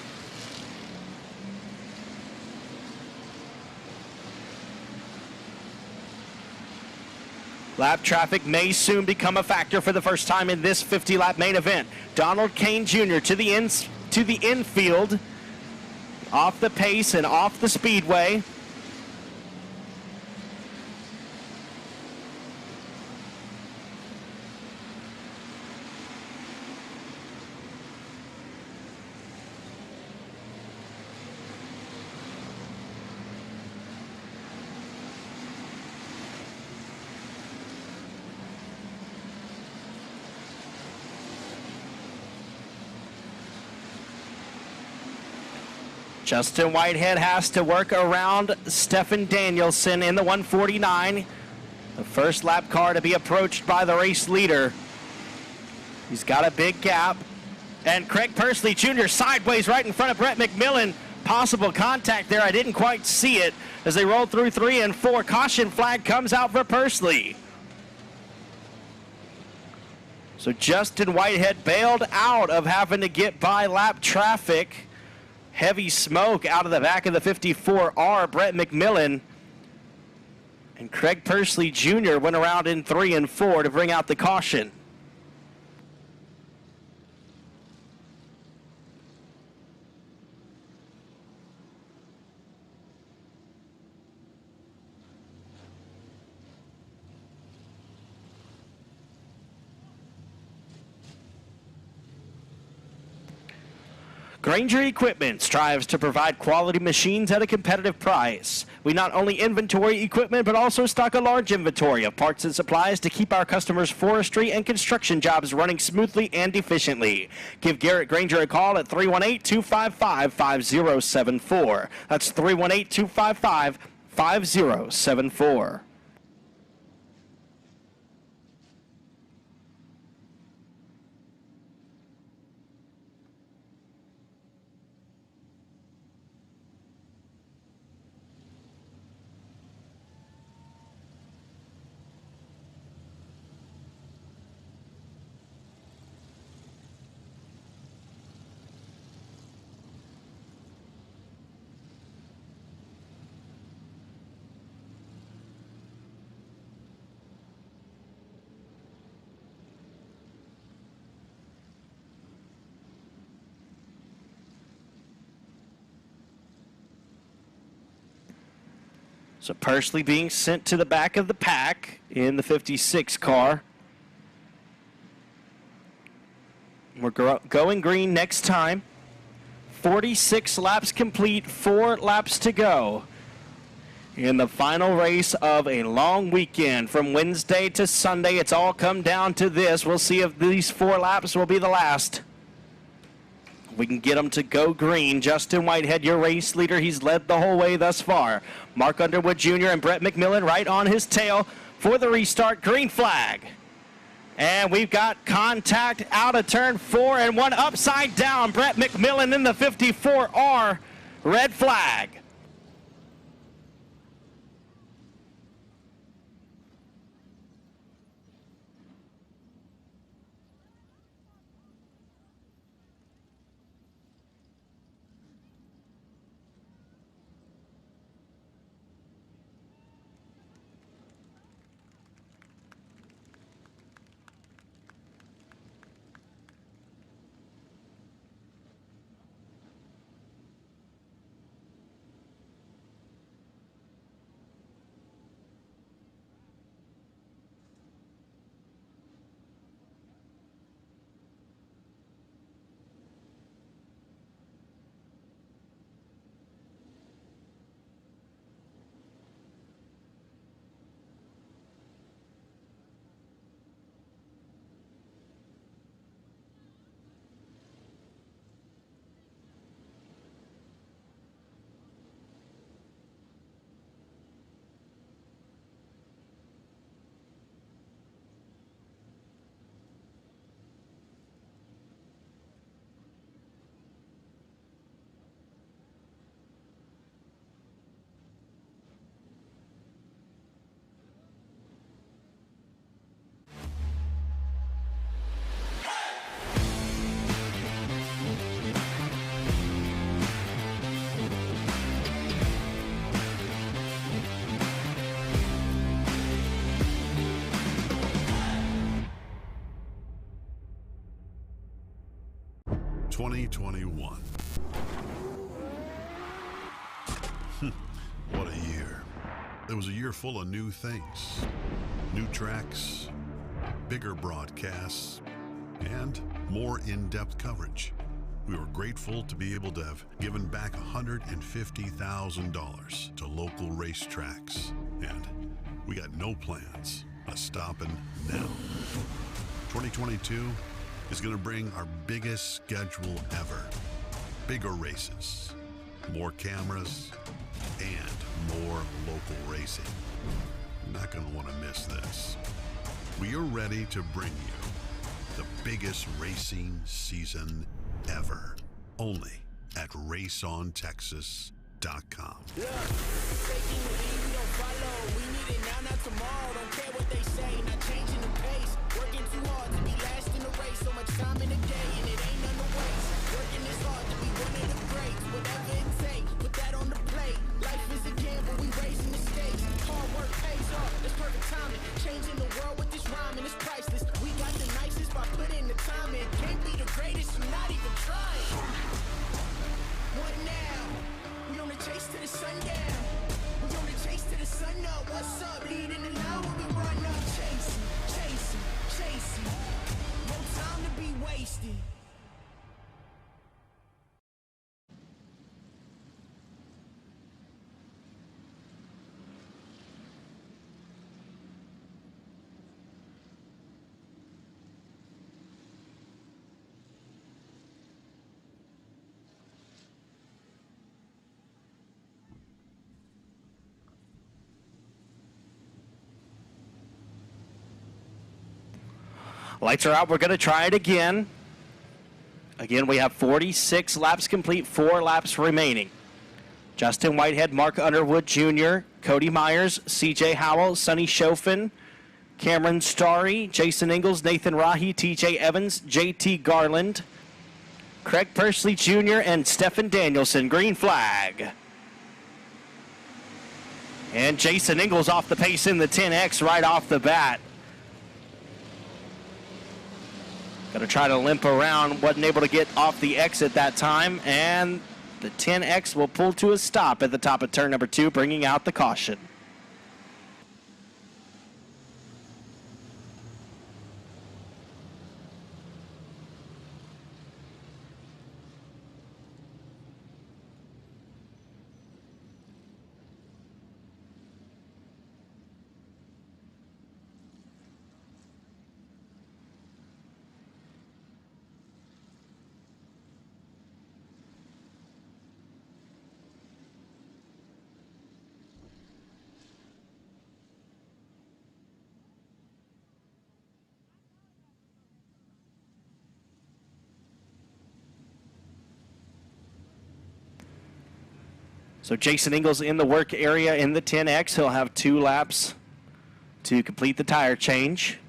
Lap traffic may soon become a factor for the first time in this 50-lap main event. Donald Kane Jr. to the infield, off the pace and off the speedway. Justin Whitehead has to work around Stefan Danielson in the 149. The first lap car to be approached by the race leader. He's got a big gap. And Craig Pursley Jr. sideways right in front of Brett McMillan. Possible contact there. I didn't quite see it as they rolled through 3 and 4. Caution flag comes out for Pursley. So Justin Whitehead bailed out of having to get by lap traffic. Heavy smoke out of the back of the 54R. Brett McMillan and Craig Pursley Jr. went around in 3 and 4 to bring out the caution. Granger Equipment strives to provide quality machines at a competitive price. We not only inventory equipment, but also stock a large inventory of parts and supplies to keep our customers' forestry and construction jobs running smoothly and efficiently. Give Garrett Granger a call at 318-255-5074. That's 318-255-5074. So Pursley being sent to the back of the pack in the 56 car. We're going green next time. 46 laps complete, 4 laps to go in the final race of a long weekend. From Wednesday to Sunday, it's all come down to this. We'll see if these 4 laps will be the last. We can get them to go green. Justin Whitehead, your race leader, he's led the whole way thus far. Mark Underwood Jr. and Brett McMillan right on his tail for the restart. Green flag. And we've got contact out of turn 4 and one upside down. Brett McMillan in the 54R. Red flag. 2021. What a year. It was a year full of new things, new tracks, bigger broadcasts, and more in-depth coverage. We were grateful to be able to have given back $150,000 to local racetracks, and we got no plans of stopping now. 2022 is going to bring our biggest schedule ever. Bigger races, more cameras, and more local racing. You're not going to want to miss this. We are ready to bring you the biggest racing season ever, only at raceontexas.com. Look, taking the lead, we don't follow. We need it now, not tomorrow. Don't care what they say, not changing the pace. Working too hard to be last in the race. So much time in the day, and it ain't none to waste. Working this hard to be one of the greats. Whatever it takes, put that on the plate. Life is a gamble, we raising the stakes. Hard work pays off, that's perfect timing. Changing the world with this rhyming, it's priceless. We got the nicest by putting the time in. Can't be the greatest, you're not even trying. What now? We on the chase to the sundown. We on the chase to the sun up. What's up? Leading the line when we run up. Chasing, chasing, chasing. No time to be wasted. Lights are out. We're going to try it again. Again, we have 46 laps complete, 4 laps remaining. Justin Whitehead, Mark Underwood Jr., Cody Myers, CJ Howell, Sonny Chofin, Cameron Starry, Jason Ingalls, Nathan Rahi, TJ Evans, JT Garland, Craig Persley Jr., and Stephen Danielson. Green flag. And Jason Ingalls off the pace in the 10X right off the bat. Going to try to limp around, wasn't able to get off the exit that time, and the 10X will pull to a stop at the top of turn number 2, bringing out the caution. So Jason Ingalls in the work area in the 10X. He'll have 2 laps to complete the tire change.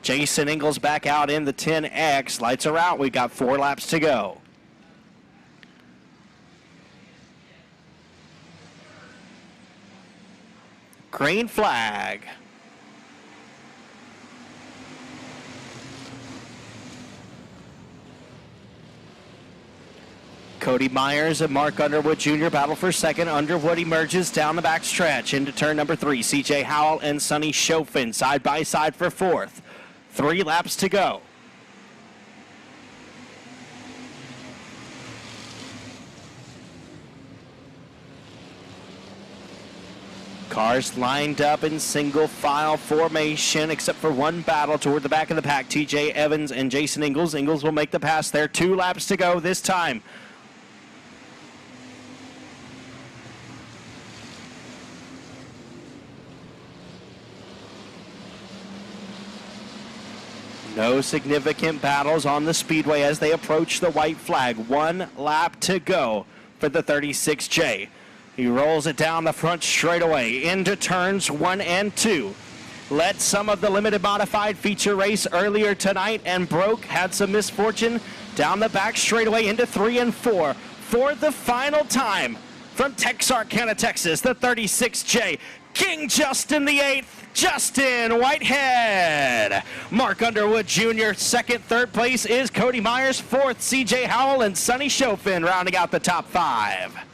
Jason Ingalls back out in the 10X. Lights are out. We've got 4 laps to go. Green flag. Cody Myers and Mark Underwood Jr. battle for second. Underwood emerges down the backstretch into turn number 3. CJ Howell and Sonny Chofin side by side for fourth. 3 laps to go. Cars lined up in single file formation, except for one battle toward the back of the pack. TJ Evans and Jason Ingles. Ingles will make the pass there. 2 laps to go this time. No significant battles on the speedway as they approach the white flag. 1 lap to go for the 36J. He rolls it down the front straightaway into turns 1 and 2. Led some of the limited modified feature race earlier tonight and had some misfortune down the back straightaway into 3 and 4. For the final time from Texarkana, Texas, the 36J, King Justin the 8th, Justin Whitehead. Mark Underwood Jr. second. Third place is Cody Myers. Fourth, CJ Howell and Sonny Chofin rounding out the top 5.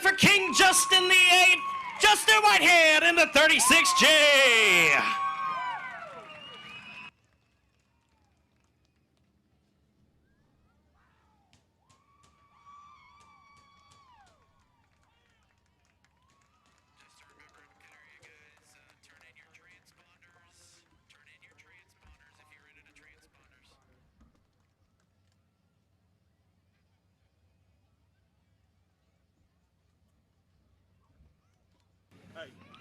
For King Justin the 8th, Justin Whitehead in the 36J.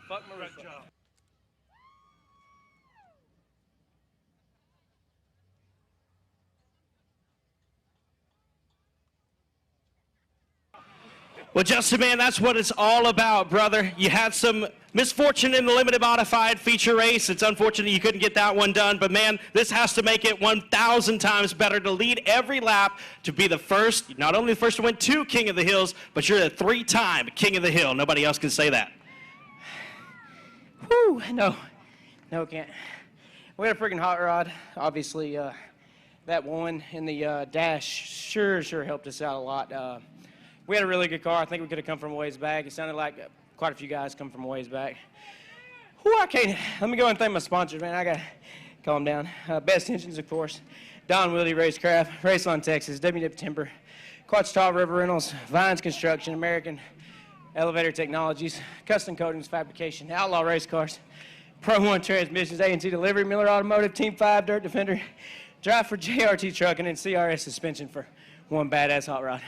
Fuck Marissa. Job. Well, Justin, man, that's what it's all about, brother. You had some misfortune in the limited modified feature race. It's unfortunate you couldn't get that one done, but man, this has to make it 1,000 times better to lead every lap, to be the first, not only the first to win 2 King of the Hills, but you're the 3-time King of the Hill. Nobody else can say that. Whew, no, can't. We had a freaking hot rod. Obviously, that one in the dash sure helped us out a lot. We had a really good car. I think we could have come from a ways back. It sounded like quite a few guys come from a ways back. Whew, I can't. Let me go and thank my sponsors, man. I got to calm down. Best Engines, of course. Don Willie Racecraft, Raceland, Texas, WW Timber, Quachita River Rentals, Vines Construction, American Elevator Technologies, Custom Coatings Fabrication, Outlaw Race Cars, Pro 1 Transmissions, A&T Delivery, Miller Automotive, Team 5 Dirt Defender, Drive for JRT Trucking, and CRS Suspension for one badass hot rod.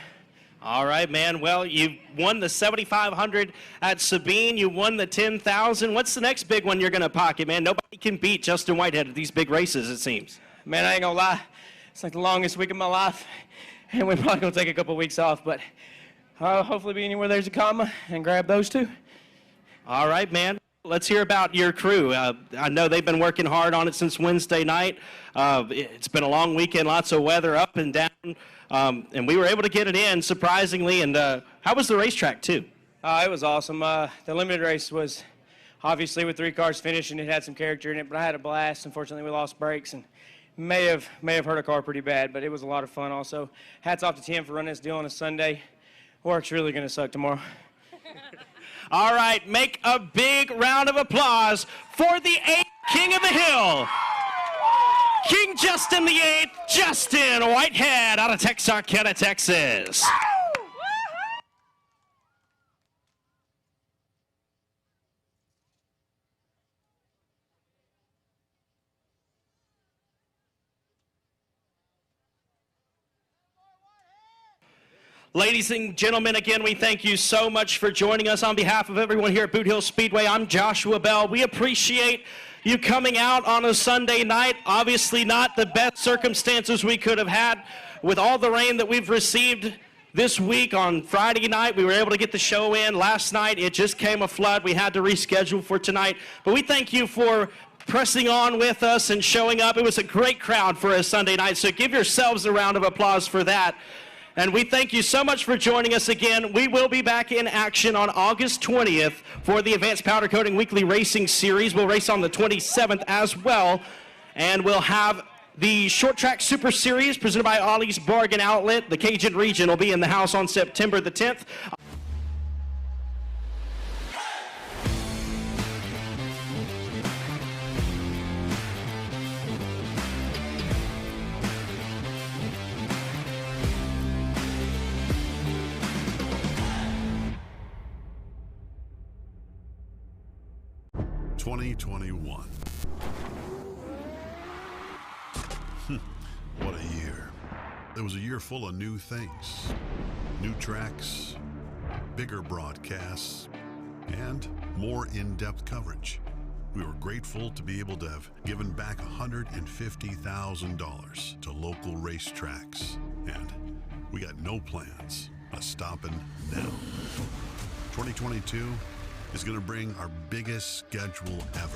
All right, man. Well, you won the 7,500 at Sabine. You won the 10,000. What's the next big one you're going to pocket, man? Nobody can beat Justin Whitehead at these big races, it seems. Man, I ain't going to lie. It's like the longest week of my life, and we're probably going to take a couple weeks off, but I'll hopefully be anywhere there's a comma and grab those 2. All right, man. Let's hear about your crew. I know they've been working hard on it since Wednesday night. It's been a long weekend, lots of weather up and down, and we were able to get it in, surprisingly. And how was the racetrack, too? It was awesome. The limited race was obviously with 3 cars finishing. It had some character in it, but I had a blast. Unfortunately, we lost brakes and may have hurt a car pretty bad, but it was a lot of fun also. Hats off to Tim for running this deal on a Sunday. Work's really going to suck tomorrow. All right, make a big round of applause for the 8th King of the Hill. King Justin the 8th, Justin Whitehead out of Texarkana, Texas. Ladies and gentlemen, again, we thank you so much for joining us. On behalf of everyone here at Boothill Speedway, I'm Joshua Bell. We appreciate you coming out on a Sunday night. Obviously not the best circumstances we could have had with all the rain that we've received this week. On Friday night, we were able to get the show in. Last night, it just came a flood. We had to reschedule for tonight. But we thank you for pressing on with us and showing up. It was a great crowd for a Sunday night, so give yourselves a round of applause for that. And we thank you so much for joining us again. We will be back in action on August 20th for the Advanced Powder Coating Weekly Racing Series. We'll race on the 27th as well. And we'll have the Short Track Super Series presented by Ollie's Bargain Outlet. The Cajun region will be in the house on September the 10th. What a year. It was a year full of new things, new tracks, bigger broadcasts, and more in-depth coverage. We were grateful to be able to have given back $150,000 to local racetracks, and we got no plans of stopping now. 2022 is going to bring our biggest schedule ever.